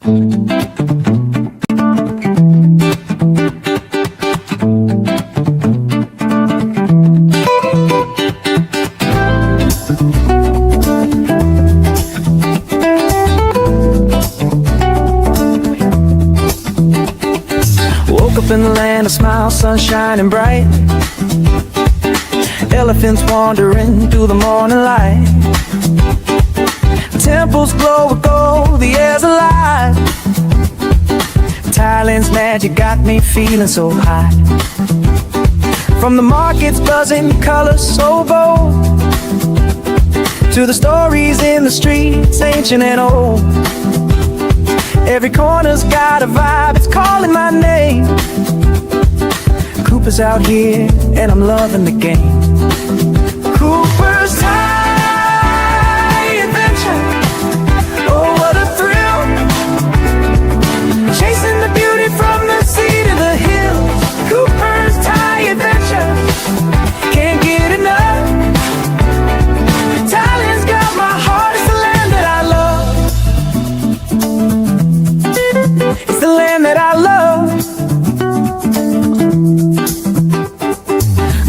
Woke up in the land of smiles, sun shining bright. Elephants wandering through the morning light. Temples glow with gold, the air's alive. Thailand's magic got me feeling so high. From the markets buzzing, colors so bold, to the stories in the streets, ancient and old. Every corner's got a vibe, it's calling my name. Cooper's out here, and I'm loving the game. Coopersthaiadventure, oh what a thrill. Chasing the beauty from the sea to the hills. Coopersthaiadventure, can't get enough. Thailand's got my heart, it's the land that I love. It's the land that I love.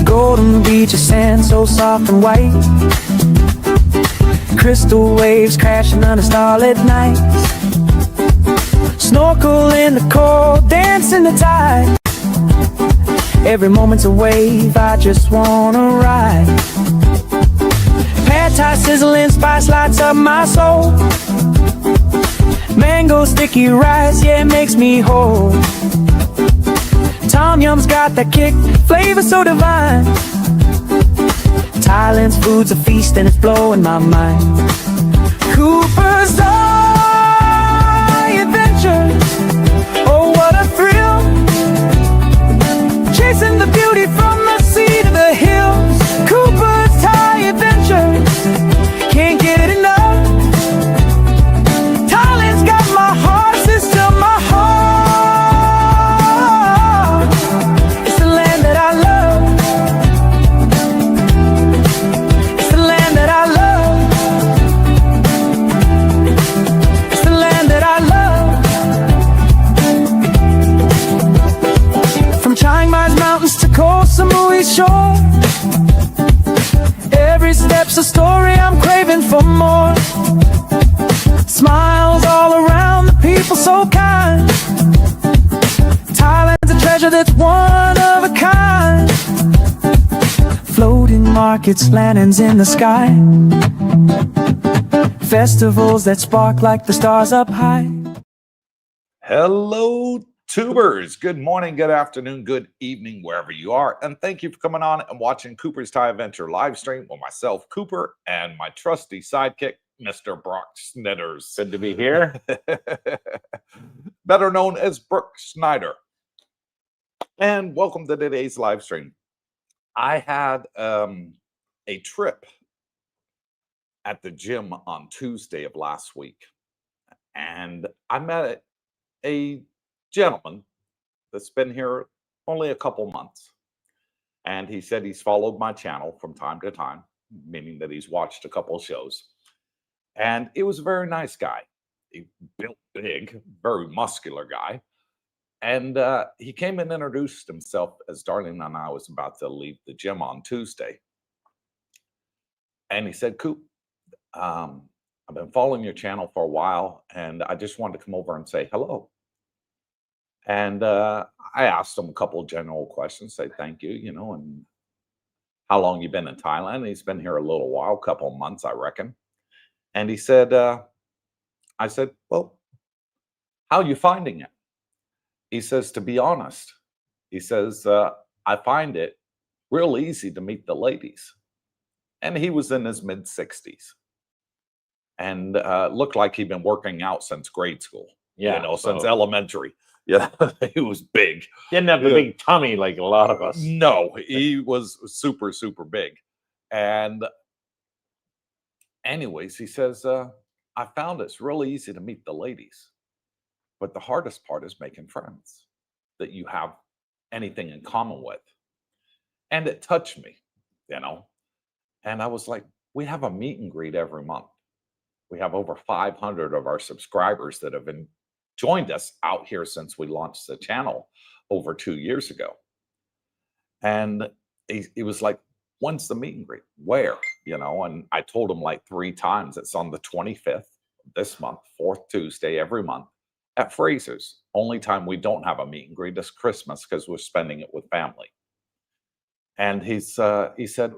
Golden beaches, sand so soft and white. Crystal waves crashing under starlit nights. Snorkel in the cold, dance in the tide. Every moment's a wave, I just wanna ride. Pad thai sizzling, spice lights up my soul. Mango sticky rice, yeah, it makes me whole. Tom Yum's got that kick, flavor so divine. Thailand's food's a feast and it's blowing my mind. Cooper's adventures, oh what a thrill. Chasing the beauty from the sea to the hills. Cooper's Thai adventures, can't get enough. Thailand's got my heart, it's still my heart. It's the land that I love. It's the land that I love. It's the land that I love. From Chiang Mai's mountains to Koh Samui's shore, every step's a story, I'm craving for more. Smiles all around, the people so kind. Thailand's a treasure that's one of a kind. Floating markets, lanterns in the sky. Festivals that spark like the stars up high. Hello, tubers. Good morning, good afternoon, good evening, wherever you are. And thank you for coming on and watching Cooper's Thai Adventure live stream with myself, Cooper, and my trusty sidekick, Mr. Brock Snidders. Good to be here. Better known as Brooke Snyder. And welcome to today's live stream. I had a trip at the gym on Tuesday of last week. And I met a gentleman that's been here only a couple months. And he said he's followed my channel from time to time, meaning that he's watched a couple shows. And it was a very nice guy. He built big, very muscular guy. And he came and introduced himself as Darlene and I was about to leave the gym on Tuesday. And he said, Coop, I've been following your channel for a while, and I just wanted to come over and say hello. And I asked him a couple of general questions, say thank you, you know, and how long you been in Thailand? He's been here a little while, a couple of months, I reckon. And he said, I said, well, how are you finding it? He says, to be honest, he says, I find it real easy to meet the ladies. And he was in his mid-60s. And looked like he'd been working out since grade school. Yeah, you know, since elementary. Yeah, he was big. Didn't have a big tummy like a lot of us. No, he was super, super big. And anyways, he says, I found it's really easy to meet the ladies. But the hardest part is making friends that you have anything in common with. And it touched me, you know. And I was like, we have a meet and greet every month. We have over 500 of our subscribers that have joined us out here since we launched the channel over 2 years ago. And he was like, when's the meet and greet? Where? And I told him like 3 times. It's on the 25th this month, 4th Tuesday every month at Fraser's. Only time we don't have a meet and greet is Christmas because we're spending it with family. And he said,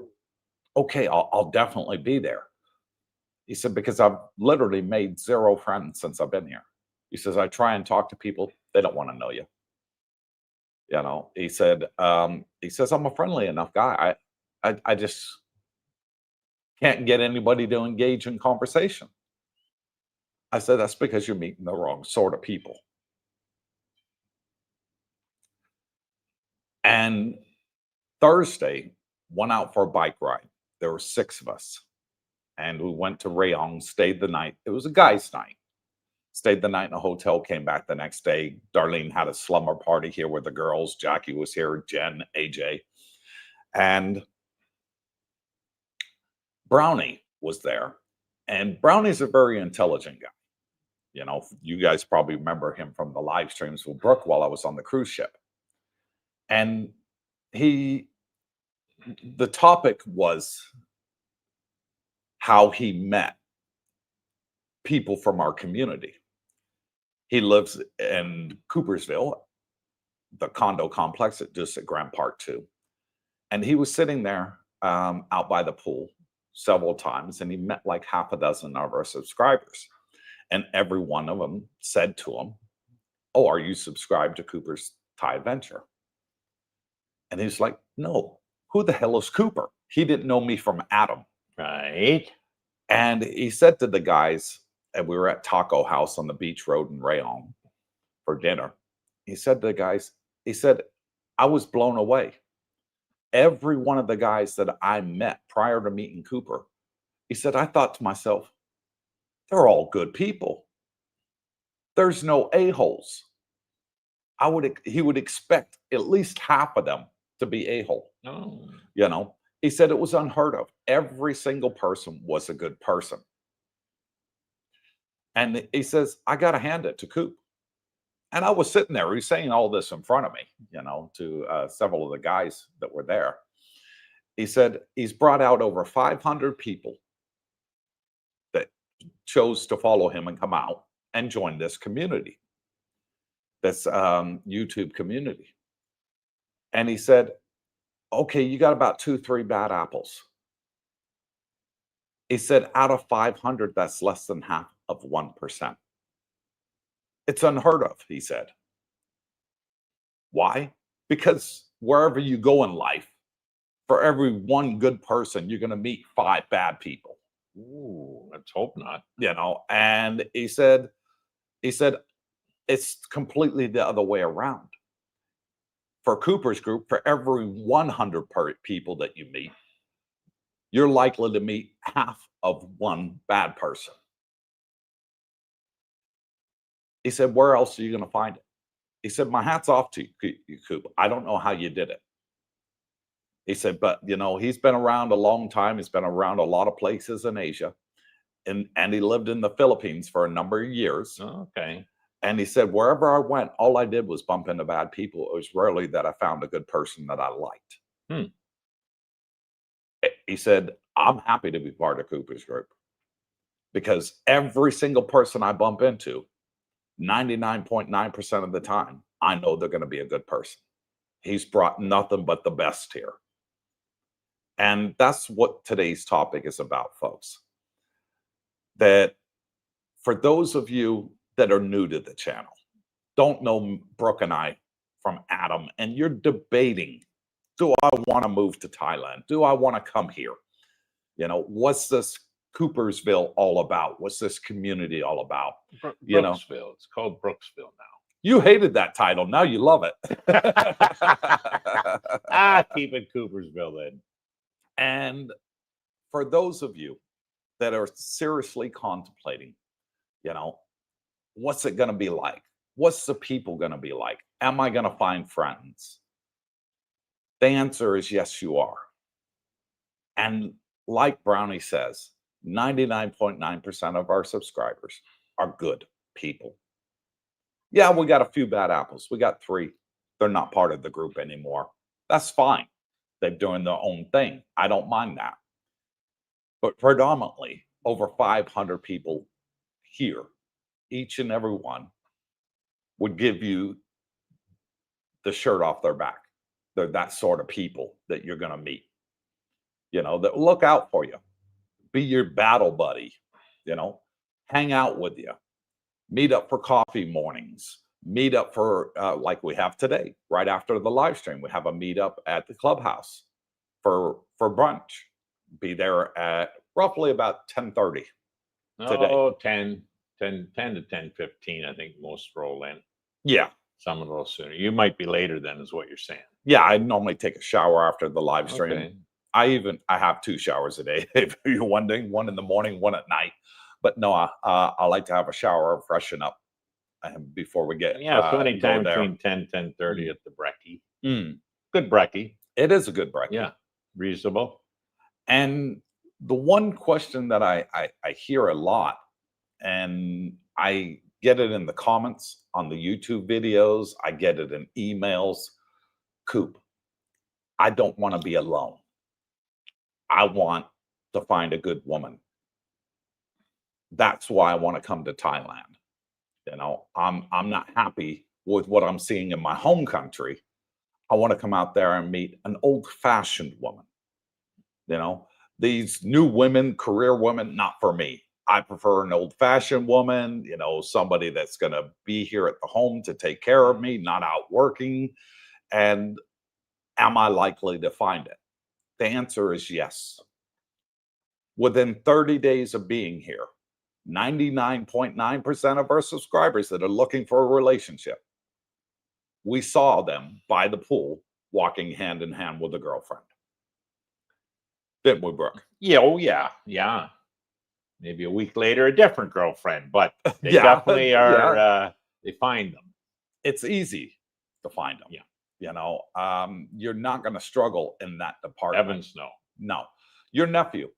okay, I'll definitely be there. He said, because I've literally made 0 friends since I've been here. He says, I try and talk to people. They don't want to know you. He said, I'm a friendly enough guy. I just can't get anybody to engage in conversation. I said, that's because you're meeting the wrong sort of people. And Thursday, went out for a bike ride. There were 6 of us. And we went to Rayong, stayed the night. It was a guy's night. Stayed the night in a hotel, came back the next day. Darlene had a slumber party here with the girls. Jackie was here, Jen, AJ. And Brownie was there. And Brownie's a very intelligent guy. You guys probably remember him from the live streams with Brooke while I was on the cruise ship. And the topic was how he met people from our community. He lives in Coopersville, the condo complex just at Grand Park 2. And he was sitting there out by the pool several times, and he met like half a dozen of our subscribers. And every one of them said to him, oh, are you subscribed to Coopersthaiadventure? And he's like, no, who the hell is Cooper? He didn't know me from Adam. Right. And he said to the guys, and we were at Taco House on the beach road in Rayong for dinner. He said to the guys, I was blown away. Every one of the guys that I met prior to meeting Cooper, he said, I thought to myself, they're all good people. There's no a-holes. He would expect at least half of them to be a-hole. Oh. He said it was unheard of. Every single person was a good person. And he says, I got to hand it to Coop. And I was sitting there, he's saying all this in front of me, to several of the guys that were there. He said, he's brought out over 500 people that chose to follow him and come out and join this community, this YouTube community. And he said, okay, you got about 2-3 bad apples. He said, out of 500, that's less than half of 1%. It's unheard of, he said. Why? Because wherever you go in life, for every one good person, you're going to meet 5 bad people. Ooh, let's hope not. And he said, it's completely the other way around. For Cooper's group, for every 100 people that you meet, you're likely to meet half of one bad person. He said, where else are you going to find it? He said, my hat's off to you, Coop. I don't know how you did it. He said, but, he's been around a long time. He's been around a lot of places in Asia. And he lived in the Philippines for a number of years. Oh, okay. And he said, wherever I went, all I did was bump into bad people. It was rarely that I found a good person that I liked. He said, I'm happy to be part of Cooper's group because every single person I bump into, 99.9% of the time, I know they're going to be a good person. He's brought nothing but the best here. And that's what today's topic is about, folks. That for those of you that are new to the channel, don't know Brooke and I from Adam, and you're debating, do I want to move to Thailand? Do I want to come here? What's this Coopersville all about? What's this community all about? Brooksville. It's called Brooksville now. You hated that title. Now you love it. Keep it Coopersville then. And for those of you that are seriously contemplating, what's it going to be like? What's the people going to be like? Am I going to find friends? The answer is yes, you are. And like Brownie says, 99.9% of our subscribers are good people. Yeah, we got a few bad apples. We got 3. They're not part of the group anymore. That's fine. They're doing their own thing. I don't mind that. But predominantly, over 500 people here, each and every one would give you the shirt off their back. They're that sort of people that you're going to meet, that look out for you, be your battle buddy, hang out with you, meet up for coffee mornings, meet up for like we have today, right after the live stream. We have a meetup at the clubhouse for brunch. Be there at roughly about 10:30 today. Oh, 10 to 10:15, I think most roll in. Yeah. Some a little sooner. You might be later then, is what you're saying. Yeah, I normally take a shower after the live stream. Okay. I have 2 showers a day, if you're wondering, one in the morning, one at night. But no, I like to have a shower, freshen up before we get Yeah, so go anytime there. between 10:30 at the brekkie. Mm. Good brekkie. It is a good breakfast. Yeah, reasonable. And the one question that I hear a lot, and I get it in the comments on the YouTube videos, I get it in emails. Coop, I don't want to be alone. I want to find a good woman. That's why I want to come to Thailand. I'm not happy with what I'm seeing in my home country. I want to come out there and meet an old-fashioned woman. These new women, career women, not for me. I prefer an old-fashioned woman, somebody that's going to be here at the home to take care of me, not out working. And am I likely to find it? The answer is yes. Within 30 days of being here, 99.9% of our subscribers that are looking for a relationship, we saw them by the pool walking hand in hand with a girlfriend. Didn't we, Brooke? Yeah, oh yeah. Maybe a week later, a different girlfriend, but they Yeah, definitely are. They find them. It's easy to find them. Yeah. You're not going to struggle in that department. Heavens no. No. Your nephew,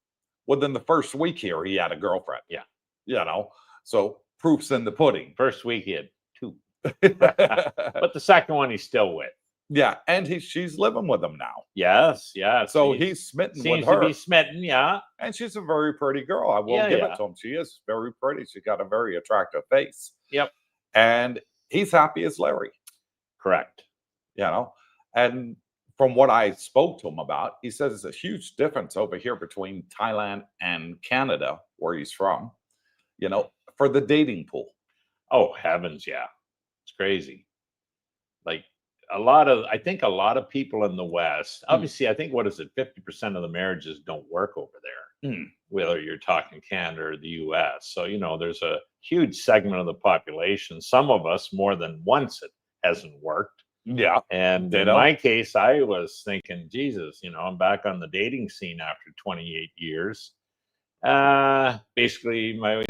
within the first week here, he had a girlfriend. Yeah. So proof's in the pudding. First week he had 2. But the second one he's still with. Yeah, and she's living with him now. Yes, yeah. So he's smitten with seems her. to be smitten, yeah. And she's a very pretty girl. I will give it to him. She is very pretty. She's got a very attractive face. Yep. And he's happy as Larry. Correct. And from what I spoke to him about, he says it's a huge difference over here between Thailand and Canada, where he's from, for the dating pool. Oh, heavens, yeah. It's crazy. Like I think a lot of people in the West, obviously, I think, 50% of the marriages don't work over there, whether you're talking Canada or the US. So, there's a huge segment of the population, some of us more than once it hasn't worked. Yeah. And in my case, I was thinking, Jesus, I'm back on the dating scene after 28 years. Basically, my,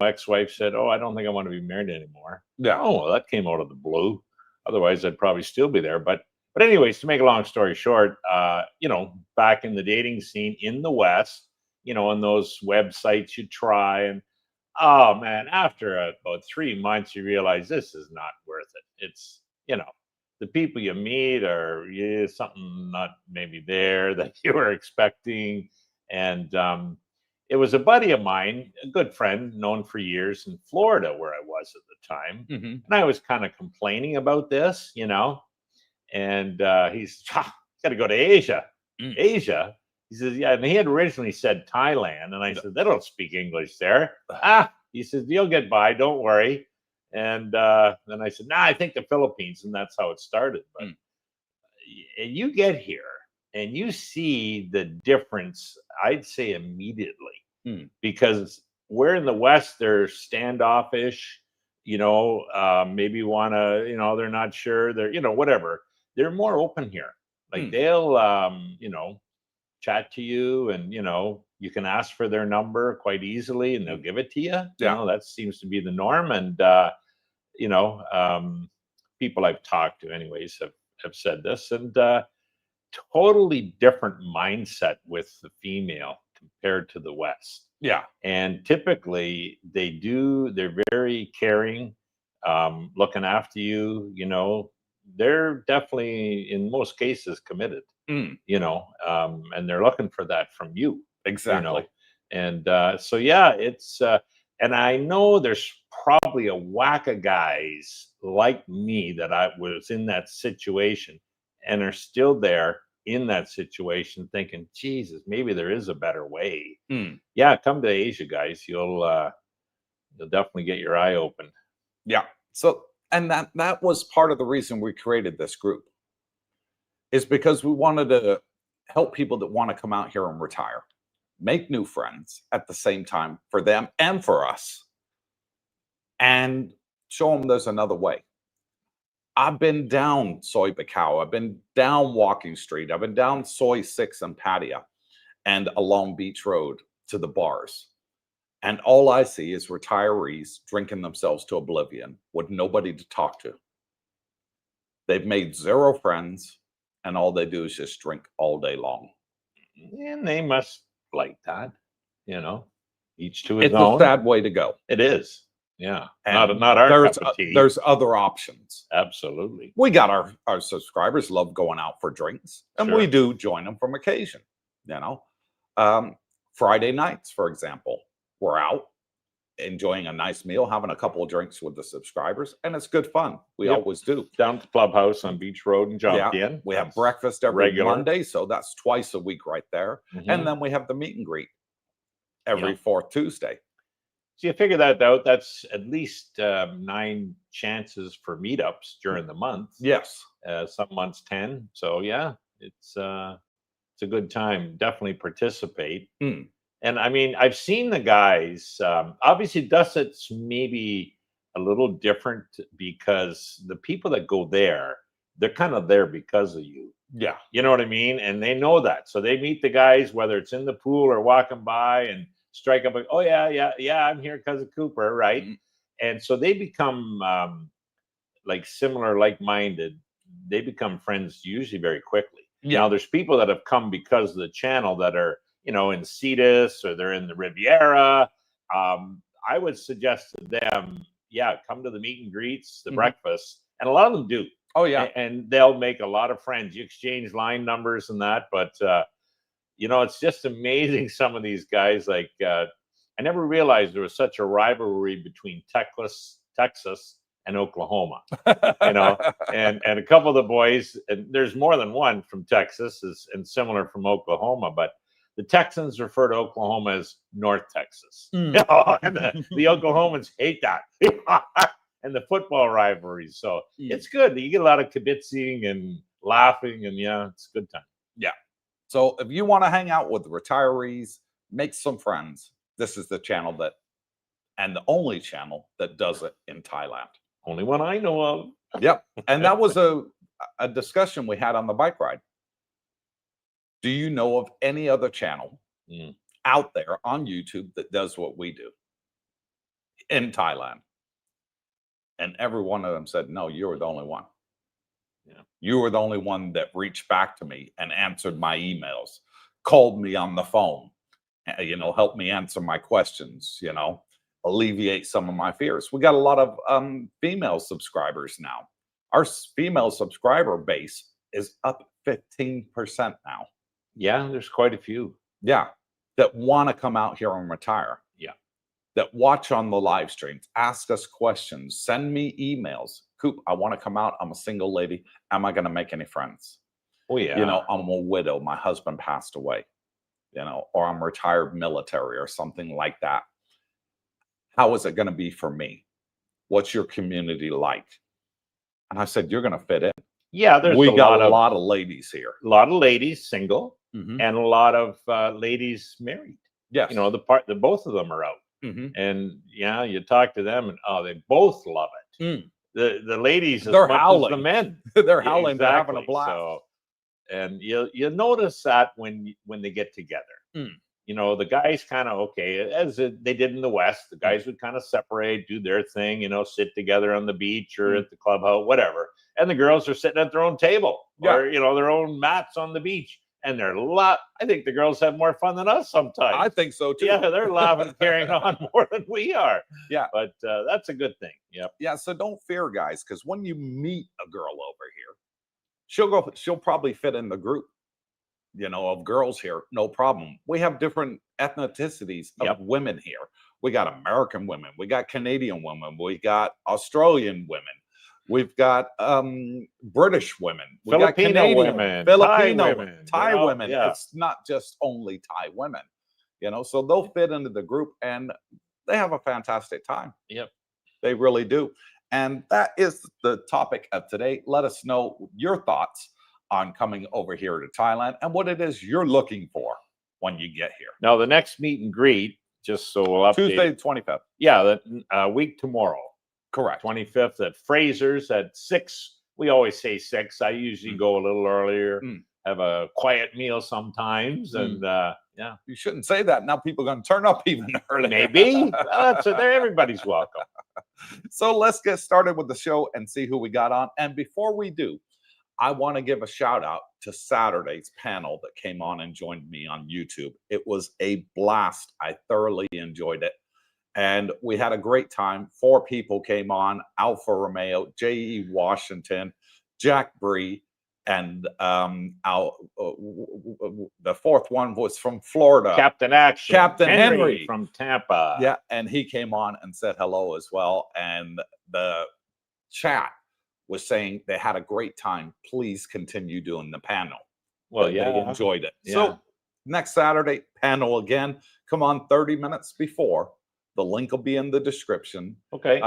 ex-wife said, "Oh, I don't think I want to be married anymore." Yeah. Oh, well, that came out of the blue. Otherwise, I'd probably still be there. But anyways, to make a long story short, back in the dating scene in the West, on those websites you try, and oh man, after about 3 months, you realize this is not worth it. It's, the people you meet are something not maybe there that you were expecting. And it was a buddy of mine, a good friend, known for years in Florida, where I was at the time. And I was kind of complaining about this, and he's got to go to Asia. Asia? He says, yeah. And he had originally said Thailand. And I said, they don't speak English there. He says, you'll get by. Don't worry. And then I said, I think the Philippines. And that's how it started. But you get here and you see the difference, I'd say immediately, because we're in the West, they're standoffish, maybe want to, they're not sure, they're, whatever. They're more open here. Like they'll, chat to you, and, you can ask for their number quite easily and they'll give it to you. That seems to be the norm. And, people I've talked to anyways have said this, and totally different mindset with the female compared to the West. Yeah. And typically they're very caring. looking after you, you know, they're definitely in most cases committed, Mm, you know, and they're looking for that from you, you know. exactly. And so yeah, it's and I know there's probably a whack of guys like me that I was in that situation and are still there in that situation thinking, Jesus, maybe there is a better way. Mm, Yeah, come to Asia, guys. You'll definitely get your eye open. yeah. So, and that was part of the reason we created this group, is because we wanted to help people that want to come out here and retire, make new friends at the same time for them and for us, and show them there's another way. I've been down Soy Bacau. I've been down Walking Street. I've been down Soy 6 and Pattaya and along Beach Road to the bars. And all I see is retirees drinking themselves to oblivion with nobody to talk to. They've made zero friends, and all they do is just drink all day long. And they must like that, you know. Each to his It's a own. sad way to go. It is. Yeah. And Not our there's, cup of tea. there's other options. Absolutely. We got our subscribers love going out for drinks, and we Sure. do join them from occasion. You know, Friday nights, for example, we're out enjoying a nice meal, having a couple of drinks with the subscribers, and it's good fun. We Yep. always do. Down at the clubhouse on Beach Road in Jomtien. We have That's breakfast every regular. Monday, so that's twice a week right there. Mhm. And then we have the meet and greet every Yeah. fourth Tuesday. So you figure that out. That's at least 9 chances for meetups during the month. Yes. Some months 10. So yeah, it's a good time. Definitely participate. Mm. And I mean, I've seen the guys. Obviously, Dusset's maybe a little different because the people that go there, they're kind of there because of you. Yeah. You know what I mean? And they know that. So they meet the guys, whether it's in the pool or walking by, and strike up like, oh, yeah, I'm here because of Cooper, right? Mhm. And so they become like similar, like-minded. They become friends usually very quickly. Yeah. Now, there's people that have come because of the channel that are, you know, in Cetus or they're in the Riviera. I would suggest to them, yeah, come to the meet and greets, the Mhm. breakfast, and a lot of them do. Oh, yeah. And they'll make a lot of friends. You exchange line numbers and that, but you know, it's just amazing. Some of these guys, like I never realized there was such a rivalry between Texas and Oklahoma. You know, and a couple of the boys, and there's more than one from Texas, and similar from Oklahoma, but the Texans refer to Oklahoma as North Texas. Mm. You know, and the Oklahomans hate that. And the football rivalries. So it's good. You get a lot of kibitzing and laughing, and yeah, it's a good time. Yeah. So if you want to hang out with retirees, make some friends, this is the channel that, and the only channel that does it in Thailand. Only one I know of. Yep. And that was a discussion we had on the bike ride. Do you know of any other channel out there on YouTube that does what we do in Thailand? And every one of them said, no, you were the only one. Yeah. You were the only one that reached back to me and answered my emails, called me on the phone, you know, helped me answer my questions, you know, alleviate some of my fears. We got a lot of female subscribers now. Our female subscriber base is up 15% now. Yeah, there's quite a few. Yeah. That want to come out here and retire. Yeah. That watch on the live streams, ask us questions, send me emails. Coop, I want to come out. I'm a single lady. Am I going to make any friends? Oh, yeah. You know, I'm a widow. My husband passed away, you know, or I'm retired military or something like that. How is it going to be for me? What's your community like? And I said, you're going to fit in. Yeah, there's we got a lot of ladies here. A lot of ladies single, Mhm. and a lot of ladies married. Yes. You know, the both of them are out. Mhm. And yeah, you talk to them, and oh, they both love it. Mm. The ladies, They're as much howling. as the men, They're howling. They're having a exactly. blast. So, and you notice that when they get together. Mm. You know, the guys kind of, okay, as they did in the West, the guys would kind of separate, do their thing, you know, sit together on the beach or at the clubhouse, whatever. And the girls are sitting at their own table or, you know, their own mats on the beach. and I think the girls have more fun than us sometimes. I think so too. Yeah, they're laughing, carrying on more than we are. Yeah. But that's a good thing. Yep. Yeah. So don't fear, guys, because when you meet a girl over here, she'll probably fit in the group, of girls here. No problem. We have different ethnicities of women here. We got American women, we got Canadian women, we got Australian women, we've got British women, we got Canadian women, Filipino Thai women. Thai women. Yeah. It's not just only Thai women, so they'll fit into the group and they have a fantastic time. Yep. They really do. And that is the topic of today. Let us know your thoughts on coming over here to Thailand and what it is you're looking for when you get here. Now, the next meet and greet, just so we'll update. Tuesday, 25th. Yeah, that week tomorrow. Correct. 25th at Fraser's at 6. We always say 6. I usually go a little earlier, have a quiet meal sometimes. And yeah. You shouldn't say that. Now people are going to turn up even earlier. Maybe. Well, everybody's welcome. So let's get started with the show and see who we got on. And before we do, I want to give a shout out to Saturday's panel that came on and joined me on YouTube. It was a blast. I thoroughly enjoyed it. And we had a great time. 4 people came on: Alpha Romeo, J.E. Washington, Jack Bree, and the 4th one was from Florida. Captain Action. Captain Henry from Tampa. Yeah, and he came on and said hello as well. And the chat was saying they had a great time. Please continue doing the panel. Well, They enjoyed it. Yeah. So next Saturday, panel again. Come on 30 minutes before. The link will be in the description. Okay.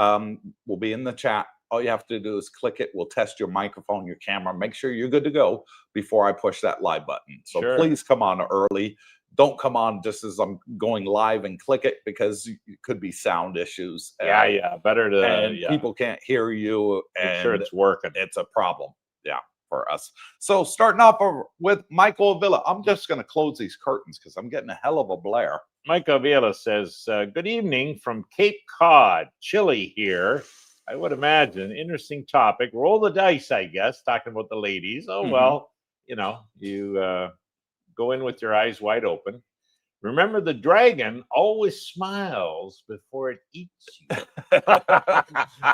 Will be in the chat. All you have to do is click it. We'll test your microphone, your camera. Make sure you're good to go before I push that live button. So please come on early. Don't come on just as I'm going live and click it, because it could be sound issues. Yeah. Better to. And people can't hear you. And make sure it's working. It's a problem. Yeah, for us. So starting off with Michael Avila. I'm just going to close these curtains because I'm getting a hell of a blare. Mike Avila says, good evening from Cape Cod, Chile here. I would imagine. Interesting topic. Roll the dice, I guess, talking about the ladies. Oh, well, you go in with your eyes wide open. Remember, the dragon always smiles before it eats you.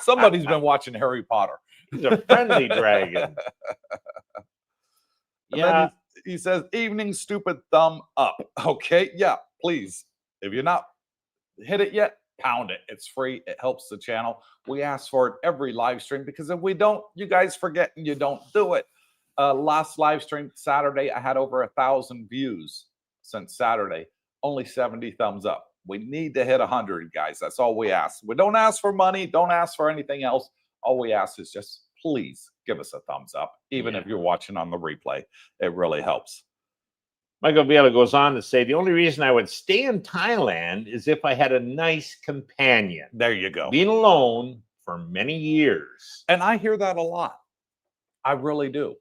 Somebody's been watching Harry Potter. He's a friendly dragon. Yeah. He says, evening, stupid, thumb up. Okay. Yeah, please. If you're not hit it yet, pound it. It's free. It helps the channel. We ask for it every live stream, because if we don't, you guys forget and you don't do it. Last live stream Saturday, I had over 1,000 views since Saturday. Only 70 thumbs up. We need to hit 100, guys. That's all we ask. We don't ask for money. Don't ask for anything else. All we ask is just please give us a thumbs up, even if you're watching on the replay. It really helps. Michael Vieira goes on to say, the only reason I would stay in Thailand is if I had a nice companion. There you go. Being alone for many years. And I hear that a lot. I really do.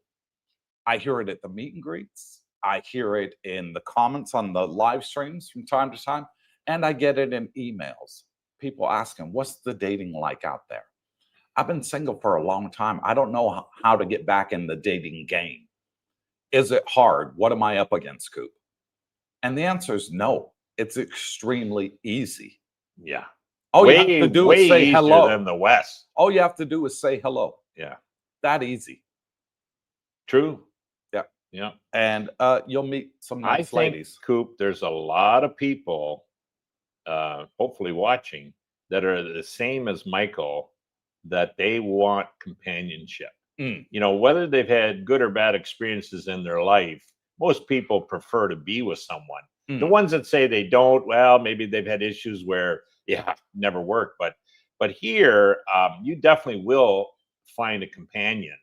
I hear it at the meet and greets. I hear it in the comments on the live streams from time to time. And I get it in emails. People asking, what's the dating like out there? I've been single for a long time. I don't know how to get back in the dating game. Is it hard? What am I up against, Coop? And the answer is no. It's extremely easy. Yeah. All you have to do is say hello. Than the West. All you have to do is say hello. Yeah. That easy. True. Yeah. Yeah. And you'll meet some nice ladies. Coop, there's a lot of people hopefully watching that are the same as Michael, that they want companionship. Whether they've had good or bad experiences in their life, most people prefer to be with someone. The ones that say they don't, well, maybe they've had issues where, never worked. But here, you definitely will find a companion.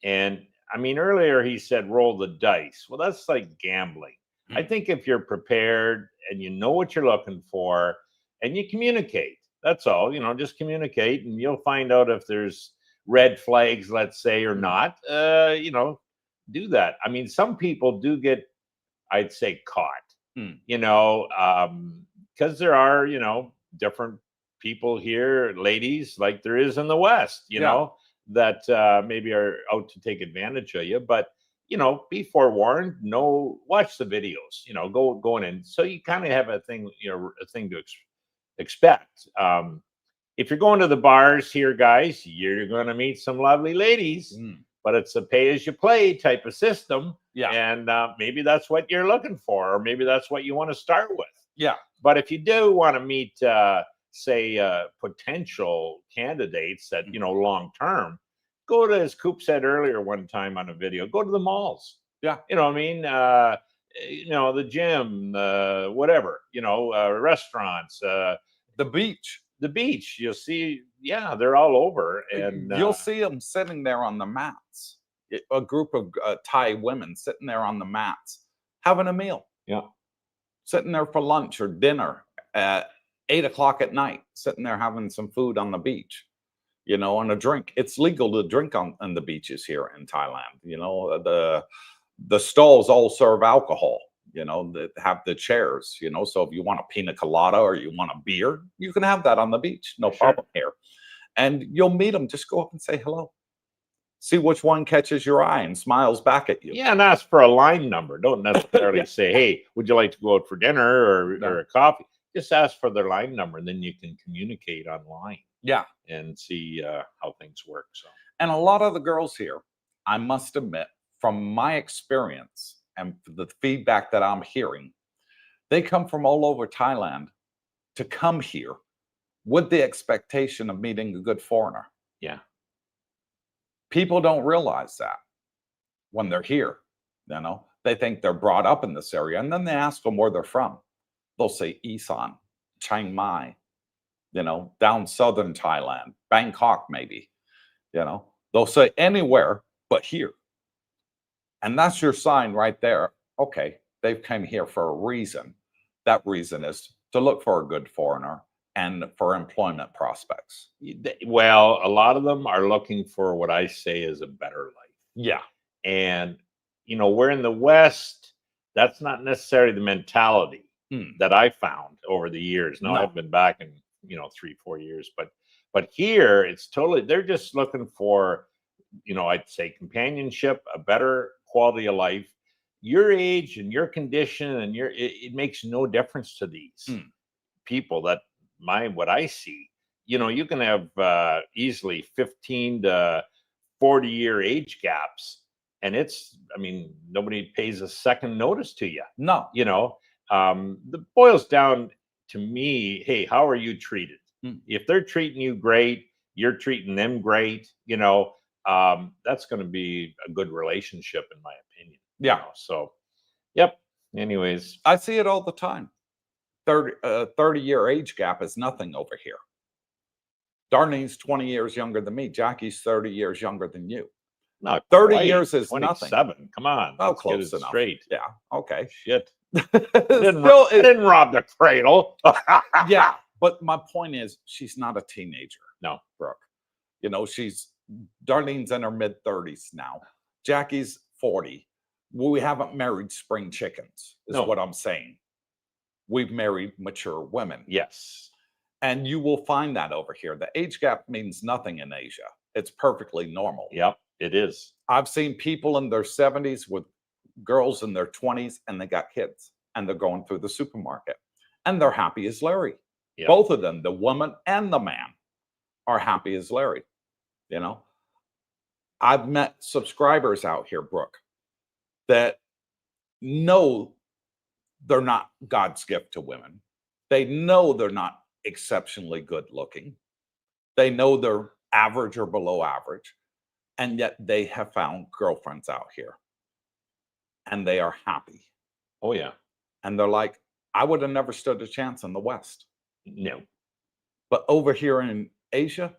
And I mean, earlier he said, roll the dice. Well, that's like gambling. I think if you're prepared and you know what you're looking for and you communicate, that's all, just communicate, and you'll find out if there's red flags, let's say, or not. Do that. I mean, some people do get, I'd say, caught, because there are, different people here, ladies, like there is in the West, that maybe are out to take advantage of you. But, you know, be forewarned. No, watch the videos. You know, going in, so you kind of have a thing, you know, a thing to expect. If you're going to the bars here, guys, you're going to meet some lovely ladies, but it's a pay-as-you-play type of system. Yeah. And maybe that's what you're looking for, or maybe that's what you want to start with. Yeah. But if you do want to meet, say, potential candidates that, you know, long term, go to, as Coop said earlier one time on a video, go to the malls. Yeah. You know what I mean? You know, the gym, whatever, you know, restaurants, The beach. the beach. You'll see, yeah, they're all over. And You'll see them sitting there on the mats. A group of Thai women sitting there on the mats having a meal. yeah, Sitting there for lunch or dinner at 8 o'clock at night, sitting there having some food on the beach, you know, and a drink. It's legal to drink on the beaches here in Thailand. You know, the stalls all serve alcohol, you know, that have the chairs, you know. So if you want a pina colada or you want a beer, you can have that on the beach. No problem here. And you'll meet them. Just go up and say hello. See which one catches your eye and smiles back at you. yeah, and ask for a line number. Don't necessarily say, "Hey, would you like to go out for dinner or a coffee?" Just ask for their line number, and then you can communicate online. Yeah. And see how things work. So, And a lot of the girls here, I must admit, from my experience and the feedback that I'm hearing, they come from all over Thailand to come here with the expectation of meeting a good foreigner. yeah, People don't realize that when they're here. You know, they think they're brought up in this area, and then they ask them where they're from. They'll say Isan, Chiang Mai, you know, down southern Thailand, Bangkok, maybe. You know, they'll say anywhere but here. And that's your sign right there. Okay, they've come here for a reason. That reason is to look for a good foreigner and for employment prospects. well, a lot of them are looking for what I say is a better life. Yeah. And, you know, we're in the West. That's not necessarily the mentality that I found over the years. Now, I've been back in, you know, 3-4 years, but here it's totally, they're just looking for, you know, I'd say companionship, a better quality of life. Your age and your condition and it makes no difference to these people. That what I see, you know, you can have easily 15 to 40-year age gaps, and it's, I mean, nobody pays a second notice to you. No. You know, the boils down to me, hey, how are you treated? If they're treating you great, you're treating them great, you know, that's going to be a good relationship, in my opinion. Yeah. You know? So, yep. Anyways, I see it all the time. 30-year age gap is nothing over here. Darlene's 20 years younger than me. Jackie's 30 years younger than you. no, 30 quite. years is 27. nothing. Come on. Oh, Let's get close it enough. straight. Yeah. Okay. Shit. Still, I didn't rob the cradle. yeah. But my point is, she's not a teenager. No. Brooke. You know, Darlene's in her mid 30s now. Jackie's 40. We haven't married spring chickens, is No. what I'm saying. We've married mature women. Yes. And you will find that over here. The age gap means nothing in Asia. It's perfectly normal. Yep, it is. I've seen people in their 70s with girls in their 20s, and they got kids, and they're going through the supermarket, and they're happy as Larry. Yep. Both of them, the woman and the man, are happy as Larry. You know, I've met subscribers out here, Brooke, that know they're not God's gift to women. They know they're not exceptionally good looking. They know they're average or below average. And yet they have found girlfriends out here. And they are happy. Oh, yeah. And they're like, I would have never stood a chance in the West. No. But over here in Asia,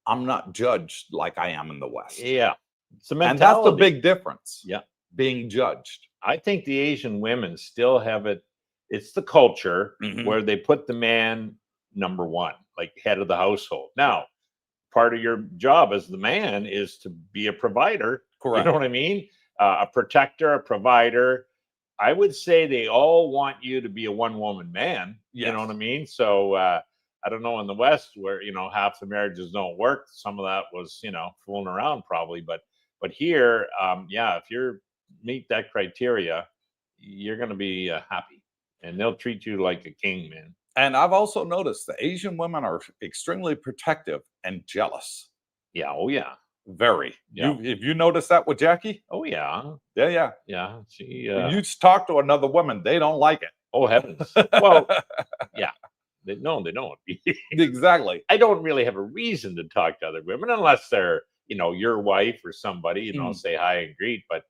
I'm not judged like I am in the West. Yeah. It's a And that's mentality. the big difference. Yeah. Being judged. I think the Asian women still have it. It's the culture Mhm. where they put the man number one, like head of the household. Now, part of your job as the man is to be a provider. Correct. You know what I mean? A protector, a provider. I would say they all want you to be a one-woman man. You know what I mean? So I don't know in the West where, you know, half the marriages don't work. Some of that was, you know, fooling around probably. But here, yeah, if you're meet that criteria, you're going to be happy, and they'll treat you like a king, man. And I've also noticed the Asian women are extremely protective and jealous. Yeah. Oh yeah. Very. Yeah. If you noticed that with Jackie? Oh yeah. Yeah. Yeah. She. You just talk to another woman, they don't like it. Oh heavens. Well, yeah. They don't. Exactly. I don't really have a reason to talk to other women unless they're, your wife or somebody, say hi and greet. But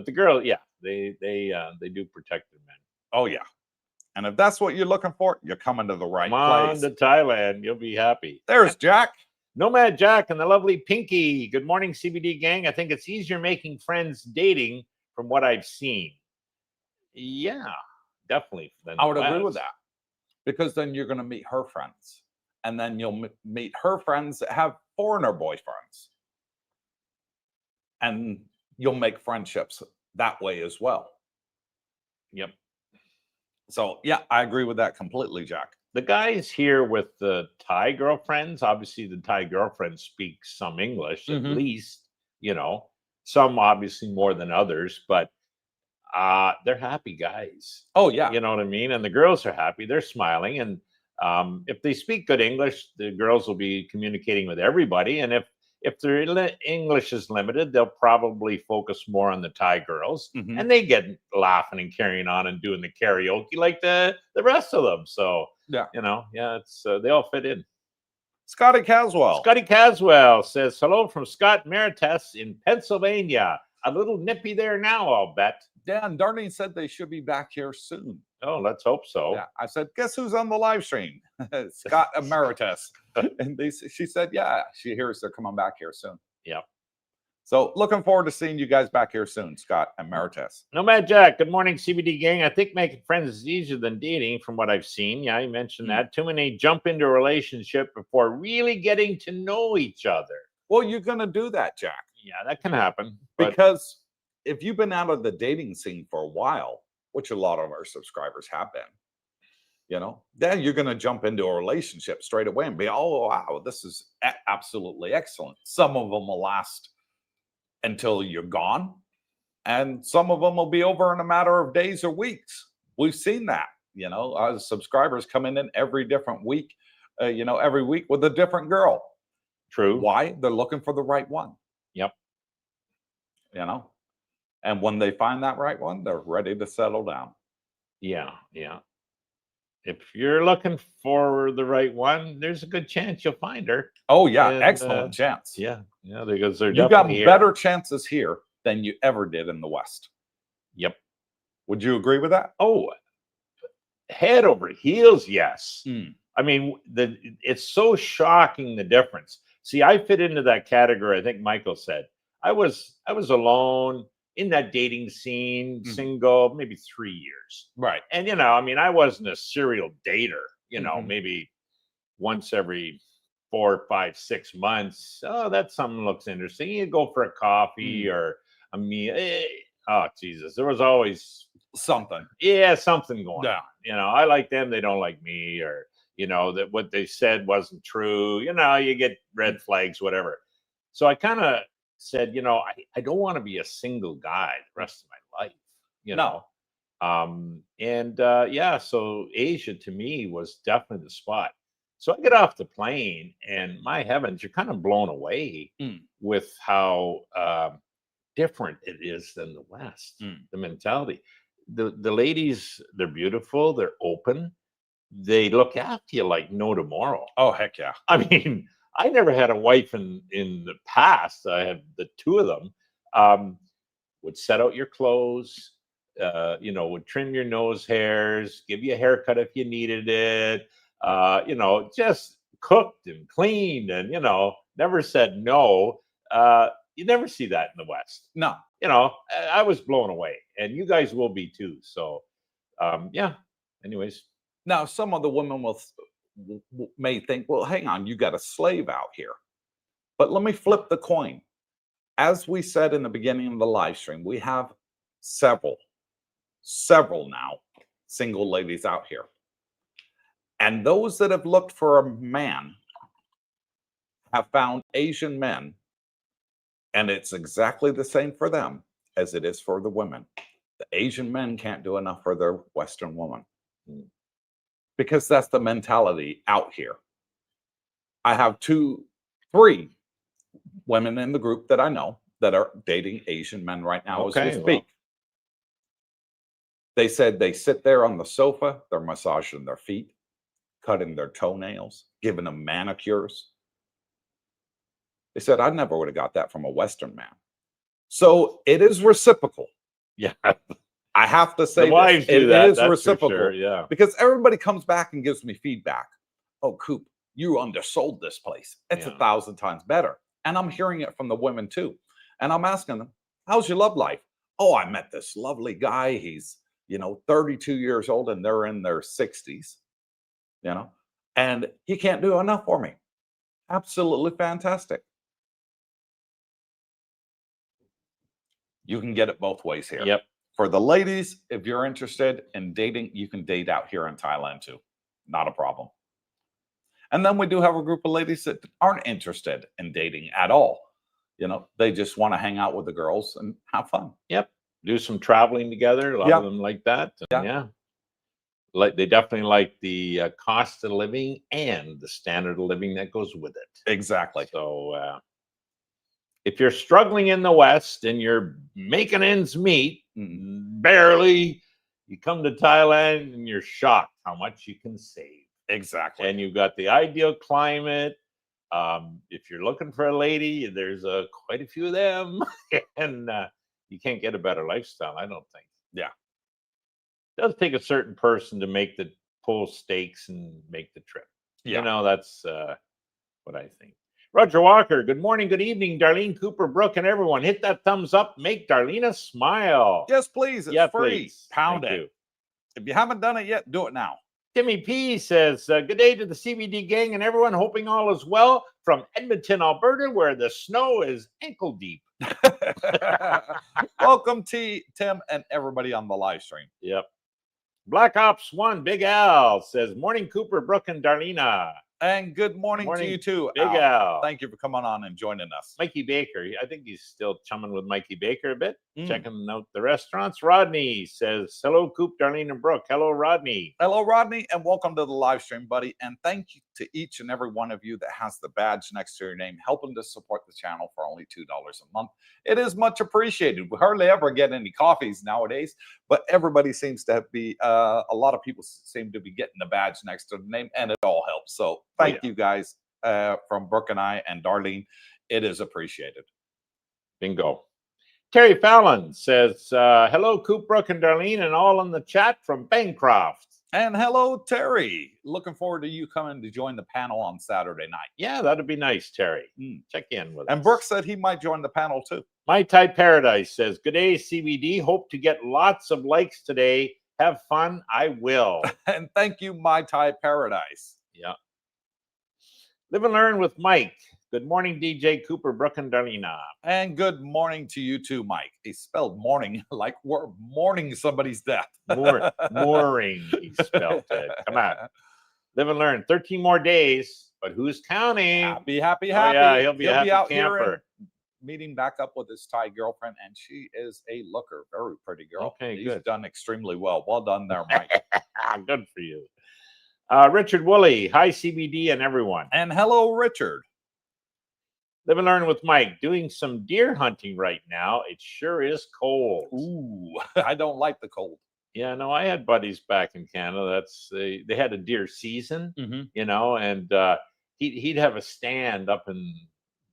the girl, yeah, they do protect their men. Oh yeah. And if that's what you're looking for, you're coming to the right Come on place. to Thailand, you'll be happy. There's Jack. Nomad Jack and the lovely Pinky. Good morning, CBD gang. I think it's easier making friends dating from what I've seen. Yeah, definitely. I would agree with that, because then you're going to meet her friends, and then you'll meet her friends that have foreigner boyfriends, and you'll make friendships that way as well. Yep. So yeah, I agree with that completely, Jack. The guys here with the Thai girlfriends, obviously the Thai girlfriends speak some English, at least, some obviously more than others, but they're happy guys. Oh yeah. You know what I mean? And the girls are happy. They're smiling. And if they speak good English, the girls will be communicating with everybody. And if their English is limited, they'll probably focus more on the Thai girls, and they get laughing and carrying on and doing the karaoke like the rest of them. So yeah, it's they all fit in. Scotty Caswell. Scotty Caswell says hello from Scott Maritas in Pennsylvania. A little nippy there now, I'll bet. Yeah, and Darlene said they should be back here soon. Oh, let's hope so. Yeah, I said, guess who's on the live stream? Scott Emeritus. And she said, yeah, she hears they're coming back here soon. Yeah. So looking forward to seeing you guys back here soon, Scott Emeritus. Nomad Jack, good morning, CBD gang. I think making friends is easier than dating from what I've seen. Yeah, you mentioned that. Too many jump into a relationship before really getting to know each other. Well, you're going to do that, Jack. Yeah, that can happen. Because if you've been out of the dating scene for a while, which a lot of our subscribers have been, then you're going to jump into a relationship straight away and be, oh, wow, this is absolutely excellent. Some of them will last until you're gone, and some of them will be over in a matter of days or weeks. We've seen that, our subscribers coming in every different week, every week with a different girl. True. Why? They're looking for the right one. Yep. And when they find that right one, they're ready to settle down. Yeah. If you're looking for the right one, there's a good chance you'll find her. Oh yeah, excellent chance. Yeah, because they're you got better chances here than you ever did in the West. Yep. Would you agree with that? Oh, head over heels, yes. I mean, it's so shocking, the difference. See, I fit into that category. I think Michael said I was alone in that dating scene, single, maybe 3 years. Right. And, I wasn't a serial dater, maybe once every 4, 5, 6 months. Oh, that something looks interesting. You go for a coffee or a meal. Oh, Jesus. There was always something. Yeah, something going on. I like them. They don't like me, or, that what they said wasn't true. You get red flags, whatever. So I kind of said, I don't want to be a single guy the rest of my life, No. So Asia to me was definitely the spot. So I get off the plane, and my heavens, you're kind of blown away with how different it is than the West, the mentality. The ladies, they're beautiful, they're open, they look after you like no tomorrow. Oh, heck yeah. I mean, I never had a wife in the past. I had the two of them, would set out your clothes, would trim your nose hairs, give you a haircut if you needed it, just cooked and cleaned and, never said no. You never see that in the West. No. I was blown away, and you guys will be too. So, anyways. Now, some of the women may think, well, hang on, you got a slave out here. But let me flip the coin. As we said in the beginning of the live stream, we have several now single ladies out here. And those that have looked for a man have found Asian men, and it's exactly the same for them. as it is for the women. The Asian men can't do enough for their Western woman because that's the mentality out here. I have 3 women in the group that I know that are dating Asian men right now as we speak. Well. They said they sit there on the sofa, they're massaging their feet, cutting their toenails, giving them manicures. They said, I never would have got that from a Western man. So it is reciprocal. Yeah. I have to say, The wives do that. It is That's reciprocal. for sure, yeah. Because everybody comes back and gives me feedback. Oh, Coop, you undersold this place. It's 1,000 times better. And I'm hearing it from the women too. And I'm asking them, how's your love life? Oh, I met this lovely guy. He's, 32 years old and they're in their 60s, and he can't do enough for me. Absolutely fantastic. You can get it both ways here. Yep. For the ladies, if you're interested in dating, you can date out here in Thailand too. Not a problem. And then we do have a group of ladies that aren't interested in dating at all. They just want to hang out with the girls and have fun. Yep. Do some traveling together. A lot of them like that. And they definitely like the cost of living and the standard of living that goes with it. Exactly. So if you're struggling in the West and you're making ends meet, barely, you come to Thailand and you're shocked how much you can save. Exactly. And you've got the ideal climate. If you're looking for a lady, there's quite a few of them. And you can't get a better lifestyle, I don't think. Yeah. It does take a certain person to make the pull stakes and make the trip. Yeah. That's what I think. Roger Walker, good morning, good evening, Darlene, Cooper, Brooke, and everyone. Hit that thumbs up. Make Darlena smile. Yes, please. It's free. Please. Pound Thank it. you. If you haven't done it yet, do it now. Timmy P says, good day to the CBD gang and everyone, hoping all is well from Edmonton, Alberta, where the snow is ankle deep. Welcome, Tim, and everybody on the live stream. Yep. Black Ops 1, Big Al says, morning, Cooper, Brooke, and Darlena. And good morning to you too, Big Al. Thank you for coming on and joining us. Mikey Baker, I think he's still chumming with Mikey Baker a bit, checking out the restaurants. Rodney says, hello, Coop, Darlene, and Brooke. Hello, Rodney. Hello, Rodney, and welcome to the live stream, buddy. And thank you to each and every one of you that has the badge next to your name, helping to support the channel for only $2 a month. It is much appreciated. We hardly ever get any coffees nowadays, but everybody seems to be, a lot of people seem to be getting the badge next to the name, and it all helps. So thank you guys from Brooke and I and Darlene. It is appreciated. Bingo. Terry Fallon says, hello, Coop, Brooke, and Darlene, and all in the chat from Bancroft. And hello, Terry. Looking forward to you coming to join the panel on Saturday night. Yeah, that'd be nice, Terry. Check in with us. And Brooke said he might join the panel too. My Thai Paradise says, good day, CBD. Hope to get lots of likes today. Have fun. I will. And thank you, My Thai Paradise. Yeah. Live and learn with Mike. Good morning, DJ Cooper, Brooke, and Darlena. And good morning to you too, Mike. He spelled morning like we're mourning somebody's death. Mooring, he spelled it. Come on. Live and learn. 13 more days, but who's counting? Happy, happy, Oh, happy. yeah, he'll be a happy out camper. here meeting back up with his Thai girlfriend, and she is a looker, very pretty girl. Okay, He's good. done extremely well. Well done there, Mike. Good for you. Richard Woolley, hi CBD and everyone. And hello, Richard. Live and learn with Mike. Doing some deer hunting right now. It sure is cold. Ooh, I don't like the cold. Yeah, no, I had buddies back in Canada. They had a deer season, and he'd have a stand up in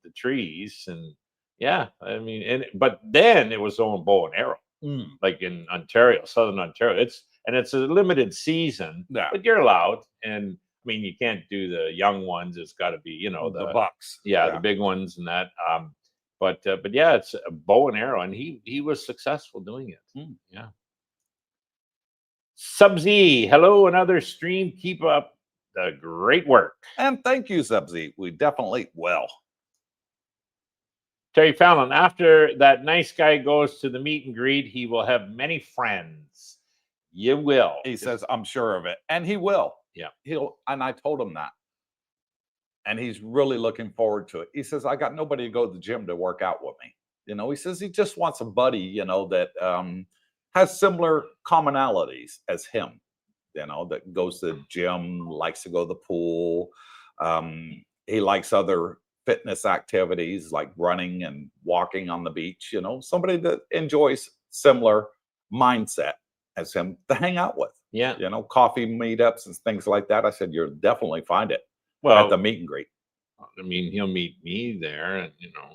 the trees, and yeah, I mean, but then it was on bow and arrow, like in Ontario, Southern Ontario. It's a limited season, but you're allowed. And I mean, you can't do the young ones. It's got to be, the bucks. Yeah, the big ones and that. But yeah, it's a bow and arrow, and he was successful doing it. Yeah. Sub-Z, hello, another stream. Keep up the great work. And thank you, Sub-Z. We definitely will. Terry Fallon, after that nice guy goes to the meet and greet, he will have many friends. You will. He says, I'm sure of it. And he will. Yeah. And I told him that. And he's really looking forward to it. He says, I got nobody to go to the gym to work out with me. You know, he says he just wants a buddy, you know, that has similar commonalities as him, you know, that goes to the gym, likes to go to the pool. He likes other fitness activities like running and walking on the beach, you know, somebody that enjoys similar mindset as him to hang out with. Yeah. You know, coffee meetups and things like that. I said, you'll definitely find it Well, at the meet and greet. I mean, he'll meet me there, and you know.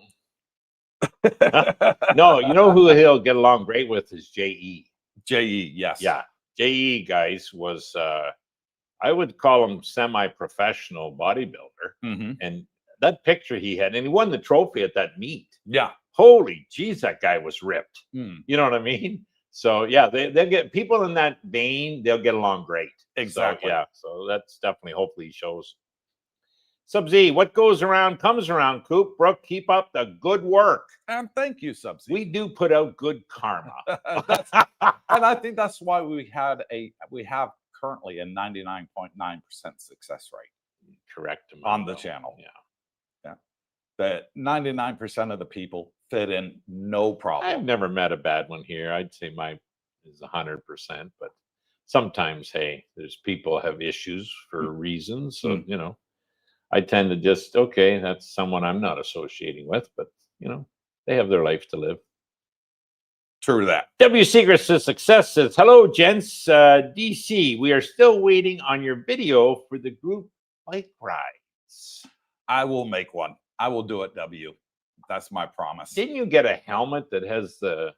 No, you know who he'll get along great with is JE. JE, yes. Yeah, JE guys was I would call him semi-professional bodybuilder, and that picture he had, and he won the trophy at that meet. Yeah. Holy jeez, that guy was ripped. Mm. You know what I mean? So yeah, they'll get people in that vein. They'll get along great. Exactly. So, yeah. So that's definitely hopefully shows. Sub Z, what goes around comes around. Coop, Brooke, keep up the good work. And thank you, Subsy. We do put out good karma. And I think that's why we have currently a 99.9% success rate. Correct. On the channel. Yeah. That 99% of the people fit in no problem. I've never met a bad one here. I'd say mine is 100%, but sometimes, hey, there's people have issues for reasons. So, you know, I tend to just, okay, that's someone I'm not associating with, but you know, they have their life to live. True that. W Secrets to Success says, hello, gents. DC, we are still waiting on your video for the group bike rides. I will make one. I will do it, W. That's my promise. Didn't you get a helmet that has the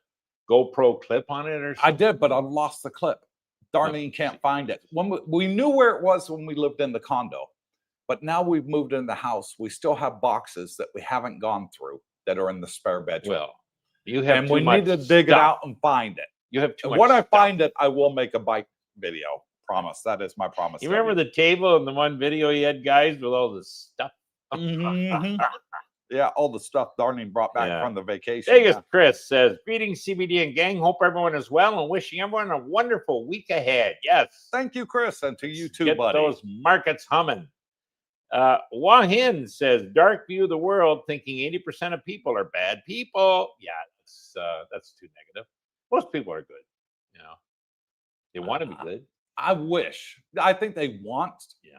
GoPro clip on it or something? I did, but I lost the clip. Darlene can't find it. When we knew where it was when we lived in the condo, but now we've moved in the house. We still have boxes that we haven't gone through that are in the spare bedroom. Well, you have and too we much need to dig it stuff. out and find it. You have too And much when I stuff. find it, I will make a bike video. Promise. That is my promise. You remember the table in the one video you had, guys, with all the stuff? Yeah, all the stuff Darlene brought back Yeah. from the vacation. Vegas Yeah. Chris says, greetings, CBD and gang. Hope everyone is well and wishing everyone a wonderful week ahead. Yes. Thank you, Chris, and to you too, Get buddy. those markets humming. Wahin says, dark view of the world, thinking 80% of people are bad people. Yeah, that's too negative. Most people are good. You know, they want to be good. I wish. I think they want. Yeah.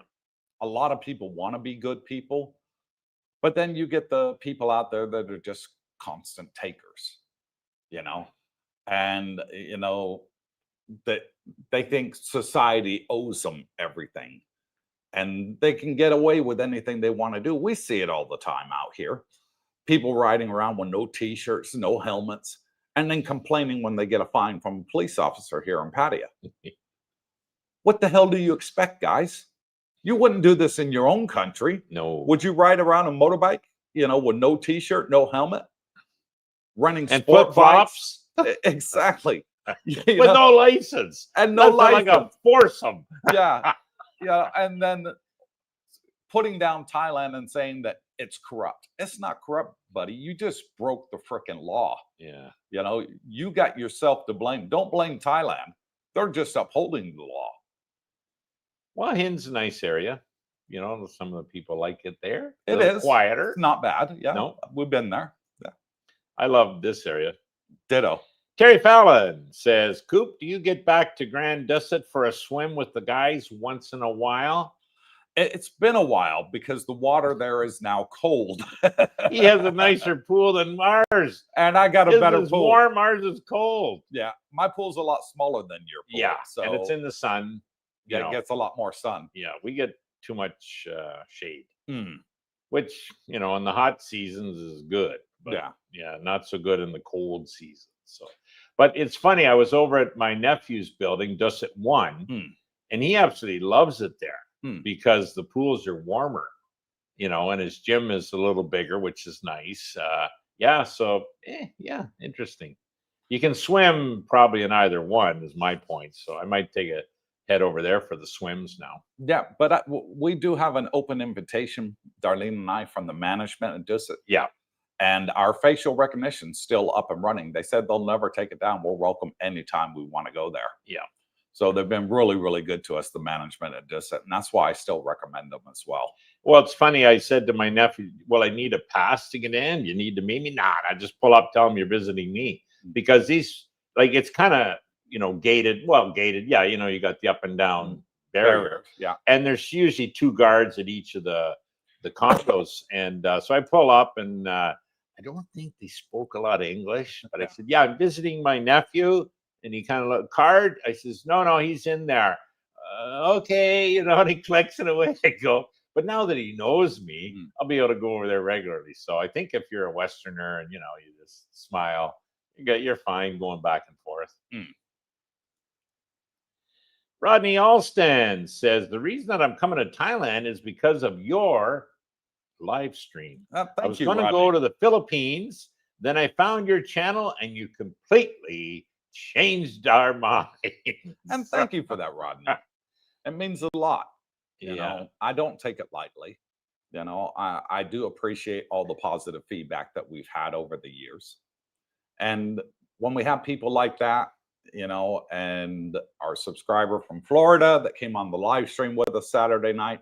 A lot of people want to be good people, but then you get the people out there that are just constant takers, you know, and you know that they think society owes them everything, and they can get away with anything they want to do. We see it all the time out here. People riding around with no t-shirts, no helmets, and then complaining when they get a fine from a police officer here in Pattaya. What the hell do you expect, guys? You wouldn't do this in your own country. No. Would you ride around a motorbike, you know, with no t-shirt, no helmet, running And sport flip-flops? bikes? Exactly. You With know, no license. and no That's license. like a foursome. Yeah. Yeah. And then putting down Thailand and saying that it's corrupt. It's not corrupt, buddy. You just broke the freaking law. Yeah. You know, you got yourself to blame. Don't blame Thailand. They're just upholding the law. Well, Hin's a nice area. You know, some of the people like it there. It A little is quieter. It's not bad. Yeah. No. We've been there. Yeah. I love this area. Ditto. Terry Fallon says, Coop, do you get back to Grand Dusset for a swim with the guys once in a while? It's been a while because the water there is now cold. He has a nicer pool than ours. And I got a His better is pool. warm, ours is cold. Yeah. My pool's a lot smaller than your pool. Yeah, So and it's in the sun. You yeah, know, it gets a lot more sun. yeah, we get too much shade, Mm, which, you know, in the hot seasons is good. But yeah. yeah, not so good in the cold season. So, but it's funny. I was over at my nephew's building, Dusset 1, and he absolutely loves it there because the pools are warmer, you know, and his gym is a little bigger, which is nice. Yeah, so yeah, interesting. You can swim probably in either one, is my point. So I might take a head over there for the swims now. Yeah. But we do have an open invitation, Darlene and I, from the management and Dusset. Yeah. And our facial recognition's still up and running. They said they'll never take it down. We're welcome anytime we want to go there. Yeah. So they've been really, really good to us, the management at Dusset. And that's why I still recommend them as well. Well, it's funny. I said to my nephew, "Well, I need a pass to get in. You need to meet me." Nah, I just pull up, tell him you're visiting me, because these, like, it's kind of, gated. Well, gated, yeah. You got the up and down barrier, Barriers, yeah. and there's usually 2 guards at each of the condos, and so I pull up, and I don't think they spoke a lot of English, but I said, "Yeah, I'm visiting my nephew," and he kind of looked, "Card?" I says, "No, he's in there." Okay, and he clicks and away I go. But now that he knows me, I'll be able to go over there regularly. So I think if you're a Westerner and you just smile, you're fine going back and forth. Rodney Alston says the reason that I'm coming to Thailand is because of your live stream. I Thank was you, going to Rodney. go to the Philippines, then I found your channel, and you completely changed our mind. And thank you for that, Rodney. It means a lot. Yeah. I don't take it lightly. I do appreciate all the positive feedback that we've had over the years. And when we have people like that, and our subscriber from Florida that came on the live stream with us Saturday night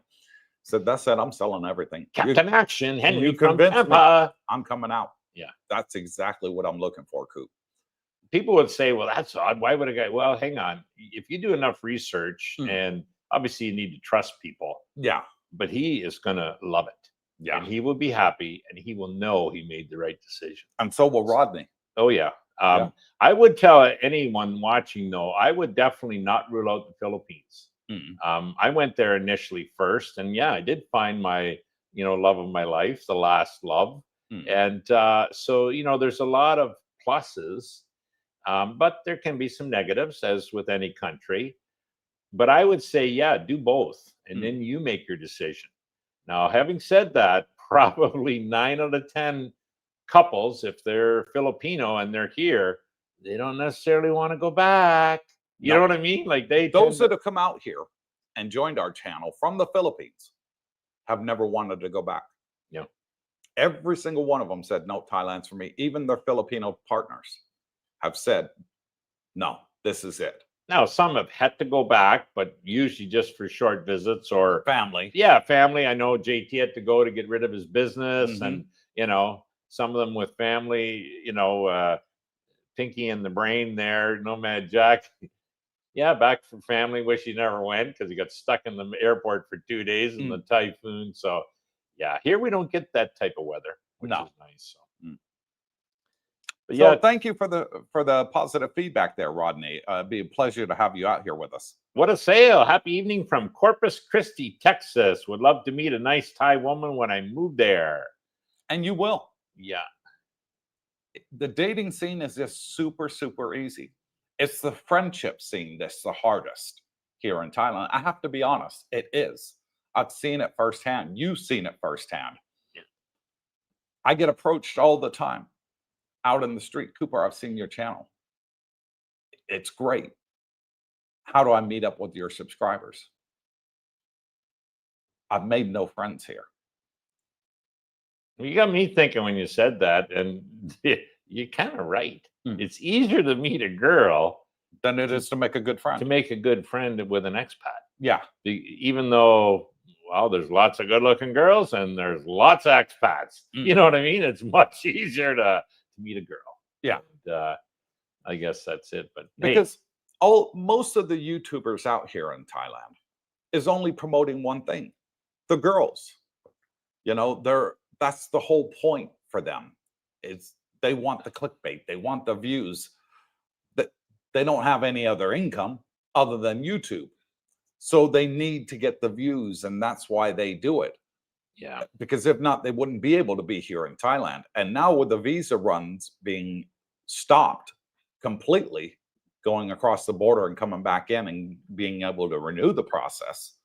said, "That's it, I'm selling everything. Captain Action, Henry You from convinced me. Tampa. I'm coming out." Yeah. That's exactly what I'm looking for, Coop. People would say, "Well, that's odd. Why would a guy?" Well, hang on. If you do enough research, and obviously you need to trust people. Yeah. But he is going to love it. Yeah. And he will be happy, and he will know he made the right decision. And so will Rodney. Oh, yeah. I would tell anyone watching, though, I would definitely not rule out the Philippines. I went there initially first, and yeah, I did find my, love of my life, the last love. And so, there's a lot of pluses, but there can be some negatives, as with any country. But I would say, yeah, do both, and then you make your decision. Now, having said that, probably 9 out of 10 couples, if they're Filipino and they're here, they don't necessarily want to go back. You know what I mean? Like those that have come out here and joined our channel from the Philippines have never wanted to go back. Yeah. Every single one of them said, "No, Thailand's for me." Even their Filipino partners have said, "No, this is it." Now, some have had to go back, but usually just for short visits or family. Yeah, family. I know JT had to go to get rid of his business, and some of them with family. Pinky in the brain there, Nomad Jack. Yeah, back for family. Wish he never went because he got stuck in the airport for 2 days in the typhoon. So, yeah, here we don't get that type of weather, which is nice. So. But yeah, thank you for the positive feedback there, Rodney. It'd be a pleasure to have you out here with us. What a sale. Happy evening from Corpus Christi, Texas. Would love to meet a nice Thai woman when I move there. And you will. Yeah. The dating scene is just super, super easy. It's the friendship scene that's the hardest here in Thailand. I have to be honest, it is. I've seen it firsthand. You've seen it firsthand. Yeah. I get approached all the time out in the street. "Cooper, I've seen your channel. It's great. How do I meet up with your subscribers?" I've made no friends here. You got me thinking when you said that, and you're kind of right. It's easier to meet a girl than it is to make a good friend. To make a good friend with an expat. Yeah. Even though, well, there's lots of good-looking girls and there's lots of expats. You know what I mean? It's much easier to meet a girl. Yeah. And, I guess that's it. But because most of the YouTubers out here in Thailand is only promoting one thing: the girls. That's the whole point for them. They want the clickbait. They want the views. That they don't have any other income other than YouTube. So they need to get the views, and that's why they do it. Yeah. Because if not, they wouldn't be able to be here in Thailand. And now with the visa runs being stopped completely, going across the border and coming back in and being able to renew the process,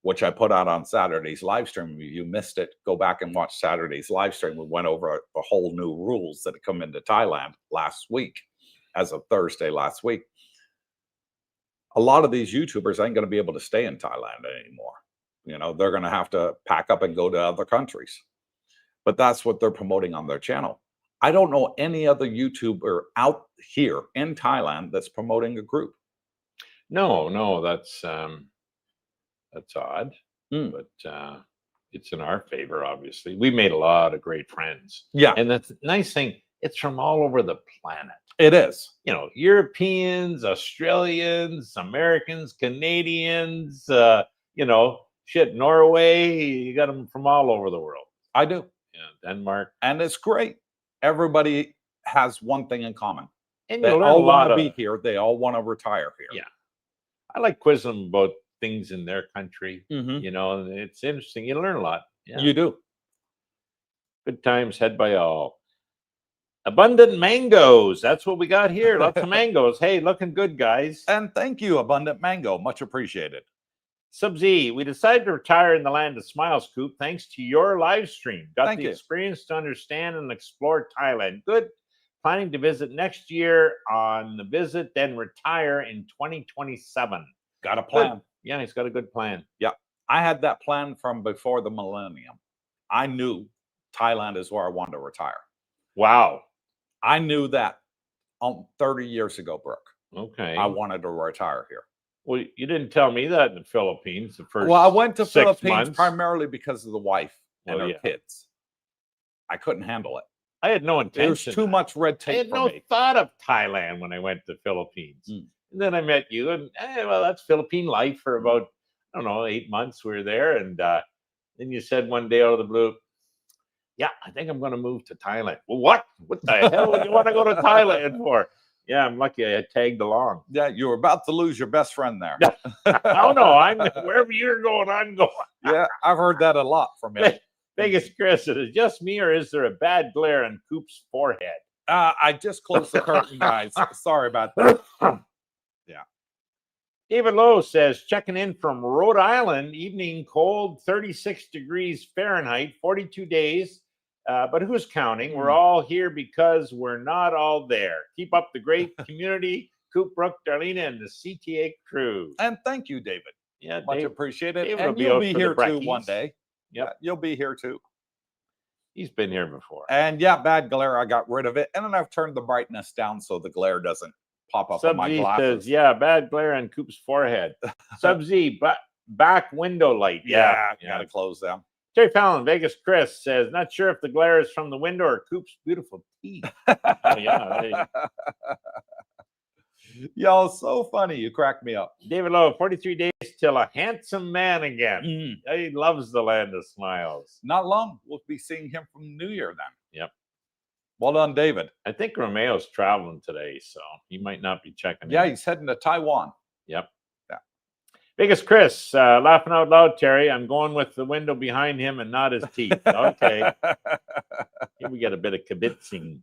which I put out on Saturday's live stream. If you missed it, go back and watch Saturday's live stream. We went over the whole new rules that had come into Thailand last week, as of Thursday last week. A lot of these YouTubers ain't going to be able to stay in Thailand anymore. They're going to have to pack up and go to other countries. But that's what they're promoting on their channel. I don't know any other YouTuber out here in Thailand that's promoting a group. No, that's odd. But it's in our favor, obviously. We made a lot of great friends. Yeah, And the nice thing, it's from all over the planet. it is. You know, Europeans, Australians, Americans, Canadians, you know, shit, Norway, you got them from all over the world. I do. Yeah, Denmark. And it's great. Everybody has one thing in common. And They you learn a all want lot to of, be here. They all want to retire here. yeah. I like quizzing them about things in their country, Mhm. you know, and it's interesting. You learn a lot. Yeah. You do. Good times had by all. Abundant mangoes. That's what we got here. Lots of mangoes. Hey, looking good, guys. And thank you, Abundant Mango. Much appreciated. Sub-Z, we decided to retire in the land of smiles, Coop, thanks to your live stream. Got Thank the you. experience to understand and explore Thailand. Good. Planning to visit next year on the visit, then retire in 2027. Got a plan. Good. Yeah, he's got a good plan. I had that plan from before the millennium. I knew Thailand is where I wanted to retire. Wow. I knew that 30 years ago, Brooke. Okay. I wanted to retire here. Well, you didn't tell me that in the Philippines the first Well, I went to 6 Philippines months. primarily because of the wife and Oh, her yeah. kids. I couldn't handle it. I had no There's intention. too much red I had tape for no me. thought of Thailand when I went to the Philippines. Mm. And then I met you, and well, that's Philippine life for about, I don't know, 8 months we were there. And then you said one day out of the blue, yeah, I think I'm going to move to Thailand. Well, what? What the hell would you want to go to Thailand for? Yeah, I'm lucky I tagged along. Yeah, you were about to lose your best friend there. Oh, no, I'm wherever you're going, I'm going. Yeah, I've heard that a lot from you. Vegas Chris, is it just me or is there a bad glare on Coop's forehead? I just closed the curtain, guys. Sorry about that. Yeah. David Lowe says, checking in from Rhode Island, evening cold, 36 degrees Fahrenheit, 42 days. But who's counting? We're all here because we're not all there. Keep up the great community, Coop, Brooke, Darlena, and the CTA crew. And thank you, David. Yeah, Much Dave, appreciated. David And will be you'll out be for the here too one brekkies. day. Yep. Yeah, you'll be here too. he's been here before. And yeah, bad glare. I got rid of it. And then I've turned the brightness down so the glare doesn't pop up on my Sub-Z glasses. says, yeah, bad glare on Coop's forehead. Sub-Z, back window light. Yeah, gotta close them. Terry Fallon, Vegas Chris says, not sure if the glare is from the window or Coop's beautiful teeth. Oh, yeah. Y'all so funny. You crack me up. David Lowe, 43 days till a handsome man again. He loves the land of smiles. Not long. We'll be seeing him from New Year then. Yep. Well done, David. I think Romeo's traveling today, so he might not be checking Yeah, in. he's heading to Taiwan. Yep. Yeah. Vegas Chris, laughing out loud, Terry. I'm going with the window behind him and not his teeth. Okay. Here we get a bit of kibitzing.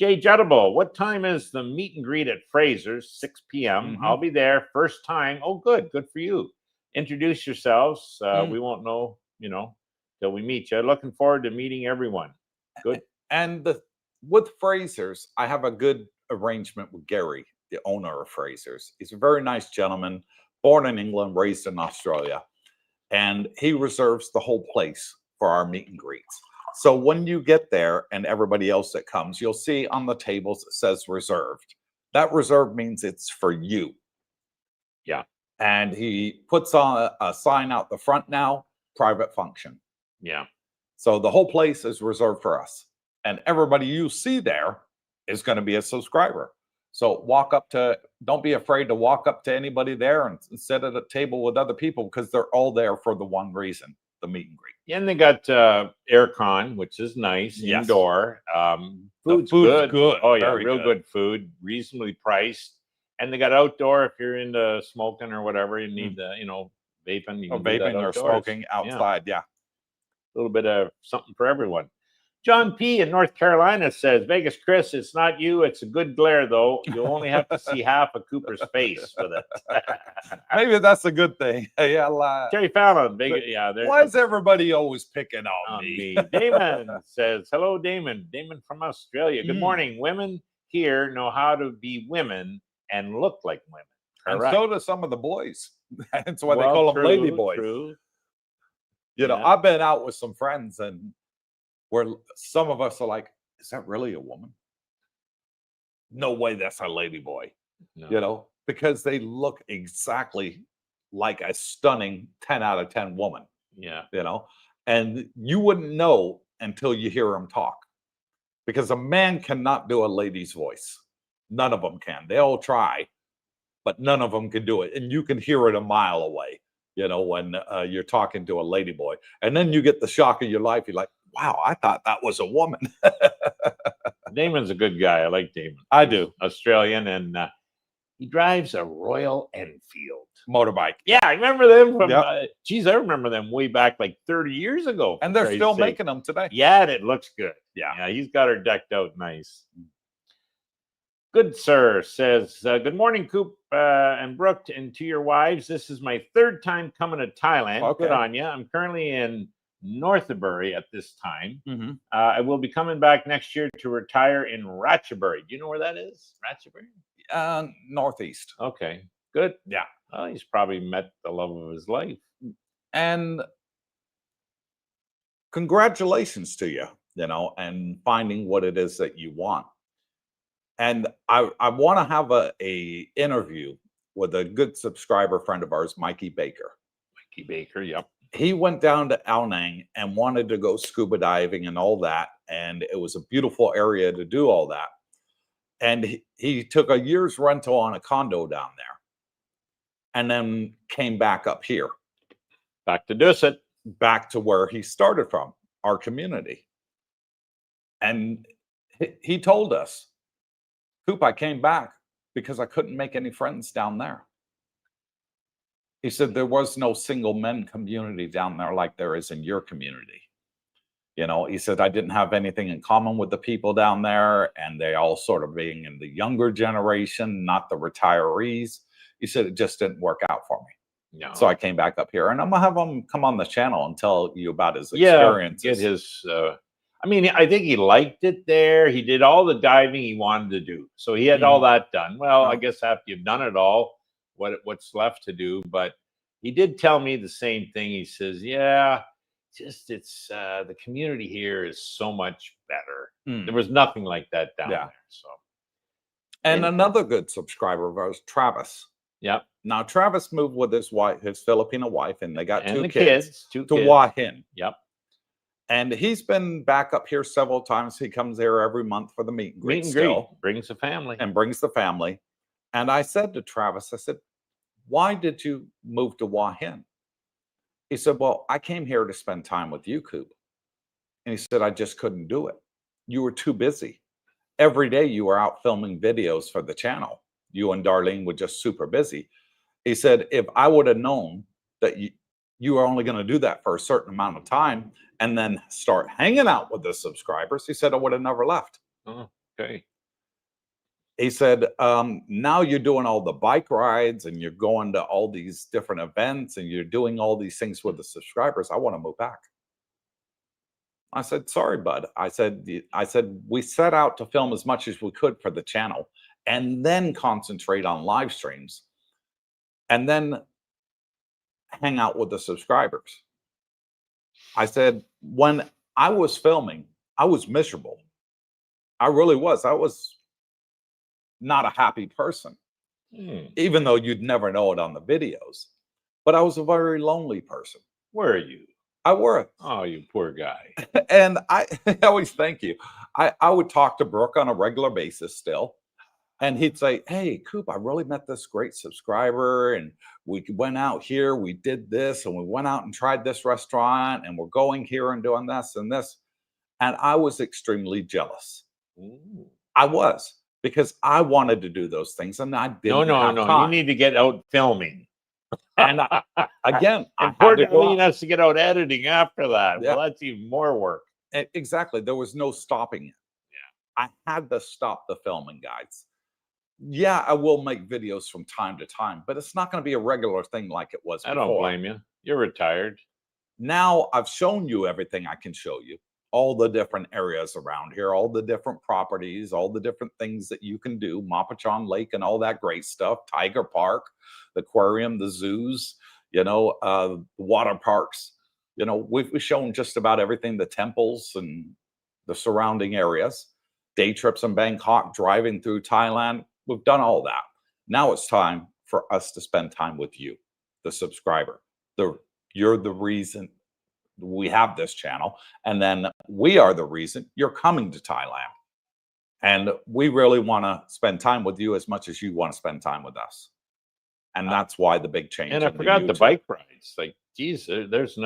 Jay Juttable, what time is the meet and greet at Fraser's? 6 p.m. Mhm. I'll be there. First time. Oh, good. Good for you. Introduce yourselves. We won't know, till we meet you. Looking forward to meeting everyone. Good. And with Fraser's, I have a good arrangement with Gary, the owner of Fraser's. He's a very nice gentleman, born in England, raised in Australia. And he reserves the whole place for our meet and greets. So when you get there and everybody else that comes, you'll see on the tables it says reserved. That reserved means it's for you. Yeah. And he puts on a sign out the front now, private function. Yeah. So the whole place is reserved for us. And everybody you see there is going to be a subscriber. So don't be afraid to walk up to anybody there and sit at a table with other people because they're all there for the one reason, the meet and greet. And they got aircon, which is nice, Yes. indoor. Food's food's good. good, Oh, yeah, very real good. good food, reasonably priced. And they got outdoor if you're into smoking or whatever. You need the, vaping. You Or can do that vaping or outdoors. smoking Yeah. outside. Yeah. A little bit of something for everyone. John P. in North Carolina says, Vegas Chris, it's not you. It's a good glare, though. You'll only have to see half of Cooper's face with it. Maybe that's a good thing. Yeah. Terry Fallon, Vegas. Yeah. Why is everybody always picking on on me? me. Damon says, hello, Damon. Damon from Australia. Good morning. Women here know how to be women and look like women. And Correct. so do some of the boys. That's why they Well, call them true, lady boys. true. Yeah. Yeah. I've been out with some friends and where some of us are like, is that really a woman? No way that's a lady boy. No. Because they look exactly like a stunning 10 out of 10 woman, Yeah. And you wouldn't know until you hear him talk. Because a man cannot do a lady's voice. None of them can. They all try, but none of them can do it. And you can hear it a mile away, you know, when you're talking to a lady boy. And then you get the shock of your life. You're like, wow, I thought that was a woman. Damon's a good guy. I like Damon. I do. Australian, and he drives a Royal Enfield Motorbike. Yeah, I remember them from. Yep. Geez, I remember them way back like 30 years ago. And they're still making them today. Yeah, and it looks good. Yeah. He's got her decked out nice. Good sir says, good morning, Coop and Brooke, and to your wives. This is my third time coming to Thailand. Okay. Good on you. I'm currently in Northbury at this time. Mm-hmm. I will be coming back next year to retire in Ratchaburi. Do you know where that is? Ratchaburi? Northeast. Okay, good. Yeah. Well, he's probably met the love of his life. And congratulations to you, you know, and finding what it is that you want. And I want to have a interview with a good subscriber friend of ours, Mikey Baker. Mikey Baker, yep. He went down to Ao Nang and wanted to go scuba diving and all that. And it was a beautiful area to do all that. And he took a year's rental on a condo down there and then came back up here. Back to Dusit. Back to where he started from, our community. And he told us, Coop, I came back because I couldn't make any friends down there. He said there was no single men community down there like there is in your community. You know, he said I didn't have anything in common with the people down there, and they all sort of being in the younger generation, not the retirees. He said it just didn't work out for me. No. So I came back up here, and I'm gonna have him come on the channel and tell you about his experiences. Get his. I mean, I think he liked it there. He did all the diving he wanted to do, so he had all that done. Well, I guess after you've done it all, what's left to do? But he did tell me the same thing. He says, "Yeah, just it's the community here is so much better. There was nothing like that down there." So, and another good subscriber of ours, Travis. Yep. Now Travis moved with his wife, his Filipino wife, and they got two kids to Hua Hin. Yep. And he's been back up here several times. He comes here every month for the meet and greet. Brings the family. And brings the family. And I said to Travis, I said, why did you move to Hua Hin? He said, well, I came here to spend time with you, Coop. And he said, I just couldn't do it. You were too busy. Every day you were out filming videos for the channel. You and Darlene were just super busy. He said, if I would have known that you were only going to do that for a certain amount of time and then start hanging out with the subscribers, he said, I would have never left. Oh, okay. He said, now you're doing all the bike rides and you're going to all these different events and you're doing all these things with the subscribers. I want to move back. I said, sorry, bud. I said, we set out to film as much as we could for the channel and then concentrate on live streams and then hang out with the subscribers. I said, when I was filming, I was miserable. I really was. I was not a happy person, even though you'd never know it on the videos. But I was a very lonely person. Where are you? I was. Oh, you poor guy. And I always thank you. I would talk to Brooke on a regular basis still. And he'd say, hey, Coop, I really met this great subscriber. And we went out here, we did this, and we went out and tried this restaurant, and we're going here and doing this and this. And I was extremely jealous. Ooh. I was, because I wanted to do those things. And I didn't have time. You need to get out filming. And again, and poor Darlene has to get out editing after that. Yeah. Well, that's even more work. Exactly. There was no stopping it. Yeah. I had to stop the filming, guys. Yeah, I will make videos from time to time, but it's not going to be a regular thing like it was before. I don't blame you. You're retired. Now I've shown you everything I can show you. All the different areas around here, all the different properties, all the different things that you can do, Mapachon Lake and all that great stuff, Tiger Park, the aquarium, the zoos, you know, the water parks. You know, we've shown just about everything, the temples and the surrounding areas, day trips in Bangkok, driving through Thailand. We've done all that. Now it's time for us to spend time with you, the subscriber. You're the reason we have this channel, and then we are the reason you're coming to Thailand. And we really want to spend time with you as much as you want to spend time with us. And that's why the big change. And I forgot the bike rides. Like, geez, there's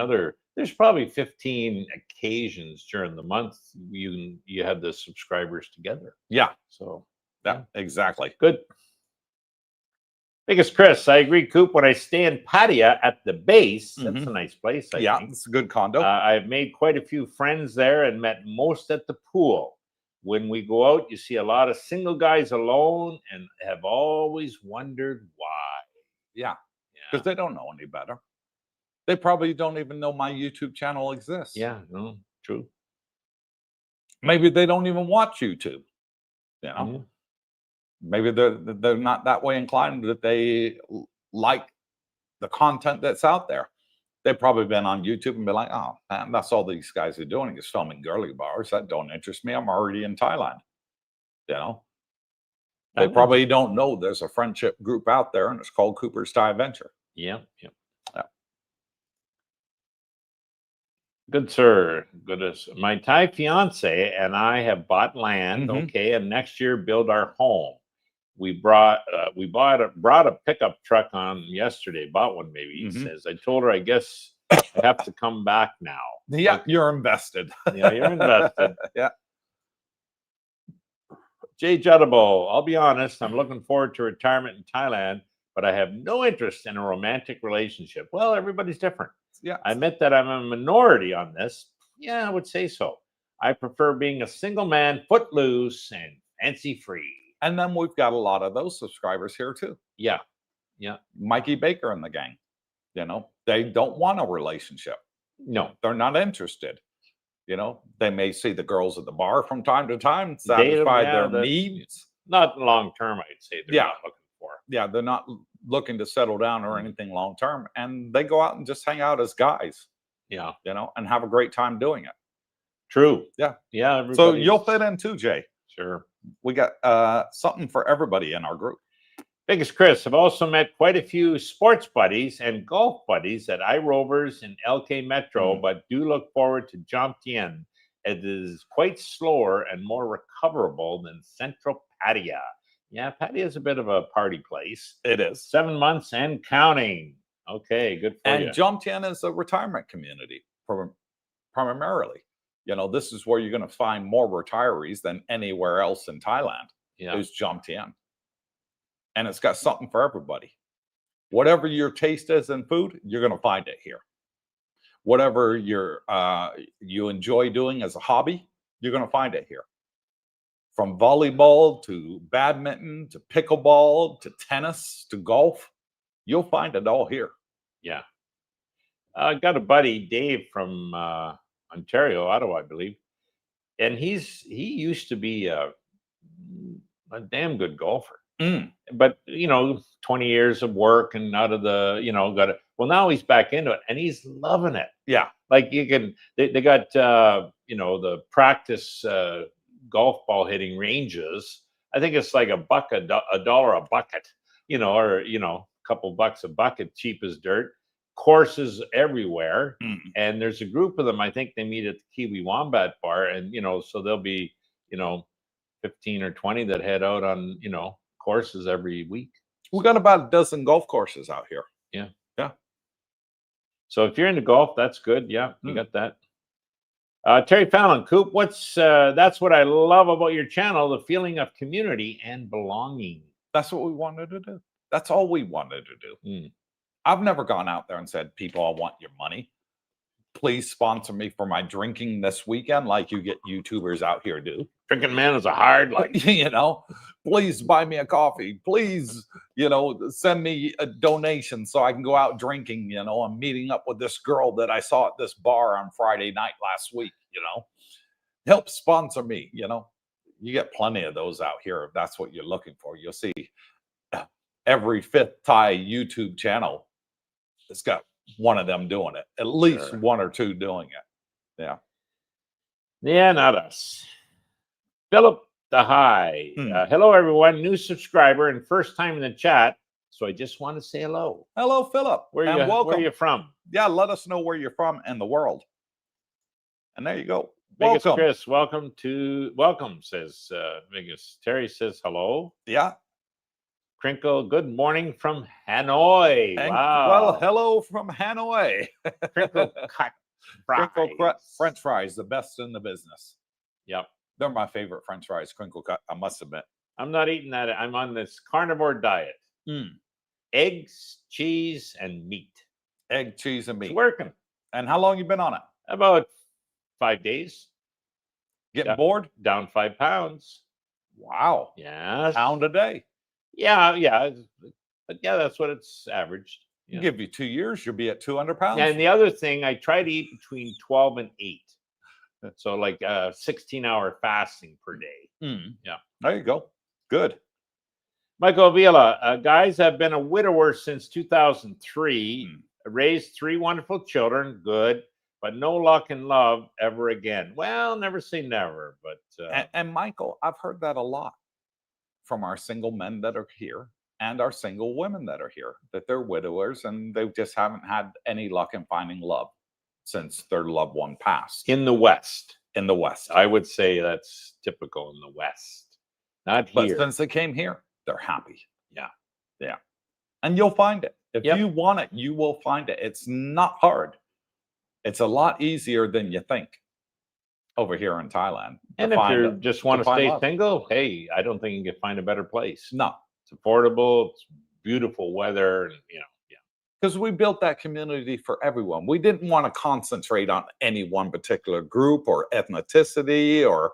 probably 15 occasions during the month you had the subscribers together. Yeah. So yeah, exactly. Good. Biggest Chris, I agree, Coop. When I stay in Pattaya at the base, that's a nice place. I think. It's a good condo. I've made quite a few friends there and met most at the pool. When we go out, you see a lot of single guys alone and have always wondered why. Yeah, because they don't know any better. They probably don't even know my YouTube channel exists. Yeah, no, true. Maybe they don't even watch YouTube. You know, maybe they're not that way inclined that they like the content that's out there. They've probably been on YouTube and be like, oh, man, that's all these guys are doing is filming girly bars. That don't interest me. I'm already in Thailand. You know, they probably don't know there's a friendship group out there and it's called Coopersthaiadventure. Yeah. Good, sir. Good as my Thai fiance and I have bought land. Okay, and next year build our home. We brought a pickup truck on yesterday. Bought one, maybe. He says. I told her, I guess I have to come back now. Yeah, you're invested. Yeah, you're invested. Yeah. Jay Juddable, I'll be honest, I'm looking forward to retirement in Thailand, but I have no interest in a romantic relationship. Well, everybody's different. Yeah. I admit that I'm a minority on this. Yeah, I would say so. I prefer being a single man, footloose and fancy free. And then we've got a lot of those subscribers here too. Yeah. Mikey Baker and the gang. You know, they don't want a relationship. No, they're not interested. You know, they may see the girls at the bar from time to time, satisfy their needs. Not long term, I'd say. They're not looking for. Yeah, they're not looking to settle down or anything long term. And they go out and just hang out as guys. Yeah. You know, and have a great time doing it. True. Yeah. Yeah. So you'll fit in too, Jay. Sure. We got something for everybody in our group. Biggest Chris, I've also met quite a few sports buddies and golf buddies at iRovers and LK Metro, but do look forward to Jomtien. It is quite slower and more recoverable than Central Pattaya. Yeah, Pattaya is a bit of a party place. It is. 7 months and counting. Okay, good for you. And Jomtien is a retirement community primarily. You know, this is where you're going to find more retirees than anywhere else in Thailand. Yeah. Is Jomtien. And it's got something for everybody. Whatever your taste is in food, you're going to find it here. Whatever you enjoy doing as a hobby, you're going to find it here. From volleyball to badminton to pickleball to tennis to golf, you'll find it all here. Yeah. I got a buddy, Dave, from Ontario, Ottawa, I believe. And he used to be a damn good golfer. But, 20 years of work and out of the, now he's back into it and he's loving it. Yeah. Like they got, the practice golf ball hitting ranges. I think it's like $1 a bucket, or, a couple bucks a bucket, cheap as dirt. Courses everywhere. And there's a group of them. I think they meet at the Kiwi Wombat Bar. And, so there'll be, 15 or 20 that head out on, courses every week. We got about a dozen golf courses out here. Yeah. So if you're into golf, that's good. Yeah, you got that. Terry Fallon, Coop, that's what I love about your channel, the feeling of community and belonging. That's what we wanted to do. That's all we wanted to do. I've never gone out there and said, people, I want your money. Please sponsor me for my drinking this weekend, like you get YouTubers out here do. Drinking man is a hard life. Please buy me a coffee. Please, send me a donation so I can go out drinking. I'm meeting up with this girl that I saw at this bar on Friday night last week. Help sponsor me. You get plenty of those out here if that's what you're looking for. You'll see every fifth Thai YouTube channel has got one of them doing it, at least one or two doing it. Yeah, not us. Philip the High. Hello, everyone. New subscriber and first time in the chat. So I just want to say hello. Hello, Philip. Welcome. Where are you from? Yeah, let us know where you're from in the world. And there you go. Vegas Welcome. Chris, welcome, says Vegas. Terry says hello. Yeah. Crinkle, good morning from Hanoi. And, Wow. well, hello from Hanoi. Crinkle cut fries. Crinkle cut French fries, the best in the business. Yep. They're my favorite French fries, crinkle cut, I must admit. I'm not eating that. I'm on this carnivore diet. Eggs, cheese, and meat. Egg, cheese, and meat. It's working. And how long you been on it? About 5 days. Getting bored? Down 5 pounds. Wow. Yes. Pound a day. Yeah. But yeah, that's what it's averaged. Yeah. Give you 2 years, you'll be at 200 pounds. And the other thing, I try to eat between 12 and 8. So like 16-hour fasting per day. Yeah. There you go. Good. Michael Avila, guys, I've been a widower since 2003. Raised 3 wonderful children. Good. But no luck in love ever again. Well, never say never. But and Michael, I've heard that a lot from our single men that are here and our single women that are here, that they're widowers and they just haven't had any luck in finding love since their loved one passed. In the West. In the West. I would say that's typical in the West. Not here. But since they came here, they're happy. Yeah. Yeah. And you'll find it. If you want it, you will find it. It's not hard. It's a lot easier than you think over here in Thailand. And if you just want to stay single, hey, I don't think you can find a better place. No. It's affordable. It's beautiful weather. And, yeah. Because we built that community for everyone. We didn't want to concentrate on any one particular group or ethnicity or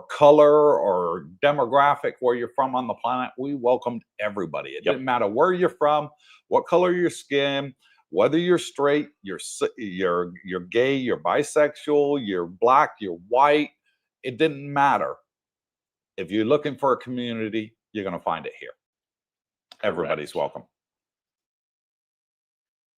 color or demographic where you're from on the planet. We welcomed everybody. It didn't matter where you're from, what color your skin, whether you're straight, you're gay, you're bisexual, you're black, you're white. It didn't matter. If you're looking for a community, you're going to find it here. Everybody's welcome.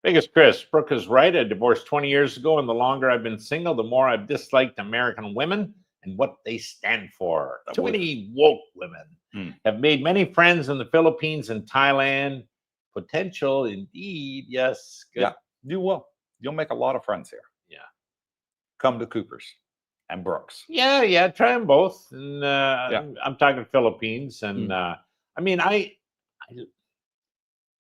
Biggest Chris, Brooke is right. I divorced 20 years ago, and the longer I've been single, the more I've disliked American women and what they stand for. Too many woke women have made many friends in the Philippines and Thailand. Potential, indeed. Yes. Good. Yeah, you will. You'll make a lot of friends here. Yeah. Come to Cooper's and Brooks. Yeah. Try them both. And I'm talking Philippines. And I mean,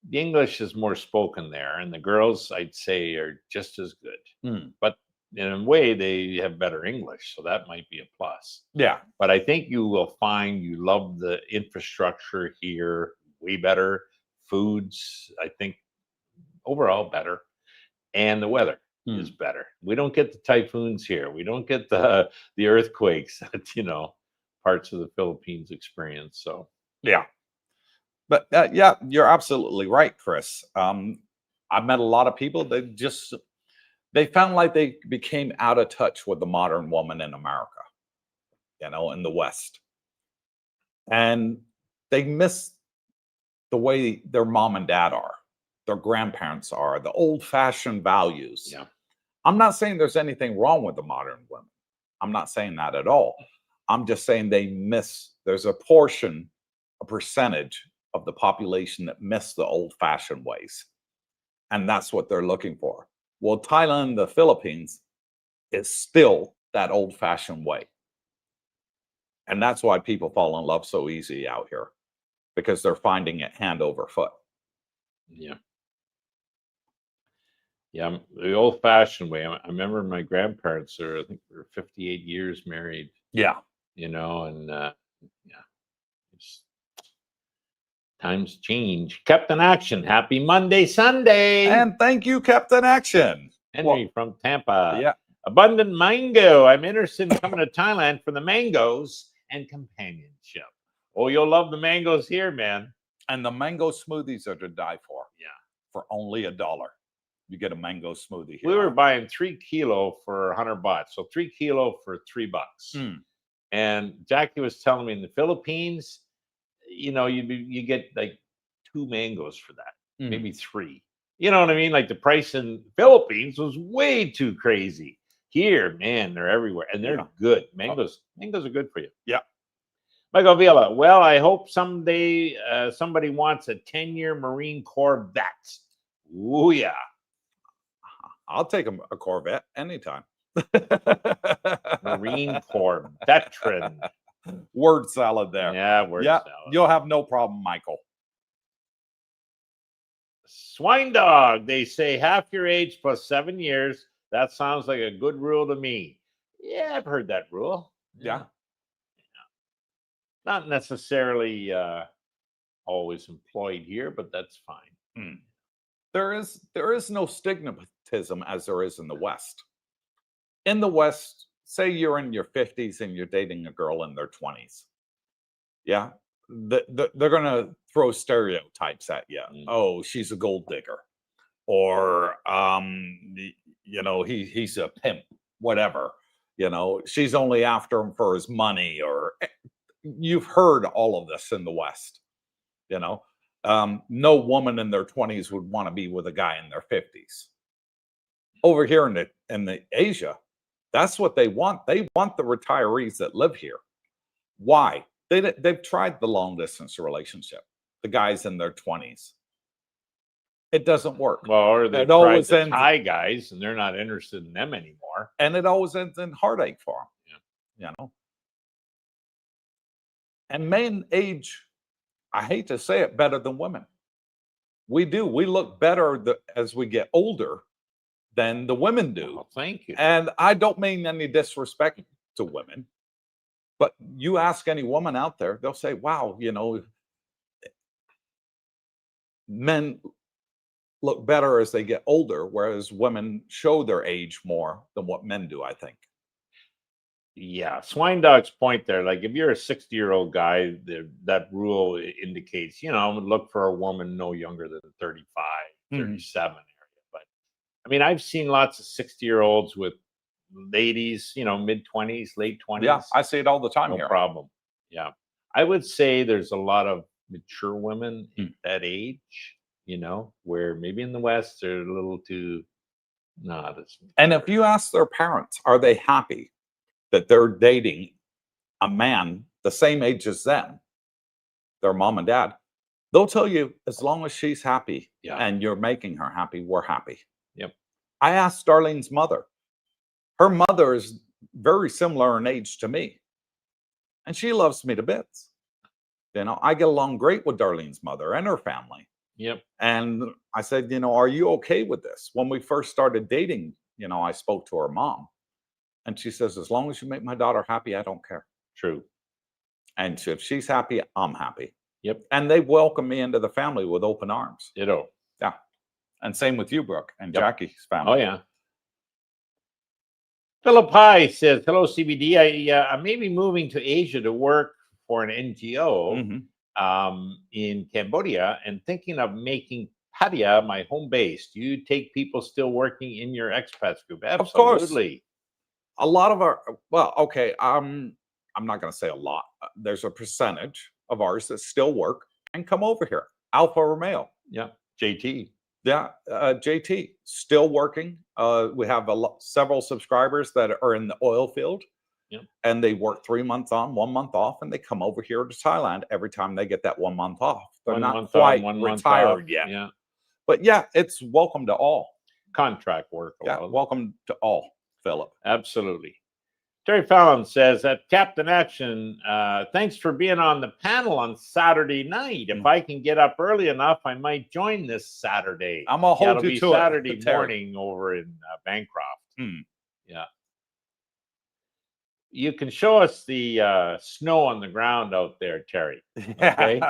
the English is more spoken there, and the girls, I'd say, are just as good. But in a way, they have better English, so that might be a plus. Yeah. But I think you will find you love the infrastructure here way better. Foods, I think, overall better. And the weather is better. We don't get the typhoons here. We don't get the earthquakes that, parts of the Philippines experience. So, yeah. But yeah, you're absolutely right, Chris. I've met a lot of people that they found like they became out of touch with the modern woman in America, in the West. And they miss the way their mom and dad are, their grandparents are, the old-fashioned values. Yeah. I'm not saying there's anything wrong with the modern women. I'm not saying that at all. I'm just saying there's a percentage of the population that miss the old-fashioned ways. And that's what they're looking for. Well, Thailand, the Philippines is still that old-fashioned way. And that's why people fall in love so easy out here, because they're finding it hand over foot. Yeah. Yeah, the old-fashioned way. I remember my grandparents I think they were 58 years married. Yeah. And times change. Captain Action, happy Monday, Sunday. And thank you, Captain Action. Henry from Tampa. Yeah. Abundant mango. I'm interested in coming to Thailand for the mangoes and companionship. Oh, you'll love the mangoes here, man. And the mango smoothies are to die for. Yeah. For only $1. You get a mango smoothie here. We were buying 3 kilo for $100. So 3 kilo for $3. And Jackie was telling me in the Philippines, you get like 2 mangoes for that, maybe 3. You know what I mean? Like the price in Philippines was way too crazy. Here, man, they're everywhere, and they're good. Mangoes are good for you. Yeah. Michael Villa, well, I hope someday somebody wants a 10-year Marine Corps vet. Ooh, yeah. I'll take a Corvette anytime. Marine Corps veteran. Word salad there. Yeah, word Yeah, salad. you'll have no problem, Michael. Swine dog. They say half your age plus 7 years. That sounds like a good rule to me. Yeah, I've heard that rule. Yeah. Not necessarily always employed here, but that's fine. There is no stigmatism as there is in the West. In the West, say you're in your 50s and you're dating a girl in their 20s. Yeah. They're going to throw stereotypes at you. Oh, she's a gold digger. Or, he's a pimp, whatever. She's only after him for his money. Or you've heard all of this in the West. No woman in their 20s would want to be with a guy in their 50s. Over here in the Asia, that's what they want. They want the retirees that live here. Why? They've tried the long distance relationship. The guys in their 20s. It doesn't work. Well, or they've tried the Thai guys, and they're not interested in them anymore. And it always ends in heartache for them. And men age, I hate to say it, better than women. We do. We look better as we get older than the women do. Well, thank you. And I don't mean any disrespect to women, but you ask any woman out there, they'll say, wow, men look better as they get older, whereas women show their age more than what men do, I think. Yeah, Swine Dog's point there, like if you're a 60-year-old guy, that rule indicates, look for a woman no younger than 35, 37 area. But I mean, I've seen lots of 60-year-olds with ladies, mid-20s, late 20s. Yeah, I see it all the time no here. No problem. Yeah. I would say there's a lot of mature women at that age, where maybe in the West they're a little too not as. And if you ask their parents, are they happy that they're dating a man the same age as them, their mom and dad, they'll tell you, as long as she's happy and you're making her happy, we're happy. Yep. I asked Darlene's mother. Her mother is very similar in age to me. And she loves me to bits. I get along great with Darlene's mother and her family. Yep. And I said, are you okay with this? When we first started dating, I spoke to her mom. And she says, as long as you make my daughter happy, I don't care. True. And if she's happy, I'm happy. Yep. And they welcome me into the family with open arms. Ditto. Yeah. And same with you, Brooke, and Jackie's family. Oh, yeah. Philip High says, hello, CBD. I may be moving to Asia to work for an NGO in Cambodia and thinking of making Pattaya my home base. Do you take people still working in your expats group? Absolutely. A lot of our, I'm not going to say a lot. There's a percentage of ours that still work and come over here. Alfa Romeo. Yeah. JT. Yeah. JT, still working. We have several subscribers that are in the oil field. Yep. And they work 3 months on, 1 month off, and they come over here to Thailand every time they get that 1 month off. They're not quite retired yet. Yeah. But yeah, it's welcome to all. Contract work. Yeah, welcome to all, Philip. Absolutely. Terry Fallon says that Captain Action, thanks for being on the panel on Saturday night. If I can get up early enough, I might join this Saturday. I'm going to hold you to Saturday it. morning over in Bancroft. Yeah. You can show us the snow on the ground out there, Terry. Okay.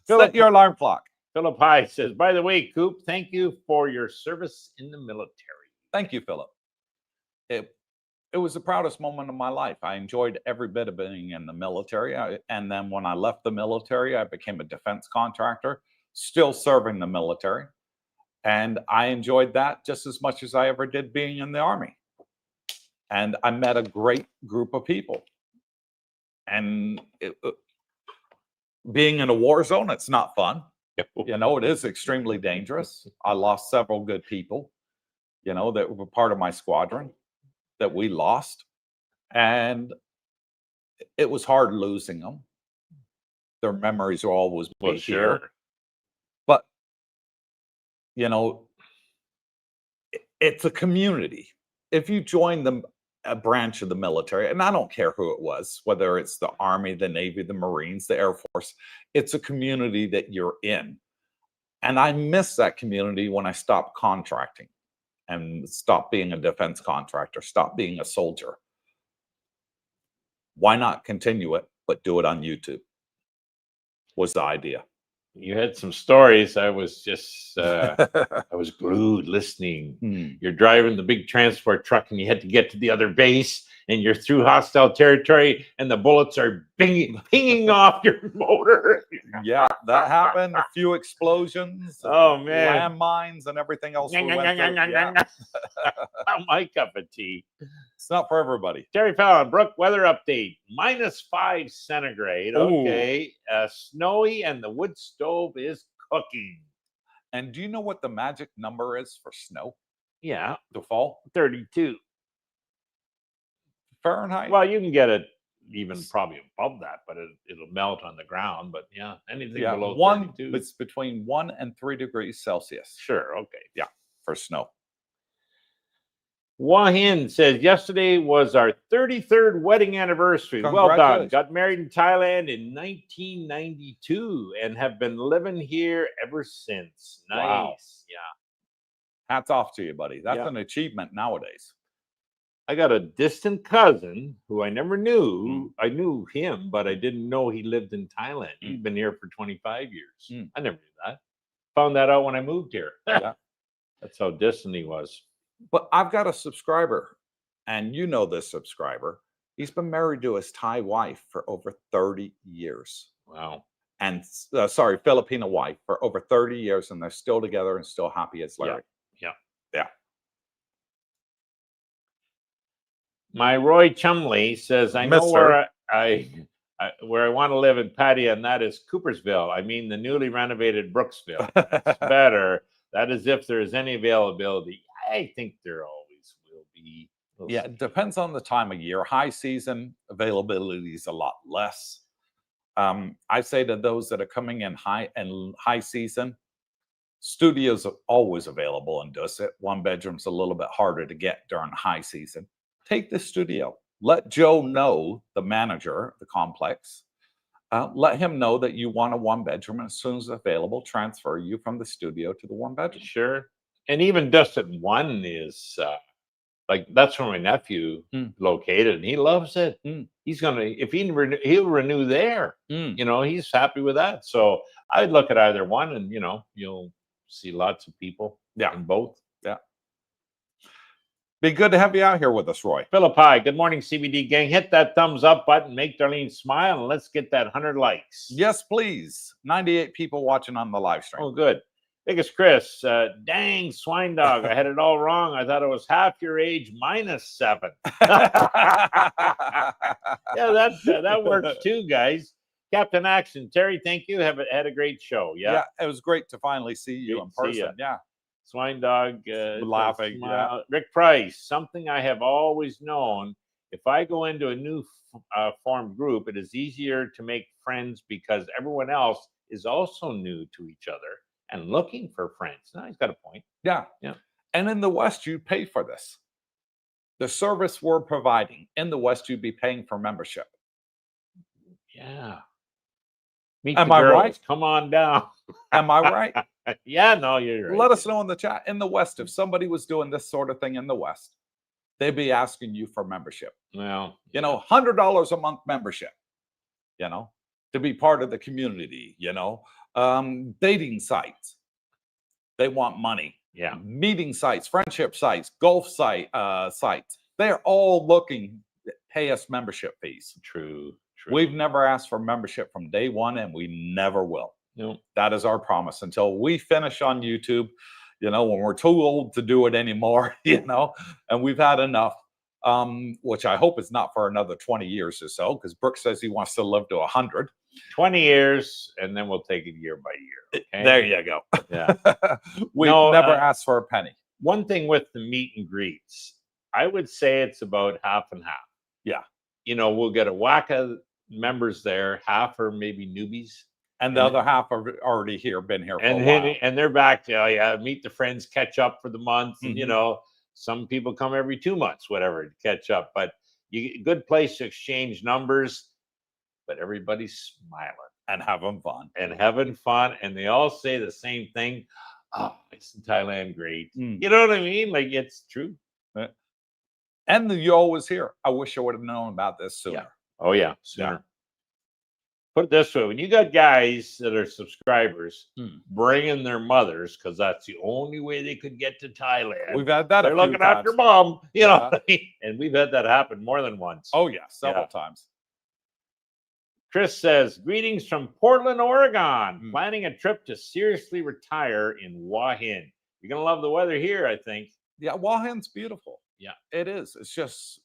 Set your alarm clock. Philip High says, by the way, Coop, thank you for your service in the military. Thank you, Philip. It was the proudest moment of my life. I enjoyed every bit of being in the military. And then when I left the military, I became a defense contractor, still serving the military. And I enjoyed that just as much as I ever did being in the Army. And I met a great group of people. And being in a war zone, it's not fun. It is extremely dangerous. I lost several good people, that were part of my squadron that we lost. And it was hard losing them. Their memories will always be here. But, it's a community. If you join a branch of the military, and I don't care who it was, whether it's the Army, the Navy, the Marines, the Air Force, it's a community that you're in. And I miss that community when I stopped contracting and stopped being a defense contractor, stopped being a soldier. Why not continue it, but do it on YouTube? Was the idea. You had some stories. I was just, I was glued listening. You're driving the big transport truck and you had to get to the other base and you're through hostile territory and the bullets are pinging off your motor. Yeah, that happened. A few explosions. Oh, man. Landmines and everything else. We went through. Yeah. My cup of tea. It's not for everybody. Terry Fallon, Brooke, weather update. -5 centigrade. Okay. Snowy and the wood stove is cooking. And do you know what the magic number is for snow Yeah. to fall? 32. Fahrenheit? Well, you can get it even probably above that, but it'll melt on the ground. But yeah, anything below 32. It's between 1 and 3 degrees Celsius. Sure. Okay. Yeah, for snow. Wahin says, yesterday was our 33rd wedding anniversary. Well done. Got married in Thailand in 1992 and have been living here ever since. Nice. Wow. Yeah. Hats off to you, buddy. That's an achievement nowadays. I got a distant cousin who I never knew. I knew him, but I didn't know he lived in Thailand. He'd been here for 25 years. I never knew that. Found that out when I moved here. Yeah. That's how distant he was. But I've got a subscriber, and you know this subscriber. He's been married to his Thai wife for over 30 years. Wow. And Filipino wife for over 30 years, and they're still together and still happy as Larry. Yeah. My Roy Chumley says, I know where where I want to live in Pattaya, and that is Coopersville. I mean, the newly renovated Brooksville. It's better. That is if there is any availability. I think there always will be. Yeah, it depends on the time of year. High season availability is a lot less. I say to those that are coming in high season, studios are always available in Dusit. One bedroom's a little bit harder to get during high season. Take the studio. Let Joe know, the manager of the complex. Let him know that you want a one bedroom, and as soon as available, transfer you from the studio to the one bedroom. Sure. And even Dusit 1 is like, that's where my nephew located, and he loves it. He's gonna, if he'll renew there. You know, he's happy with that. So I'd look at either one, and you'll see lots of people in both. Yeah. Be good to have you out here with us, Roy. Philippi, good morning, CBD gang. Hit that thumbs up button, make Darlene smile, and let's get that 100 likes. Yes, please. 98 people watching on the live stream. Oh, good. Biggest Chris, dang, swine dog. I had it all wrong. I thought it was half your age -7. Yeah, that works too, guys. Captain Action, Terry, thank you. Have had a great show. Yeah, it was great to finally see you in person. Yeah. Swine dog laughing. Yeah. Rick Price, something I have always known. If I go into a new formed group, it is easier to make friends because everyone else is also new to each other and looking for friends. Now he's got a point. Yeah. And in the West, you pay for this. The service we're providing in the West, you'd be paying for membership. Yeah. Meet Am the I girls. right? Come on down. Am I right? Yeah, no, you're right. Let us know in the chat. In the West, if somebody was doing this sort of thing in the West, they'd be asking you for membership. Well, $100 a month membership, to be part of the community, dating sites. They want money. Yeah. Meeting sites, friendship sites, golf sites. They're all looking to pay us membership fees. True. We've never asked for membership from day one, and we never will. No. That is our promise until we finish on YouTube, when we're too old to do it anymore, and we've had enough, which I hope is not for another 20 years or so, because Brooke says he wants to live to 100. 20 years, and then we'll take it year by year. Okay? There you go. Yeah. We've never asked for a penny. One thing with the meet and greets, I would say it's about half and half. Yeah. We'll get a whack of members there, half are maybe newbies. And the other half are already here, been here for a while. And they're back to, meet the friends, catch up for the month. And, Some people come every 2 months, whatever, to catch up. But good place to exchange numbers. But everybody's smiling And having fun. and having fun, and they all say the same thing. Oh, it's in Thailand, great. You know what I mean? Like, it's true. And you always hear, I wish I would have known about this sooner. Yeah. Oh, yeah, sooner. Put it this way, when you got guys that are subscribers bringing their mothers, because that's the only way they could get to Thailand. We've had that. They're looking after mom, you know, and we've had that happen more than once. Oh, yeah, several times. Chris says, greetings from Portland, Oregon. Planning a trip to seriously retire in Hua Hin. You're going to love the weather here, I think. Yeah, Hua Hin's beautiful. Yeah. It is. It's just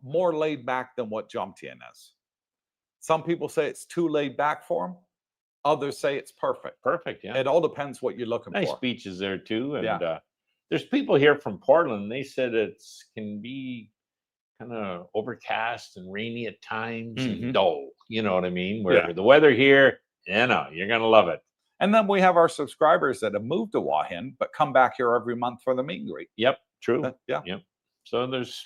more laid back than what Jomtien is. Some people say it's too laid back for them. Others say it's perfect. Perfect, yeah. It all depends what you're looking nice for. beaches there, too. And there's people here from Portland. They said it can be kind of overcast and rainy at times and dull. You know what I mean? Where the weather here, you're going to love it. And then we have our subscribers that have moved to Hua Hin, but come back here every month for the meet and greet. Yep, true. Yep. So there's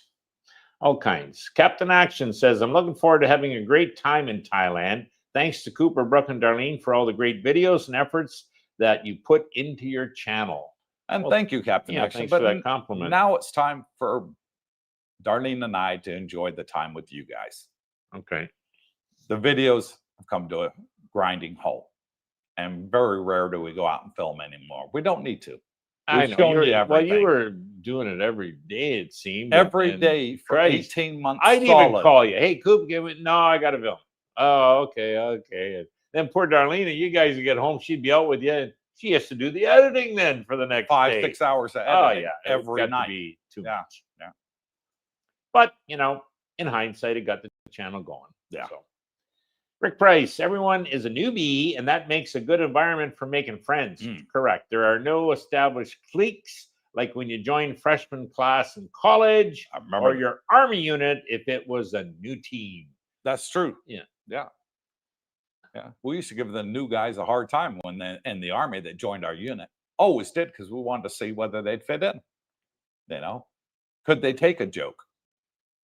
all kinds. Captain Action says, I'm looking forward to having a great time in Thailand. Thanks to Cooper, Brooke, and Darlene for all the great videos and efforts that you put into your channel. And thank you, Captain Action. Thanks for that compliment. Now it's time for Darlene and I to enjoy the time with you guys. Okay. The videos have come to a grinding halt. And very rare do we go out and film anymore. We don't need to. I know. Well, you were doing it every day, it seemed. Every day for 18 months. I'd even call you. Hey, Coop, no, I got to film. Oh, okay. And then poor Darlene, you guys would get home, she'd be out with you. And she has to do the editing then for the next 5-6 hours of editing every night. Be too Yeah. much. Yeah. But, in hindsight, it got the channel going. Yeah. So. Rick Price, everyone is a newbie, and that makes a good environment for making friends. Correct. There are no established cliques like when you join freshman class in college or your Army unit if it was a new team. That's true. Yeah. We used to give the new guys a hard time when they're in the Army that joined our unit. Always did, because we wanted to see whether they'd fit in. Could they take a joke?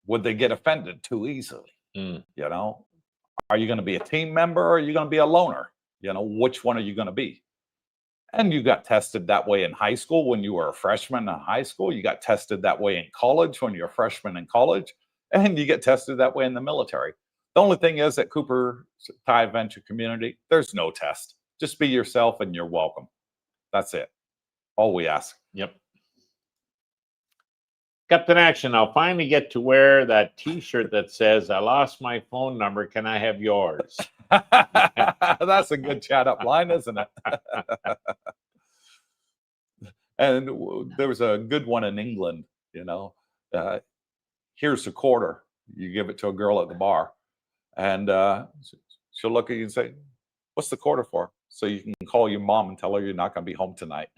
Would they get offended too easily? Are you going to be a team member or are you going to be a loner? Which one are you going to be? And you got tested that way in high school when you were a freshman in high school. You got tested that way in college when you're a freshman in college. And you get tested that way in the military. The only thing is that Coopersthaiadventure community, there's no test. Just be yourself and you're welcome. That's it. All we ask. Yep. Captain Action, I'll finally get to wear that T-shirt that says, I lost my phone number. Can I have yours? That's a good chat up line, isn't it? And there was a good one in England, here's a quarter. You give it to a girl at the bar. And she'll look at you and say, what's the quarter for? So you can call your mom and tell her you're not going to be home tonight.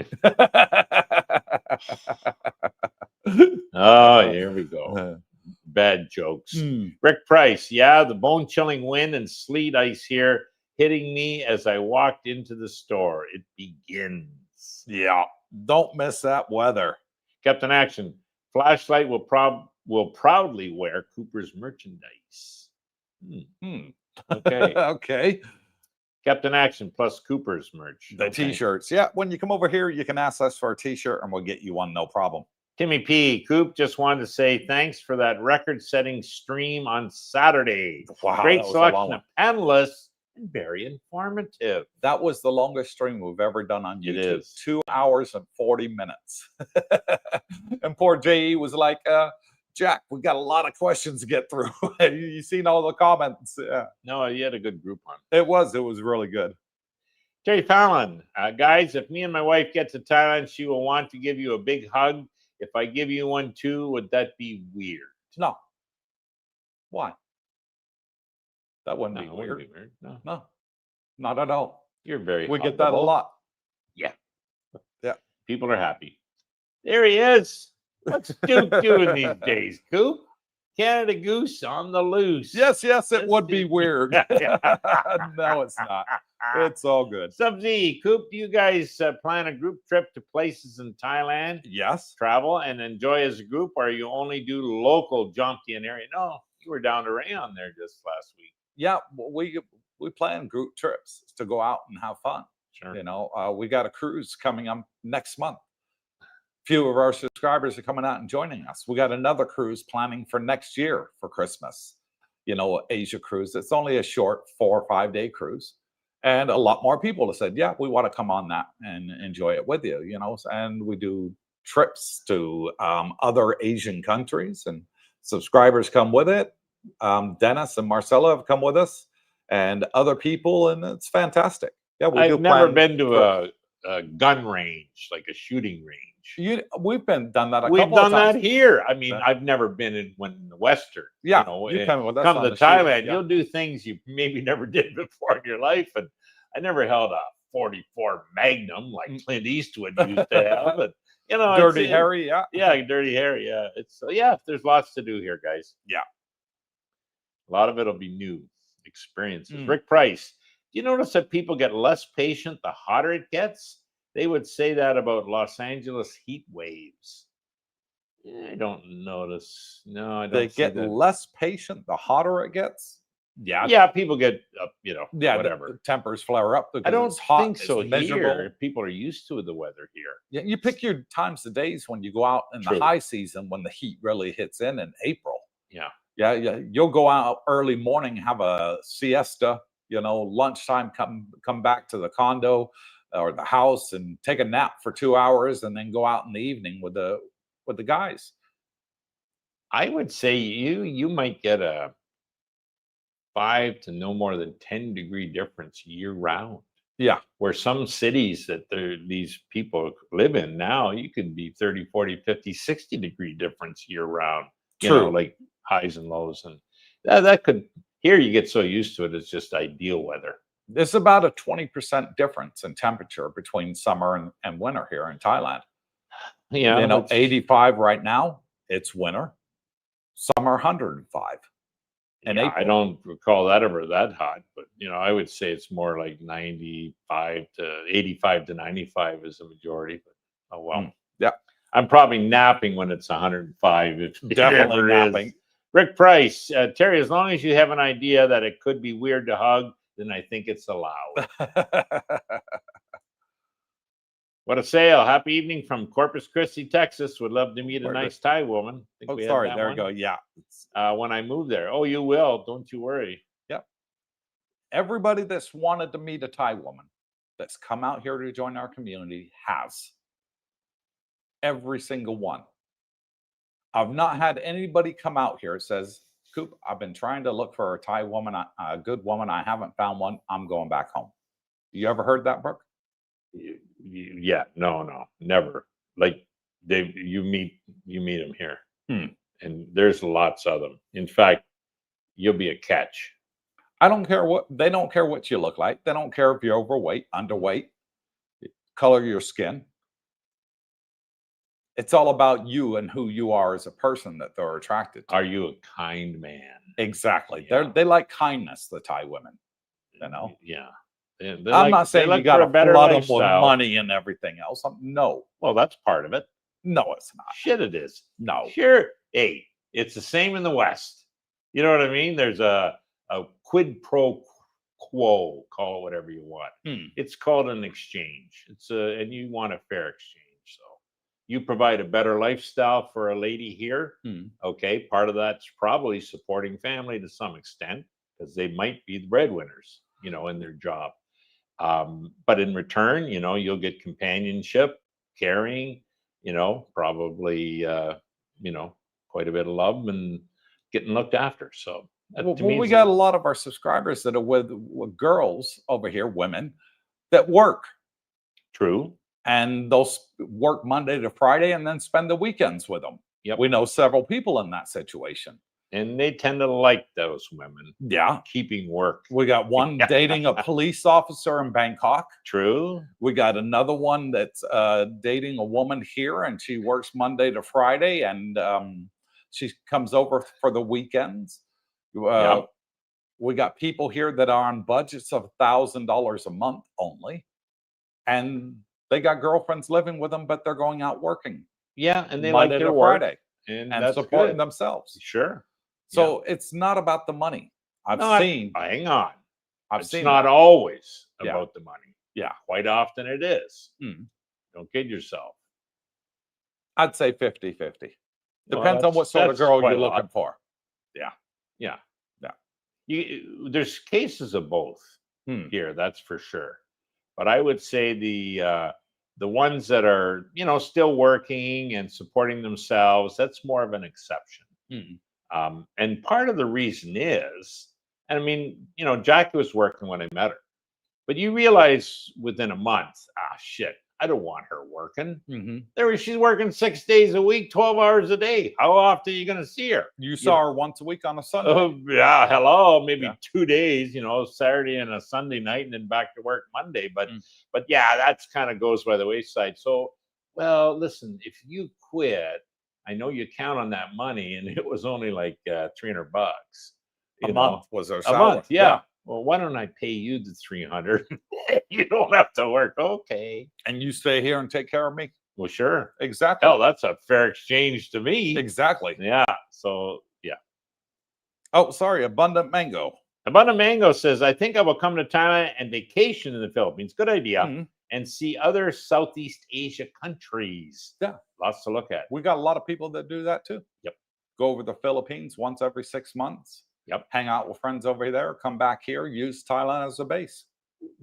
Oh, here we go. Bad jokes. Rick Price, the bone-chilling wind and sleet ice here hitting me as I walked into the store. It begins. Yeah, don't miss that weather. Captain Action, Flashlight will proudly wear Cooper's merchandise. Okay. Okay. Captain Action plus Cooper's merch. The T-shirts. Yeah, when you come over here, you can ask us for a T-shirt and we'll get you one, no problem. Timmy P. Coop just wanted to say thanks for that record-setting stream on Saturday. Wow, great selection of panelists and very informative. That was the longest stream we've ever done on YouTube. It is 2 hours and 40 minutes. And poor JE was like, Jack, we got a lot of questions to get through. You seen all the comments? No, you had a good group on. It was really good. Terry Fallon, guys, if me and my wife get to Thailand, she will want to give you a big hug. If I give you one too, would that be weird? No. Why? That wouldn't be it weird. Wouldn't be weird. No, not at all. You're very We get that a lot. Yeah. Yeah. People are happy. There he is. What's Duke doing these days, Coop? Canada Goose on the loose. Yes, it would be weird. No, it's not. It's all good. Sub-Z, Coop, do you guys plan a group trip to places in Thailand? Yes. Travel and enjoy as a group, or you only do local Jomtien area? No, you were down to Rayon there just last week. Yeah, we plan group trips to go out and have fun. Sure. You know, we got a cruise coming up next month. Few of our subscribers are coming out and joining us. We got another cruise planning for next year for Christmas. You know, Asia cruise. It's only a short 4 or 5 day cruise, and a lot more people have said, "Yeah, we want to come on that and enjoy it with you." You know, and we do trips to other Asian countries, and subscribers come with it. Dennis and Marcella have come with us, and other people, and it's fantastic. Yeah, we do. I've never plan been to trips. a gun range, like a shooting range. We've done that. We've couple of done that times. here. I mean, Yeah. I've never been in the Western. Yeah, you know, you come with us come on to the shooting, Thailand, yeah. you'll do things you maybe never did before in your life. And I never held a 44 Magnum like Clint Eastwood used to have. And you know, Dirty Harry, yeah, yeah, Dirty Harry, yeah. It's yeah. There's lots to do here, guys. yeah. A lot of it'll be new experiences. Mm. Rick Price, do you notice that people get less patient the hotter it gets? They would say that about Los Angeles heat waves. I don't notice. No, I don't. They see get that. less patient the hotter it gets. Yeah, Yeah, people get you know, yeah. whatever. The tempers flare up. I don't it's hot, think so it's miserable. here. People are used to the weather here. Yeah, you pick your times of days when you go out in True. the high season when the heat really hits in April. Yeah. Yeah. You'll go out early morning, have a siesta. You know, lunchtime, come back to the condo or the house and take a nap for 2 hours, and then go out in the evening with the guys. I would say you might get a 5 to no more than 10-degree difference year round. Yeah. Where some cities that these people live in now, you could be 30, 40, 50, 60-degree difference year round. You know, True. like highs and lows. And that could, here you get so used to it, it's just ideal weather. There's about a 20% difference in temperature between summer and winter here in Thailand. Yeah. You know, 85 right now, it's winter. Summer 105. in Yeah, I April. don't recall that ever that hot, but you know, I would say it's more like 95 to 85 to 95 is the majority. But oh well. Yeah. I'm probably napping when it's 105. If it Definitely ever napping. is. Rick Price, Terry, as long as you have an idea that it could be weird to hug, then I think it's allowed. What a sale. Happy evening from Corpus Christi, Texas. Would love to meet a nice Thai woman. Think Oh, we had sorry. that There one. we go. Yeah. When I move there. Oh, you will. Don't you worry. Everybody that's wanted to meet a Thai woman that's come out here to join our community has. Every single one. I've not had anybody come out here that says, Coop, I've been trying to look for a Thai woman, a good woman. I haven't found one. I'm going back home. You ever heard that, Brooke? Yeah, no, never. Like you meet them here, and there's lots of them. In fact, you'll be a catch. I don't care what they don't care what you look like. They don't care if you're overweight, underweight, color of your skin. It's all about you and who you are as a person that they're attracted to. Are you a kind man? Exactly. Yeah. They like kindness, the Thai women. You know. Yeah. I'm not saying you got to flood them with lifestyle. money and everything else. No, Well, that's part of it. no, it's not. Shit, it is. No. Sure. Hey, it's the same in the West. You know what I mean? There's a quid pro quo, call it whatever you want. It's called an exchange. And you want a fair exchange. So you provide a better lifestyle for a lady here. Okay. Part of that's probably supporting family to some extent because they might be the breadwinners, you know, in their job. But in return, you know, you'll get companionship, caring, you know, probably, you know, quite a bit of love and getting looked after. So Well, we got a lot of our subscribers that are with girls over here, women that work. True. And they'll work Monday to Friday and then spend the weekends with them. Yep. We know several people in that situation. And they tend to like those women. Yeah. Keeping work. We got one dating a police officer in Bangkok. True. We got another one that's dating a woman here, and she works Monday to Friday, and she comes over for the weekends. Yep. We got people here that are on budgets of $1,000 a month only, and they got girlfriends living with them, but they're going out working Yeah, and they Monday like their to work, Friday and and that's supporting good. themselves. Sure. So it's not about the money. I've No, seen hang on. I've It's seen not that. always Yeah. about the money. Yeah. Quite often it is. Mm. Don't kid yourself. I'd say 50-50. Well, Depends on what sort of that's girl quite you're a lot. looking for. Yeah. Yeah. There's cases of both Hmm. here, that's for sure. But I would say the ones that are, still working and supporting themselves, that's more of an exception. And part of the reason is, and I mean, Jackie was working when I met her, but you realize within a month, shit, I don't want her working. Mm-hmm. She's working 6 days a week, 12 hours a day. How often are you going to see her? You saw her once a week on a Sunday. Oh, yeah, hello, maybe 2 days, Saturday and a Sunday night, and then back to work Monday. But yeah, that's kind of goes by the wayside. So, well, listen, if you quit, I know you count on that money, and it was only like $300. A month was our A salary. month, yeah. Well, why don't I pay you the 300? You don't have to work. Okay. And you stay here and take care of me. Well, sure. Exactly. Hell, that's a fair exchange to me. Exactly. Yeah. So, yeah. Oh, sorry. Abundant Mango. Abundant Mango says, I think I will come to Thailand and vacation in the Philippines. Good idea. And see other Southeast Asia countries. Yeah. Lots to look at. We got a lot of people that do that too. Yep. Go over the Philippines once every 6 months. Yep. Hang out with friends over there, come back here, use Thailand as a base.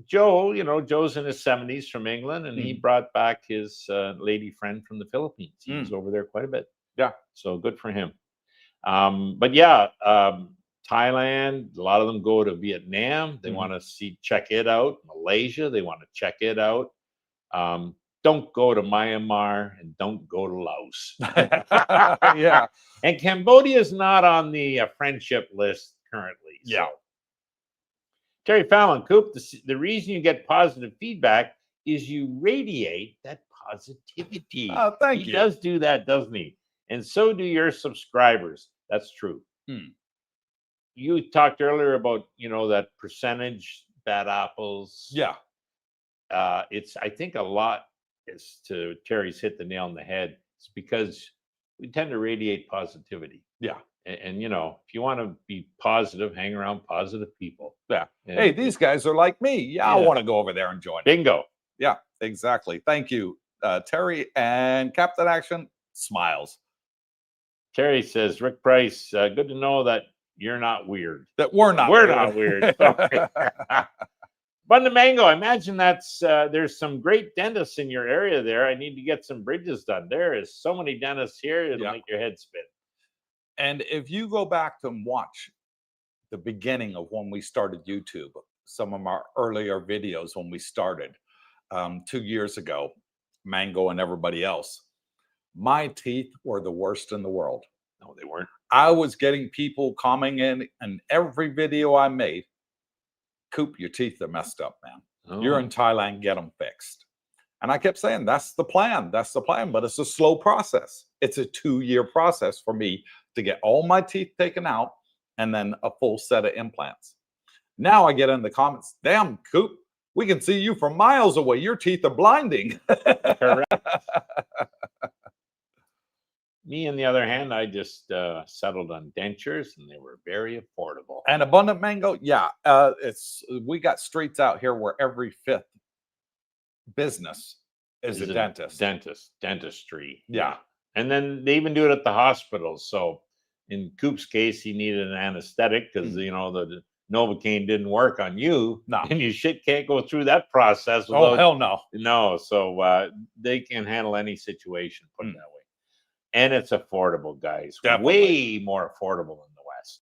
Joe, Joe's in his 70s from England, and he brought back his lady friend from the Philippines. He was over there quite a bit. Yeah. So good for him. But yeah, Thailand, a lot of them go to Vietnam. They want to check it out. Malaysia, they want to check it out. Don't go to Myanmar and don't go to Laos. Yeah. And Cambodia is not on the friendship list currently. Yeah. So. Terry Fallon, Coop, the reason you get positive feedback is you radiate that positivity. Oh, thank you. He does do that, doesn't he? And so do your subscribers. That's true. You talked earlier about, that percentage bad apples. Yeah. I think a lot is to Terry's hit the nail on the head. It's because we tend to radiate positivity. Yeah. And if you want to be positive, hang around positive people. Yeah. And hey, these guys are like me. Yeah, I want to go over there and join. Bingo. Yeah, exactly. Thank you, Terry. And Captain Action smiles. Terry says, Rick Price, good to know that you're not weird. That we're not weird. Abundant Mango, I imagine there's some great dentists in your area there. I need to get some bridges done. There is so many dentists here, it'll make your head spin. And if you go back and watch the beginning of when we started YouTube, some of our earlier videos when we started 2 years ago, Mango and everybody else, my teeth were the worst in the world. No, they weren't. I was getting people commenting in every video I made, Coop, your teeth are messed up, man. Oh. You're in Thailand, get them fixed. And I kept saying, that's the plan. That's the plan. But it's a slow process. It's a 2-year process for me to get all my teeth taken out and then a full set of implants. Now I get in the comments, damn, Coop, we can see you from miles away. Your teeth are blinding. Correct. Me, on the other hand, I just settled on dentures, and they were very affordable. And Abundant Mango, yeah, we got streets out here where every 5th business is a dentist. Dentistry. Yeah. And then they even do it at the hospitals. So in Coop's case, he needed an anesthetic because, the Novocaine didn't work on you. No. And you can't go through that process. Oh, hell no. No. So they can handle any situation, put it that way. And it's affordable, guys. Definitely. Way more affordable in the West.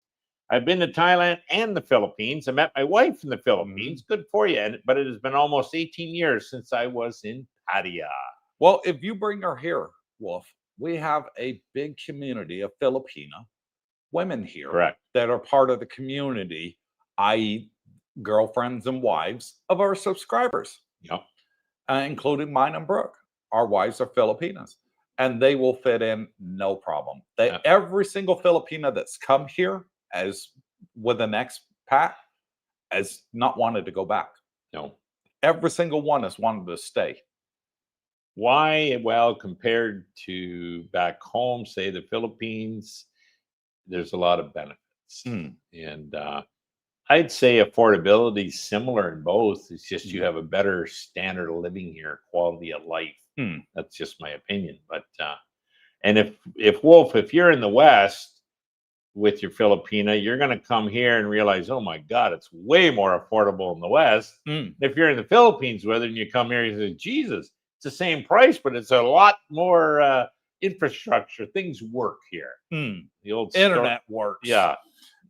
I've been to Thailand and the Philippines. I met my wife in the Philippines. Good for you. But it has been almost 18 years since I was in Pattaya. Well, if you bring her here, Wolf, we have a big community of Filipina women here. Correct. That are part of the community, i.e. girlfriends and wives of our subscribers. Yep. Including mine and Brooke. Our wives are Filipinas. And they will fit in no problem. Every single Filipina that's come here as with an Pat, has not wanted to go back. No. Every single one has wanted to stay. Why? Well, compared to back home, say the Philippines, there's a lot of benefits. And I'd say affordability is similar in both. It's just you have a better standard of living here, quality of life. That's just my opinion. But and if Wolf, if you're in the West with your Filipina, you're going to come here and realize, oh my God, it's way more affordable in the West. If you're in the Philippines with it and you come here, you say, Jesus, it's the same price, but it's a lot more infrastructure. Things work here. The old Internet works. Yeah.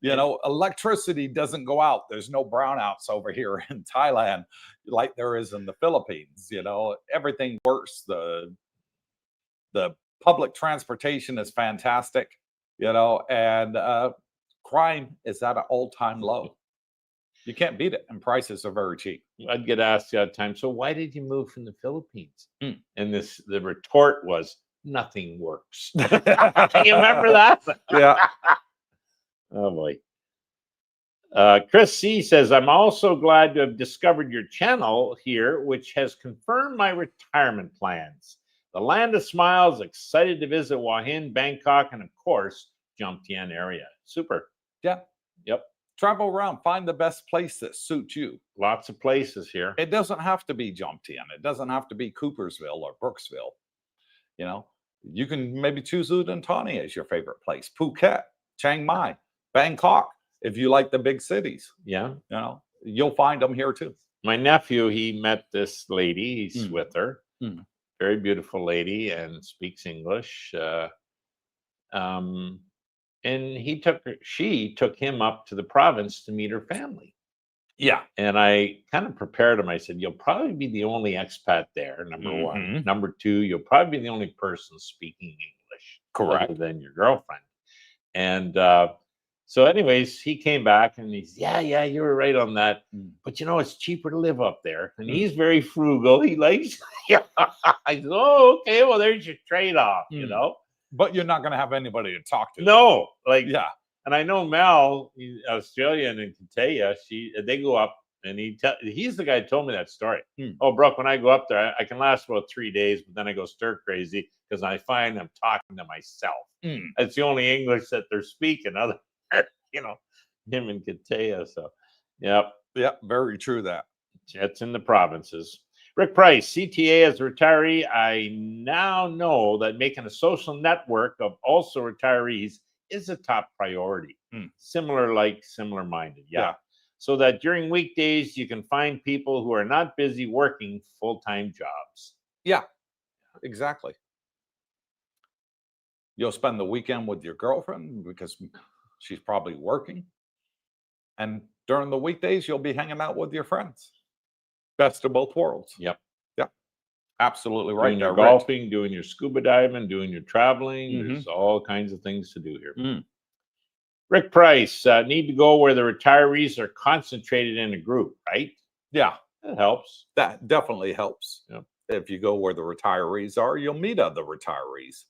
You know, electricity doesn't go out. There's no brownouts over here in Thailand like there is in the Philippines. You know, everything works. The public transportation is fantastic, you know, and crime is at an all-time low. You can't beat it, and prices are very cheap. I'd get asked the other time, so why did you move from the Philippines? And the retort was, nothing works. You remember that? Yeah. Oh boy. Chris C says, I'm also glad to have discovered your channel here, which has confirmed my retirement plans. The land of smiles, excited to visit Hua Hin, Bangkok, and of course, Jomtien area. Super. Yeah. Yep. Travel around, find the best place that suits you. Lots of places here. It doesn't have to be Jomtien. It doesn't have to be Coopersville or Brooksville. You know, you can maybe choose Udon as your favorite place. Phuket, Chiang Mai, Bangkok, if you like the big cities. Yeah. You know, you'll find them here too. My nephew, he met this lady. He's with her. Very beautiful lady and speaks English. And she took him up to the province to meet her family. Yeah. And I kind of prepared him. I said, you'll probably be the only expat there, number one. Number two, you'll probably be the only person speaking English. Correct. Other than your girlfriend. And so anyways, he came back and he's, yeah, you were right on that. But you know, it's cheaper to live up there. And he's very frugal. He likes, I said, oh, okay, well, there's your trade-off, you know. But you're not going to have anybody to talk to. No, like, yeah. And I know Mel, Australian, and can tell you, they go up and he's the guy who told me that story. Oh, Brooke, when I go up there, I can last about 3 days, but then I go stir crazy because I find I'm talking to myself. It's the only English that they're speaking, other, you know, him and Katea. So, yep, very true. That's in the provinces. Rick Price, CTA as a retiree. I now know that making a social network of also retirees is a top priority. Similar-minded. Yeah. So that during weekdays, you can find people who are not busy working full-time jobs. Yeah, exactly. You'll spend the weekend with your girlfriend because she's probably working. And during the weekdays, you'll be hanging out with your friends. Best of both worlds. Yep. Absolutely right. Doing your golfing, doing your scuba diving, doing your traveling. There's all kinds of things to do here. Rick Price, need to go where the retirees are concentrated in a group, right? Yeah. That helps. That definitely helps. Yep. If you go where the retirees are, you'll meet other retirees.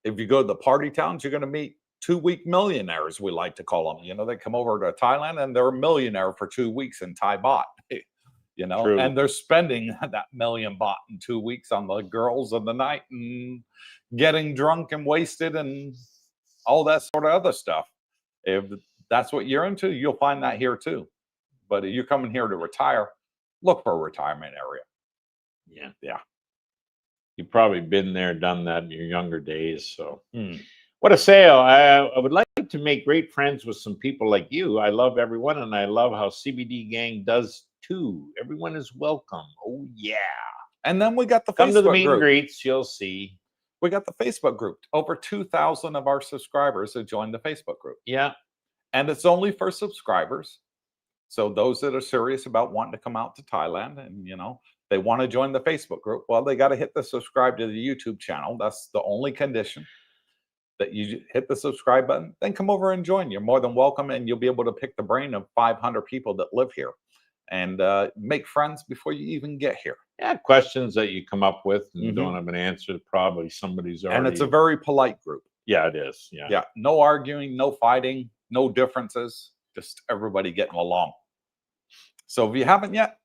If you go to the party towns, you're going to meet 2-week millionaires, we like to call them. You know, they come over to Thailand and they're a millionaire for 2 weeks in Thai baht. You know, True. And they're spending that million baht in 2 weeks on the girls of the night and getting drunk and wasted and all that sort of other stuff. If that's what you're into, you'll find that here too. But if you're coming here to retire, look for a retirement area. Yeah. You've probably been there, done that in your younger days. So what a sale. I would like to make great friends with some people like you. I love everyone, and I love how CBD Gang does too. Everyone is welcome. Oh, yeah. And then we got the Come Facebook to the meet group. and greets. You'll see. We got the Facebook group. Over 2,000 of our subscribers have joined the Facebook group. Yeah. And it's only for subscribers. So those that are serious about wanting to come out to Thailand and, you know, they want to join the Facebook group, well, they got to hit the subscribe to the YouTube channel. That's the only condition, that you hit the subscribe button, then come over and join. You're more than welcome, and you'll be able to pick the brain of 500 people that live here and make friends before you even get here. Yeah, questions that you come up with and don't have an answer, probably somebody's already... And it's a very polite group. Yeah, it is. Yeah. Yeah, no arguing, no fighting, no differences. just everybody getting along. So if you haven't yet,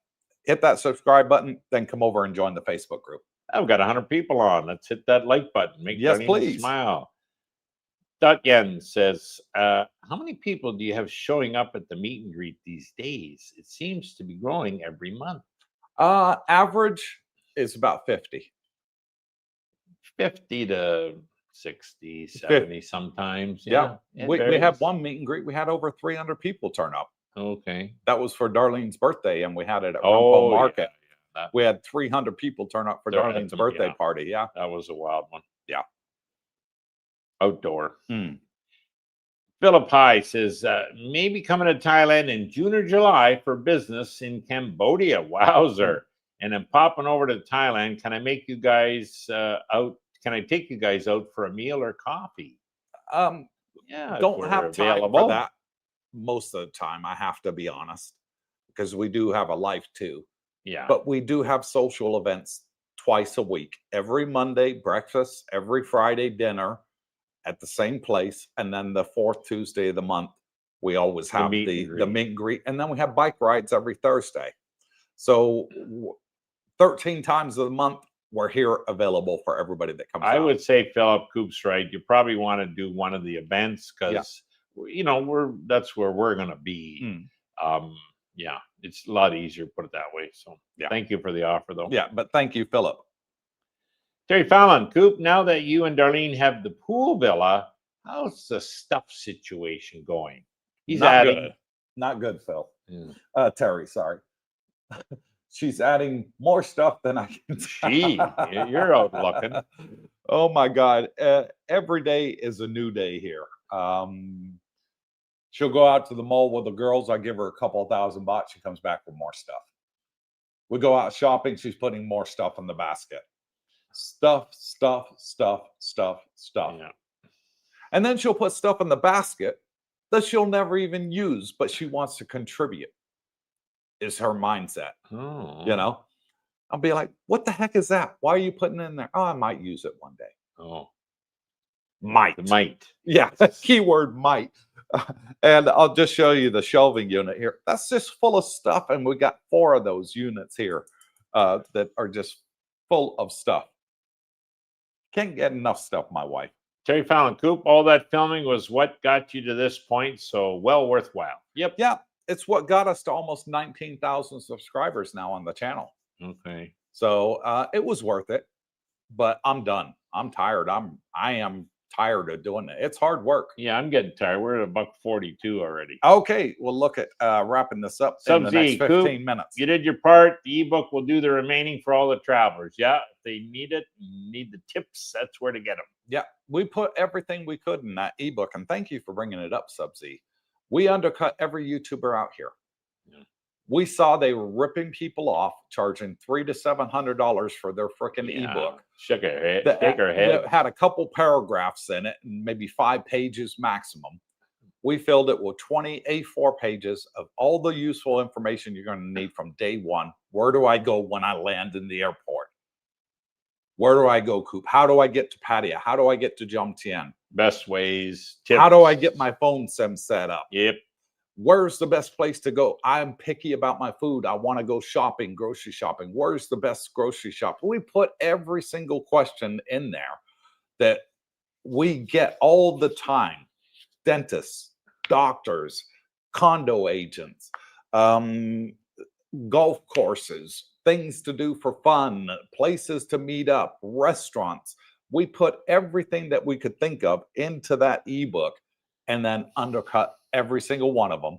hit that subscribe button, then come over and join the Facebook group. I've got 100 people on. Let's hit that like button. Make Yes, Darlene please. smile. Dot Yen says, how many people do you have showing up at the meet and greet these days? It seems to be growing every month. Average is about 50. 50 to 60, 70 sometimes. Yeah. it We varies. had one meet and greet. We had over 300 people turn up. Okay. That was for Darlene's birthday, and we had it at Oh, Rumpel Market. Yeah. We had 300 people turn up for Darlene's birthday party. Yeah. That was a wild one. Yeah. Outdoor. Philip High says, maybe coming to Thailand in June or July for business in Cambodia. Wowzer. And I'm popping over to Thailand. Can I make you guys out? Can I take you guys out for a meal or coffee? Yeah. Don't have time for that most of the time, I have to be honest, because we do have a life too. Yeah. But we do have social events twice a week. Every Monday, breakfast, every Friday, dinner at the same place. And then the fourth Tuesday of the month, we always have the meet and greet. And then we have bike rides every Thursday. So 13 times a month, we're here available for everybody that comes out. I would say Philip Coop's right. You probably want to do one of the events because, you know, that's where we're going to be. Yeah, it's a lot easier, put it that way. So thank you for the offer, though. Yeah, but thank you, Philip. Terry Fallon, Coop, now that you and Darlene have the pool villa, how's the stuff situation going? He's adding. Not good, Phil. Terry, sorry. She's adding more stuff than I can. Gee, you're out looking. Oh my God. Every day is a new day here. She'll go out to the mall with the girls. I give her a couple of $1,000. She comes back with more stuff. We go out shopping. She's putting more stuff in the basket. Stuff. Yeah. And then she'll put stuff in the basket that she'll never even use, but she wants to contribute. Is her mindset. Oh. You know, I'll be like, what the heck is that? Why are you putting it in there? Oh, I might use it one day. Oh. Might. Yeah. Keyword might. And I'll just show you the shelving unit here. That's just full of stuff. And we got 4 of those units here that are just full of stuff. Can't get enough stuff, my wife. Terry Fallon, Coop, all that filming was what got you to this point. So well worthwhile. Yep. Yeah. It's what got us to almost 19,000 subscribers now on the channel. Okay. So it was worth it, but I'm done. I'm tired. I am tired of doing it. It's hard work. Yeah, I'm getting tired. We're at $1.42 already. Okay. Well, look at wrapping this up in the next 15 minutes. You did your part. The ebook will do the remaining for all the travelers. Yeah. If they need it, need the tips, that's where to get them. Yeah. We put everything we could in that ebook. And thank you for bringing it up, Subsea. We undercut every YouTuber out here. Yeah. We saw they were ripping people off, charging $300 to $700 for their freaking ebook. Shake her head. Shake her head. That had a couple paragraphs in it, and maybe 5 pages maximum. We filled it with 20 A4 pages of all the useful information you're going to need from day one. Where do I go when I land in the airport? Where do I go, Coop? How do I get to Pattaya? How do I get to Jomtien? Best ways. Tips. How do I get my phone sim set up? Yep. Where's the best place to go? I'm picky about my food. I want to go shopping, grocery shopping. Where's the best grocery shop? We put every single question in there that we get all the time. Dentists, doctors, condo agents, golf courses, things to do for fun, places to meet up, restaurants. We put everything that we could think of into that ebook and then undercut every single one of them.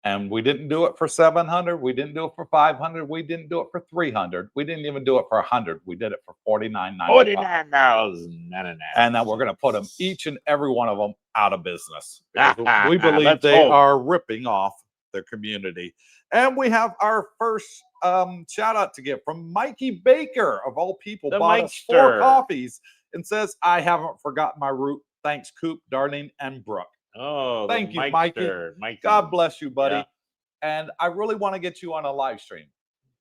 And we didn't do it for 700. We didn't do it for 500. We didn't do it for 300. We didn't even do it for 100. We did it for $49.95. $49.99. And then we're going to put them, each and every one of them, out of business. We believe they are ripping off their community. And we have our first shout out to give from Mikey Baker, of all people, bought us 4 coffees and says, I haven't forgotten my route. Thanks, Coop, Darlene, and Brooke. Oh, thank you, Mikey. God bless you, buddy. Yeah. And I really want to get you on a live stream.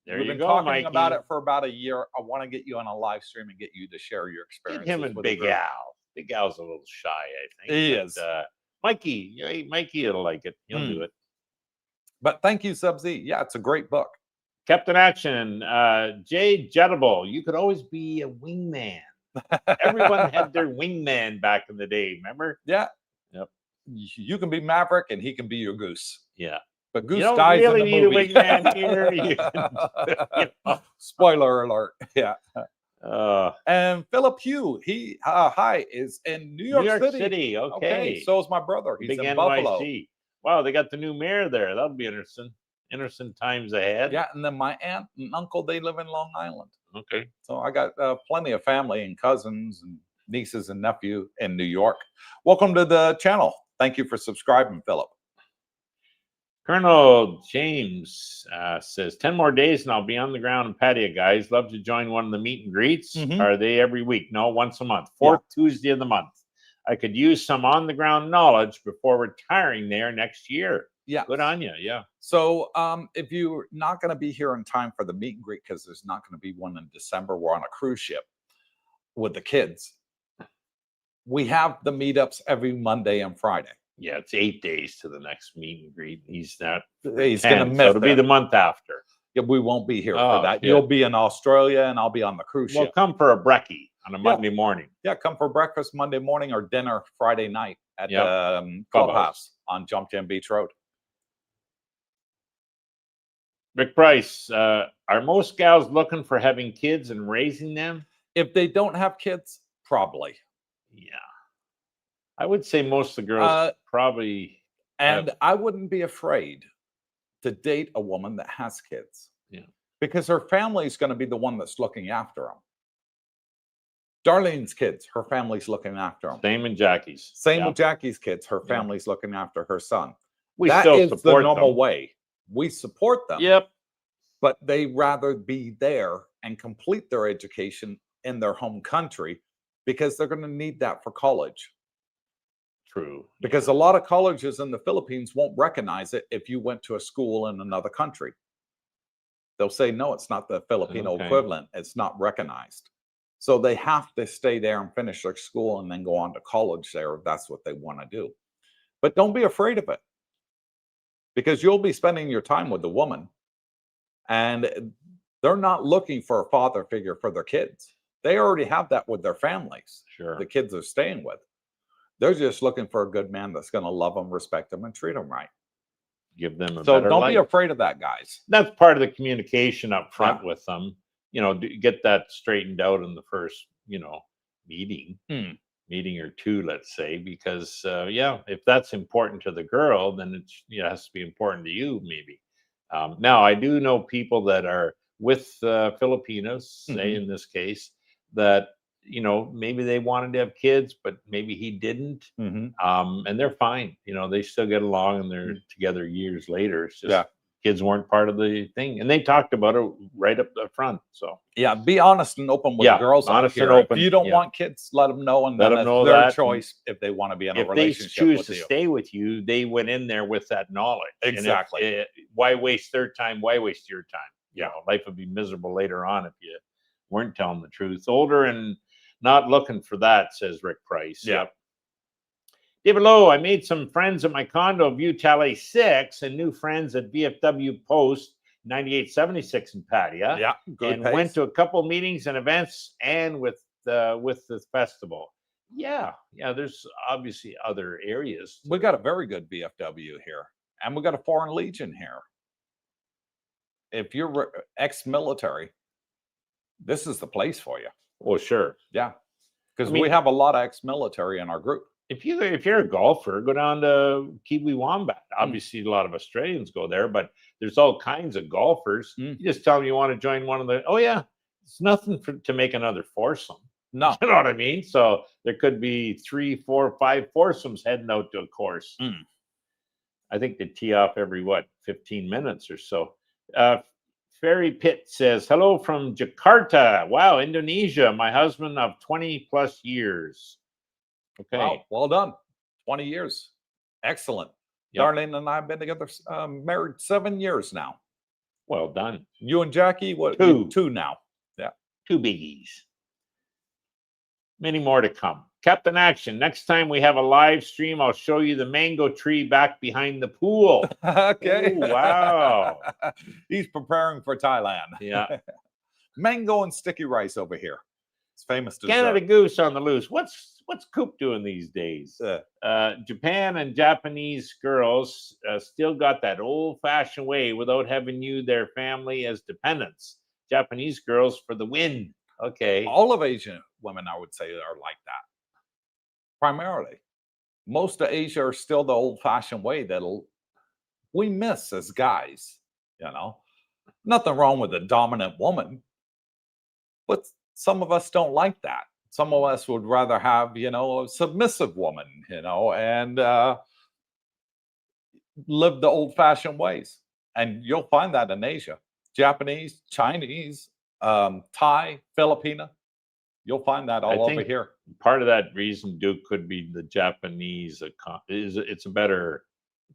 We've been talking about it for about a year. I want to get you on a live stream and get you to share your experience. Get him and Big Al. Big Al's a little shy, I think. He is. Mikey, Mikey will like it. He'll do it. But thank you, Sub-Z. Yeah, it's a great book. Kept in action. Jay Jettable, you could always be a wingman. Everyone had their wingman back in the day, remember? Yeah. Yep. You can be Maverick and he can be your goose. Yeah. But Goose You don't dies really in the need movie. a wingman here. You can, Spoiler alert. Yeah. Uh, And Philip Hugh, he hi, is in New New York York City. City. Okay. So is my brother. He's Big in NYC. Buffalo. Wow, they got the new mayor there. That'll be interesting. Interesting times ahead. Yeah, and then my aunt and uncle, they live in Long Island. Okay. So I got plenty of family and cousins and nieces and nephew in New York. Welcome to the channel. Thank you for subscribing, Philip. Colonel James says 10 more days and I'll be on the ground in Pattaya, guys. Love to join one of the meet and greets. Are they every week? No, once a month. Fourth Tuesday of the month. I could use some on the ground knowledge before retiring there next year. Yeah. Good on you. Yeah. So if you're not going to be here in time for the meet and greet, because there's not going to be one in December, we're on a cruise ship with the kids. We have the meetups every Monday and Friday. Yeah, it's 8 days to the next meet and greet. He's going to miss it'll be the month after. Yeah, we won't be here Oh, for that. yeah. You'll be in Australia and I'll be on the cruise Well, ship. come for a brekkie on a Monday morning. Yeah, come for breakfast Monday morning or dinner Friday night at the Clubhouse. Clubhouse on Jump Jam Beach Road. Rick Price, are most gals looking for having kids and raising them? If they don't have kids, probably. Yeah. I would say most of the girls probably. And I wouldn't be afraid to date a woman that has kids. Yeah. Because her family is going to be the one that's looking after them. Darlene's kids, her family's looking after them. Same in Jackie's. Same with Jackie's kids, her family's looking after her son. That still is support the normal them. way. We support them. Yep. But they rather be there and complete their education in their home country because they're going to need that for college. True. Because a lot of colleges in the Philippines won't recognize it if you went to a school in another country. They'll say, no, it's not the Filipino equivalent. It's not recognized. So they have to stay there and finish their school and then go on to college there if that's what they want to do. But don't be afraid of it. Because you'll be spending your time with the woman. And they're not looking for a father figure for their kids. They already have that with their families. Sure. The kids are staying with. They're just looking for a good man that's going to love them, respect them, and treat them right. Give them a So better don't life. be afraid of that, guys. That's part of the communication up front with them. You know, get that straightened out in the first, meeting or two, let's say, because if that's important to the girl, then it has to be important to you, maybe. Now, I do know people that are with Filipinos, say in this case, that maybe they wanted to have kids, but maybe he didn't, and they're fine. They still get along and they're together years later. It's just kids weren't part of the thing, and they talked about it right up the front. So be honest and open with the girls. Honest out here. and open. If you don't want kids, let them know, and let then them know their that choice if they want to be in a if they relationship choose with to you. stay with you, they went in there with that knowledge. Exactly. And why waste their time? Why waste your time? Life would be miserable later on if you weren't telling the truth. Older and not looking for that, says Rick Price. Yep. David Lowe, I made some friends at my condo, View Tally 6, and new friends at VFW Post 9876 in Pattaya. Yeah, good and pace. went to a couple meetings and events, and with the festival. Yeah, there's obviously other areas. We got a very good VFW here, and we got a Foreign Legion here. If you're ex-military, this is the place for you. Well, sure. Yeah, because we have a lot of ex-military in our group. If you're a golfer, go down to Kiwi Wombat. Obviously, a lot of Australians go there, but there's all kinds of golfers. You just tell them you want to join one of the. Oh yeah, it's nothing to make another foursome. No, you know what I mean. So there could be 3, 4, 5 foursomes heading out to a course. I think they tee off every 15 minutes or so. Ferry Pitt says, hello from Jakarta. Wow, Indonesia. My husband of 20 plus years. Okay. Wow, well done. 20 years. Excellent. Yep. Darlene and I have been together, married 7 years now. Well done. You and Jackie, what? 2. 2 now. Yeah. 2 biggies. Many more to come. Captain Action. Next time we have a live stream, I'll show you the mango tree back behind the pool. Okay. Ooh, wow. He's preparing for Thailand. Yeah. Mango and sticky rice over here. It's famous dessert. Canada Goose on the loose. What's Coop doing these days? Uh, Japan and Japanese girls still got that old-fashioned way without having you, their family, as dependents. Japanese girls for the win. Okay. all of Asian women, I would say, are like that. Primarily. Most of Asia are still the old-fashioned way we miss as guys, you know. Nothing wrong with a dominant woman, but some of us don't like that. Some of us would rather have, you know, a submissive woman, you know, and live the old-fashioned ways. And you'll find that in Asia. Japanese, Chinese, Thai, Filipina. You'll find that all over here. Part of that reason, Duke, could be the Japanese it's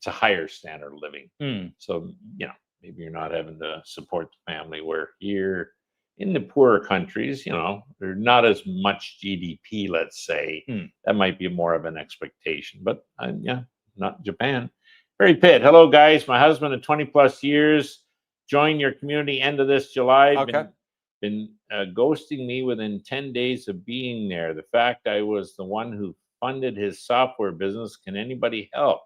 a higher standard of living. So, you know, maybe you're not having to support the family, where here in the poorer countries, you know, there's not as much GDP, let's say. That might be more of an expectation, but yeah, not Japan. Barry Pitt, hello guys. My husband of 20 plus years joined your community end of this July. Okay. Been ghosting me within 10 days of being there. The fact I was the one who funded his software business. Can anybody help?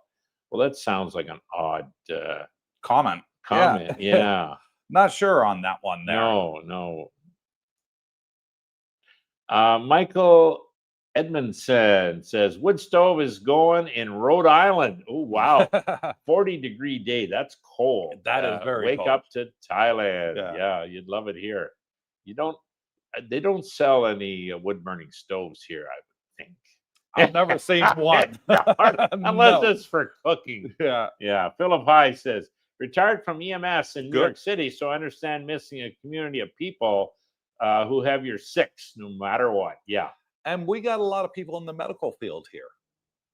Well, that sounds like an odd Comment. Yeah. Not sure on that one there. No. Michael Edmondson says wood stove is going in Rhode Island. Oh, wow. 40-degree day. That's cold. That is very wake cold. up to Thailand. Yeah, you'd love it here. They don't sell any wood burning stoves here, I would think. I've never seen one. Unless it's for cooking. Yeah. Philip High says, retired from EMS in New York City, so I understand missing a community of people who have your six no matter what. Yeah. And we got a lot of people in the medical field here.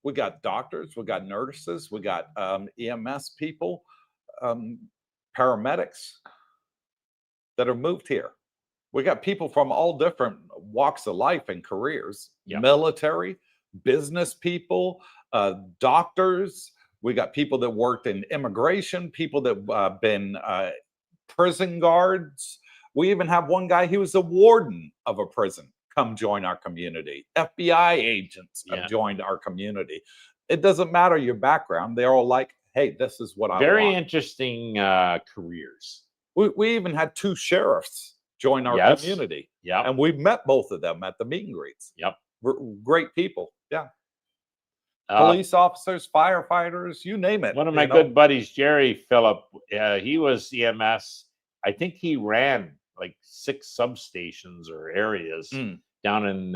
We got doctors, we got nurses, we got EMS people, paramedics that have moved here. We got people from all different walks of life and careers, military, business people, doctors. We got people that worked in immigration, people that been prison guards. We even have one guy, he was a warden of a prison, come join our community. FBI agents have joined our community. It doesn't matter your background. They're all like, hey, this is what I want. Very interesting careers. We even had 2 sheriffs join our community. Yeah. And we've met both of them at the meet and greets. Yep. We're great people. Yeah. Police officers, firefighters, you name it. One of my good buddies, Jerry Phillip, he was EMS. I think he ran like 6 substations or areas down in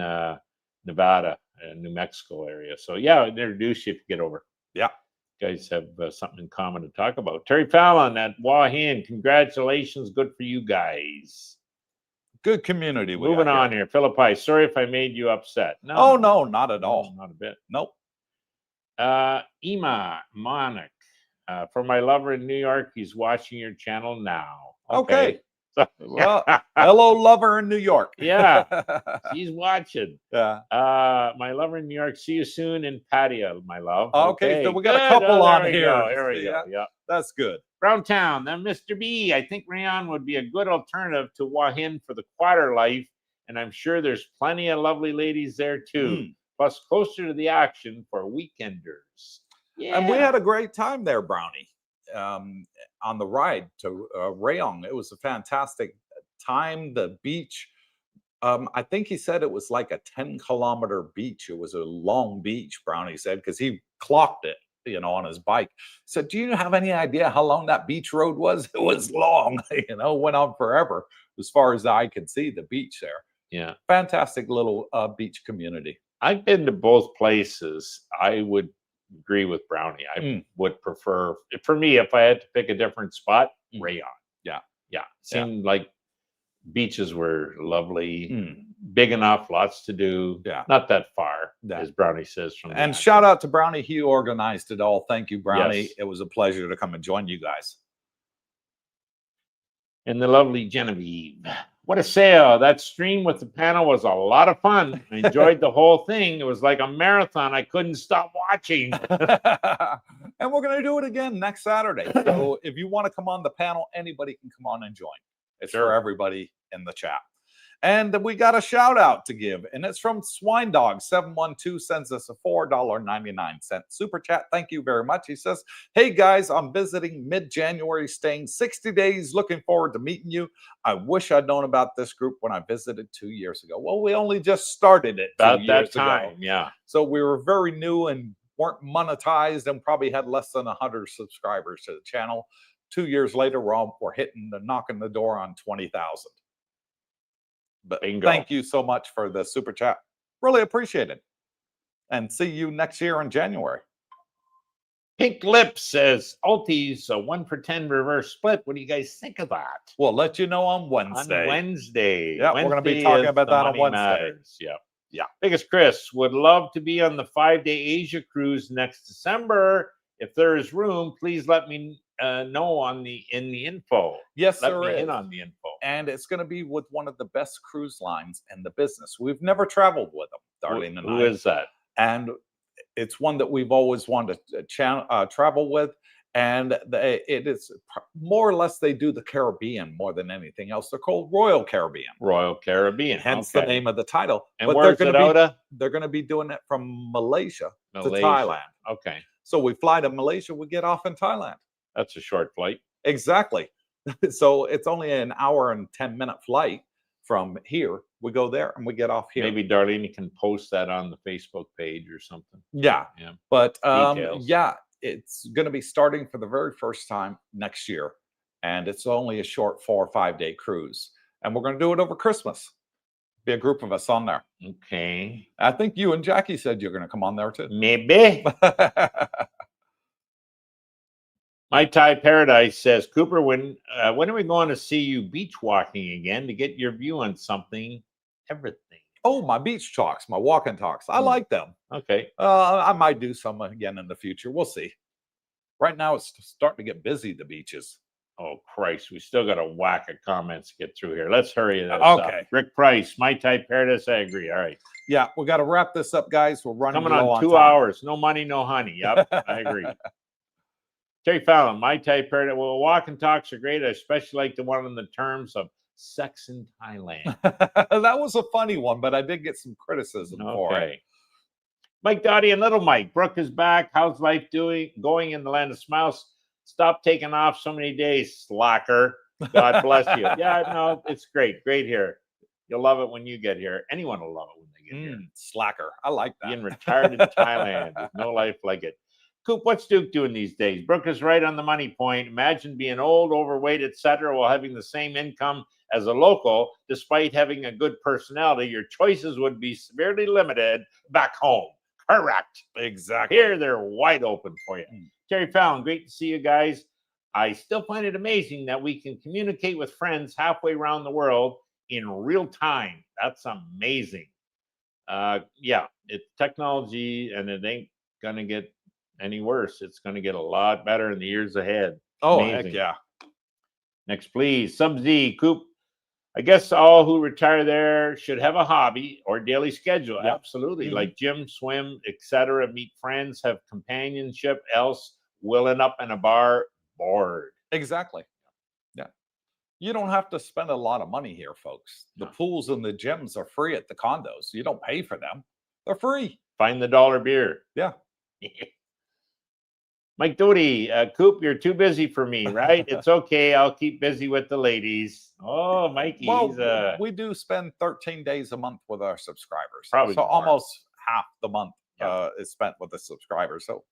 Nevada and New Mexico area. So yeah, I'd introduce you if you get over. Yeah. You guys have something in common to talk about. Terry Fallon at Wahin, congratulations. Good for you guys. Good community. Moving on here. Philippi, sorry if I made you upset. No, not at all. Not a bit. Nope. Ema Monik, for my lover in New York, he's watching your channel now. Okay. Well, hello, lover in New York. Yeah, she's watching. Yeah. My lover in New York, see you soon in Pattaya, my love. Okay, so we got a couple on here. Here we go. Yeah, that's good. Browntown, then Mr. B. I think Rayon would be a good alternative to Wahin for the quarter life, and I'm sure there's plenty of lovely ladies there too. Plus, closer to the action for weekenders. Yeah. And we had a great time there, Brownie, on the ride to Rayong. It was a fantastic time. The beach, I think he said it was like a 10-kilometer beach. It was a long beach, Brownie said, because he clocked it, you know, on his bike. So do you have any idea how long that beach road was? It was long, you know, went on forever as far as the eye could see, the beach there. Yeah. Fantastic little beach community. I've been to both places. I would agree with Brownie. I would prefer, for me, if I had to pick a different spot, Rayon. Yeah. Seemed like beaches were lovely, big enough, lots to do. Yeah. Not that far, as Brownie says. And shout out to Brownie. He organized it all. Thank you, Brownie. Yes. It was a pleasure to come and join you guys. And the lovely Genevieve. What a sale. That stream with the panel was a lot of fun. I enjoyed the whole thing. It was like a marathon. I couldn't stop watching. And we're going to do it again next Saturday. So if you want to come on the panel, anybody can come on and join. It's for everybody in the chat. And we got a shout out to give, and it's from Swine Dog 712, sends us a $4.99 super chat. Thank you very much. He says, "Hey guys, I'm visiting mid-January, staying 60 days. Looking forward to meeting you. I wish I'd known about this group when I visited 2 years ago." Well, we only just started it About 2 that years time, ago. yeah. So we were very new and weren't monetized and probably had less than 100 subscribers to the channel. 2 years later, we're knocking the door on 20,000. But Bingo. Thank you so much for the super chat. Really appreciate it. And see you next year in January. Pink Lips says, Altis, a 1 for 10 reverse split. What do you guys think of that? We'll let you know on Wednesday. On Wednesday. Yeah, we're going to be Wednesday talking is about the that on Money Wednesday. Matters. Yeah. Yeah. Biggest Chris would love to be on the 5-day Asia cruise next December. If there is room, please let me know in the info. Yes, let there me is. in on the info. And it's going to be with one of the best cruise lines in the business. We've never traveled with them, Darlene and I. Who is that? And it's one that we've always wanted to travel with. And it is more or less, they do the Caribbean more than anything else. They're called Royal Caribbean. Royal Caribbean. Hence the name of the title. And but where's it out of? They're going to be doing it from Malaysia to Malaysia. Thailand. Okay. So we fly to Malaysia, we get off in Thailand. That's a short flight. Exactly. So it's only an hour and 10-minute flight from here. We go there and we get off here. Maybe Darlene can post that on the Facebook page or something. Yeah. Yeah. But Details. yeah, it's going to be starting for the very first time next year. And it's only a short 4 or 5 day cruise. And we're going to do it over Christmas. Be a group of us on there. Okay. I think you and Jackie said you're going to come on there too. Maybe. My Thai Paradise says, Cooper, when are we going to see you beach walking again to get your view on something, everything? Oh, my beach talks, my walking talks. I like them. Okay. I might do some again in the future. We'll see. Right now, it's starting to get busy, the beaches. Oh, Christ. We still got a whack of comments to get through here. Let's hurry this Okay. up. Rick Price, My Thai Paradise, I agree. All right. Yeah, we got to wrap this up, guys. We're running Coming on 2 time. hours. No money, no honey. Yep, I agree. Terry Fallon, My Thai Paradise. Well, walk and talks are great. I especially like the one on the terms of sex in Thailand. That was a funny one, but I did get some criticism for it. Mike Dottie and Little Mike. Brooke is back. How's life going in the land of smiles? Stop taking off so many days, slacker. God bless you. Yeah, no, it's great. Great here. You'll love it when you get here. Anyone will love it when they get here. Slacker. I like that. Being retired in Thailand. There's no life like it. Coop, what's Duke doing these days? Brooke is right on the money point. Imagine being old, overweight, etc., while having the same income as a local, despite having a good personality. Your choices would be severely limited back home. Correct. Exactly. Here, they're wide open for you. Terry Fallon, great to see you guys. I still find it amazing that we can communicate with friends halfway around the world in real time. That's amazing. Yeah, it's technology, and it ain't going to get any worse. It's going to get a lot better in the years ahead. Oh, Amazing. heck yeah. Next, please. Sub-Z, Coop. I guess all who retire there should have a hobby or daily schedule. Yep. Absolutely. Like gym, swim, etc. Meet friends, have companionship. Else, will end up in a bar bored. Exactly. Yeah. You don't have to spend a lot of money here, folks. The pools and the gyms are free at the condos. You don't pay for them. They're free. Find the dollar beer. Yeah. Mike Doty, Coop, you're too busy for me, right? It's okay. I'll keep busy with the ladies. Oh, Mikey. Well, we do spend 13 days a month with our subscribers. Probably so more. Almost half the month is spent with the subscribers. So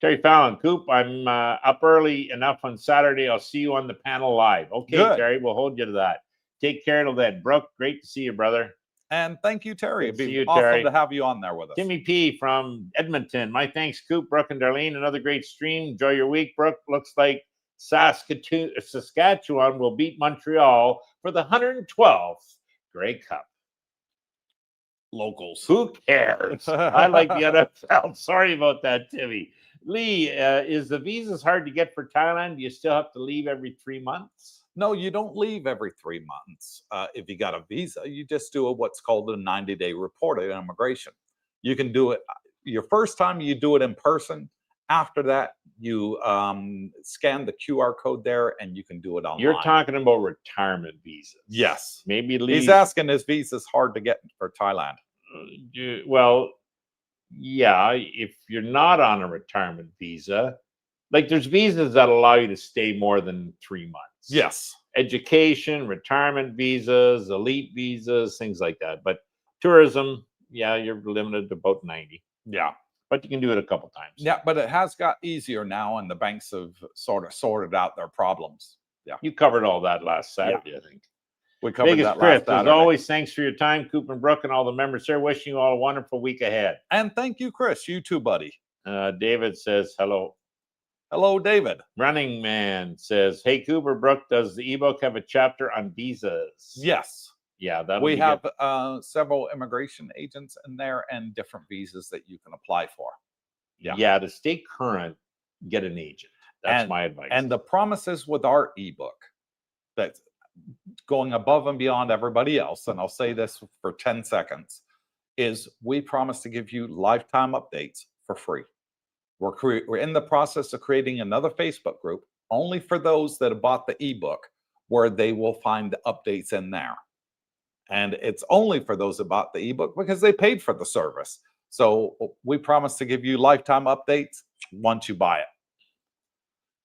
Terry Fallon, Coop, I'm up early enough on Saturday. I'll see you on the panel live. Okay, Good. Terry, we'll hold you to that. Take care till then. Brooke, great to see you, brother. And thank you, Terry. It'd Good to be see you, awesome Terry. to have you on there with us. Timmy P from Edmonton. My thanks, Coop, Brooke, and Darlene. Another great stream. Enjoy your week, Brooke. Looks like Saskatchewan will beat Montreal for the 112th Grey Cup. Locals. Who cares? I like the NFL. Sorry about that, Timmy. Lee, is the visas hard to get for Thailand? Do you still have to leave every 3 months? No, you don't leave every 3 months. If you got a visa, you just do what's called a 90-day report at immigration. You can do it your first time, you do it in person. After that, you scan the QR code there and you can do it online. You're talking about retirement visas. Yes. Maybe leave. He's asking, is visas hard to get for Thailand? Well, yeah, if you're not on a retirement visa, like there's visas that allow you to stay more than 3 months. Yes. Education, retirement visas, elite visas, things like that. But tourism, yeah, you're limited to about 90. Yeah. But you can do it a couple times. Yeah, but it has got easier now, and the banks have sort of sorted out their problems. Yeah. You covered all that last Saturday, I think. We covered Biggest that Chris, last as Saturday. always, thanks for your time, Coop and Brooke, and all the members here. Wishing you all a wonderful week ahead. And thank you, Chris. You too, buddy. David says hello. Hello, David. Running Man says, hey, Cooper, Brooke, does the ebook have a chapter on visas? Yes. Yeah, that we have several immigration agents in there and different visas that you can apply for. Yeah, to stay current, get an agent. That's my advice. And the promises with our ebook that's going above and beyond everybody else, and I'll say this for 10 seconds, is we promise to give you lifetime updates for free. We're in the process of creating another Facebook group only for those that have bought the ebook, where they will find the updates in there. And it's only for those that bought the ebook because they paid for the service. So we promise to give you lifetime updates once you buy it.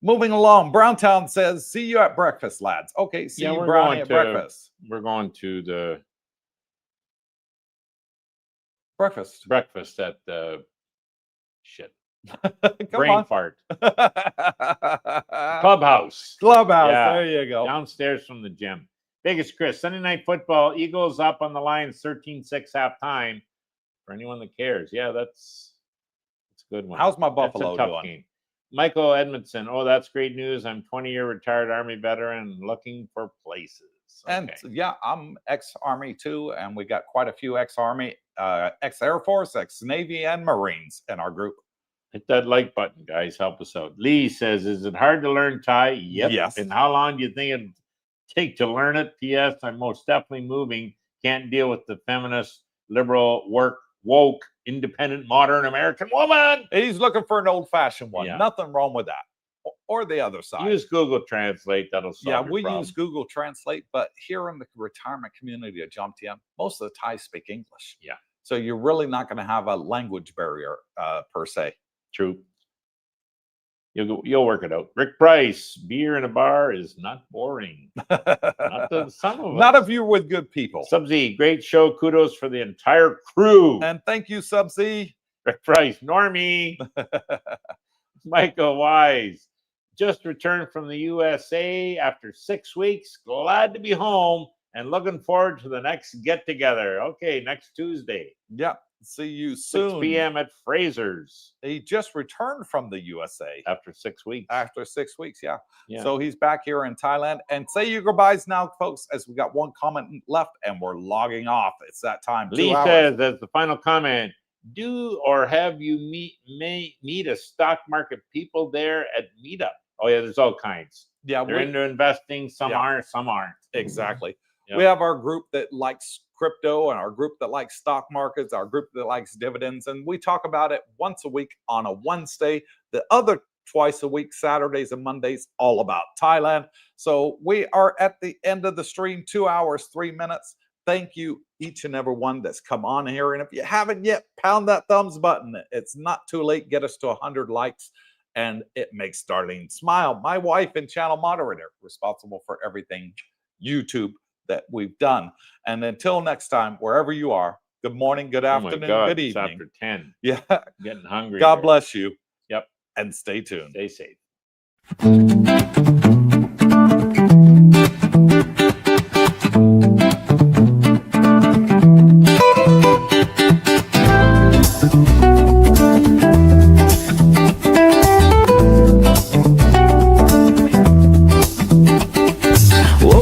Moving along, Browntown says, see you at breakfast, lads. Okay, see you, Brownie, at breakfast. We're going to the breakfast at the shit. Brain fart. Clubhouse. Yeah. There you go. Downstairs from the gym. Biggest Chris, Sunday Night Football, Eagles up on the Lions 13-6 halftime. For anyone that cares. Yeah, that's a good one. How's my Buffalo doing? Game. Michael Edmondson, oh, that's great news. I'm 20-year retired Army veteran looking for places. Okay. And yeah, I'm ex-Army too, and we got quite a few ex-Army, ex-Air Force, ex-Navy, and Marines in our group. Hit that like button, guys. Help us out. Lee says, is it hard to learn Thai? Yep. Yes. And how long do you think it'd take to learn it? P.S. I'm most definitely moving. Can't deal with the feminist, liberal, woke, independent, modern American woman. He's looking for an old-fashioned one. Yeah. Nothing wrong with that. Or the other side. Use Google Translate. That'll solve your problem. Use Google Translate, but here in the retirement community at Jomtien, most of the Thais speak English. Yeah. So you're really not going to have a language barrier per se. True. You'll work it out. Rick Price, beer in a bar is not boring. Not if you're with good people. Sub-Z, great show. Kudos for the entire crew. And thank you, Sub-Z. Rick Price, Normie. Michael Wise, just returned from the USA after 6 weeks. Glad to be home and looking forward to the next get-together. Okay, next Tuesday. Yeah. See you soon. 6 p.m. at Fraser's. He just returned from the USA. After 6 weeks. After 6 weeks, yeah. So he's back here in Thailand. And say your goodbyes now, folks, as we got one comment left and we're logging off. It's that time. Lee says, as the final comment, do or have you meet a stock market people there at Meetup? Oh, yeah, there's all kinds. Yeah. They're into investing. Some are, some aren't. Exactly. Yep. We have our group that likes crypto and our group that likes stock markets, our group that likes dividends. And we talk about it once a week on a Wednesday. The other twice a week, Saturdays and Mondays, all about Thailand. So we are at the end of the stream, 2 hours, 3 minutes. Thank you, each and every one that's come on here. And if you haven't yet, pound that thumbs button. It's not too late. Get us to 100 likes. And it makes Darlene smile. My wife and channel moderator, responsible for everything YouTube that we've done. And until next time, wherever you are, good morning, good afternoon, good evening. It's after 10. Yeah. Getting hungry. God bless you. Yep. And stay tuned. Stay safe.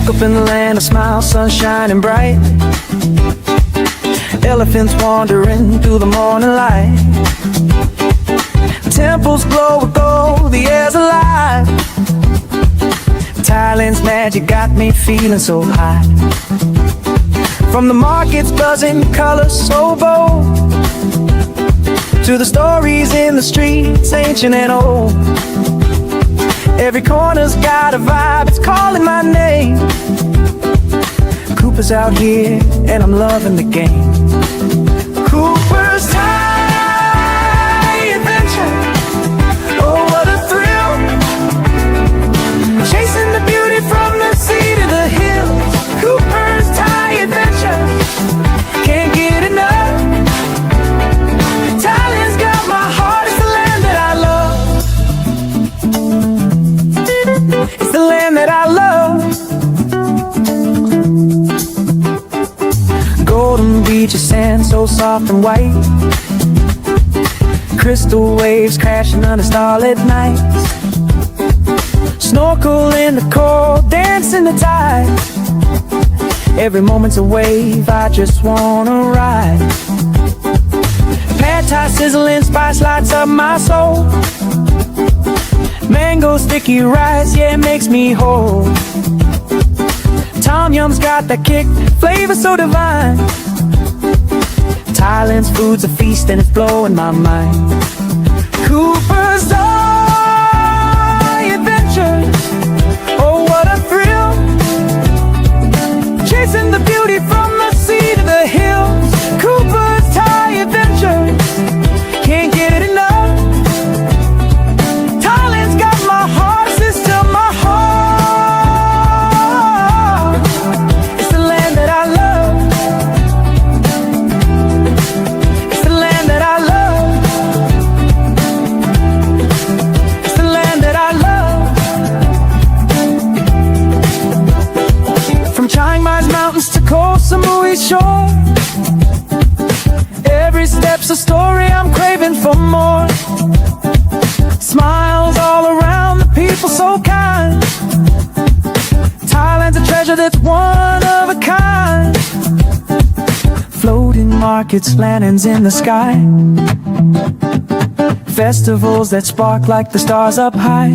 Up in the land of smiles, sun shining bright. Elephants wandering through the morning light. Temples glow with gold, the air's alive. Thailand's magic got me feeling so high. From the markets buzzing, colors so bold, to the stories in the streets, ancient and old. Every corner's got a vibe, it's calling my name. Cooper's out here, and I'm loving the game. Coopersthaiadventure, oh what a thrill. Chasing the beauty from the sea to the hills. Coopersthaiadventure, can't get enough. Thailand's got my heart, it's the land that I love. It's the land that I love. Golden beaches, sand so soft and white, crystal waves crashing under starlit nights. Snorkel in the cold, dance in the tide. Every moment's a wave, I just wanna ride. Pad Thai sizzling, spice lights up my soul. Mango sticky rice, yeah, it makes me whole. Tom Yum's got that kick, flavor so divine. Thailand's food's a feast and it's blowing my mind. Cooper's adventures, oh what a thrill. Chasing the beauty from the sea to the hills. Cooper's Thai adventures, can't get enough. Thailand's got my heart, it's still my heart. It's the land that I love. It's the land that I love. It's the land that I love. From Chiang Mai's mountains to Koh Samui's shore, every step's a story, I'm craving for more. Smiles all around, the people so kind. Thailand's a treasure that's one of a kind. Floating markets, lanterns in the sky, festivals that spark like the stars up high.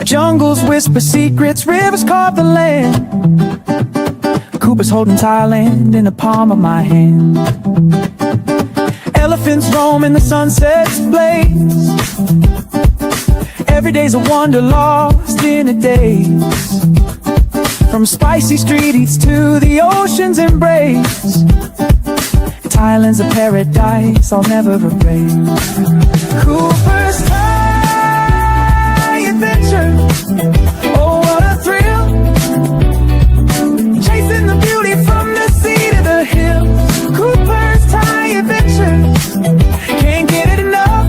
Jungles whisper secrets, rivers carve the land. Cooper's holding Thailand in the palm of my hand. Elephants roam in the sunset's blaze. Every day's a wonder lost in a daze. From spicy street eats to the ocean's embrace, Thailand's a paradise I'll never erase. Cooper's Thai adventure, oh what a thrill. Chasing the beauty from the sea to the hills. Cooper's Thai adventure, can't get it enough.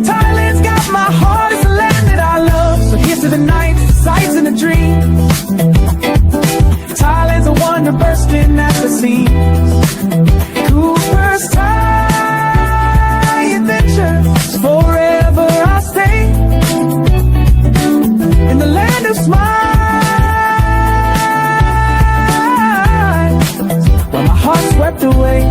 Thailand's got my heart, it's the land that I love. So here's to the nights, the sights and the dreams. Thailand's a wonder bursting at the seams. Cooper's Thai adventure, forever I'll stay in the land of smiles, where my heart swept away.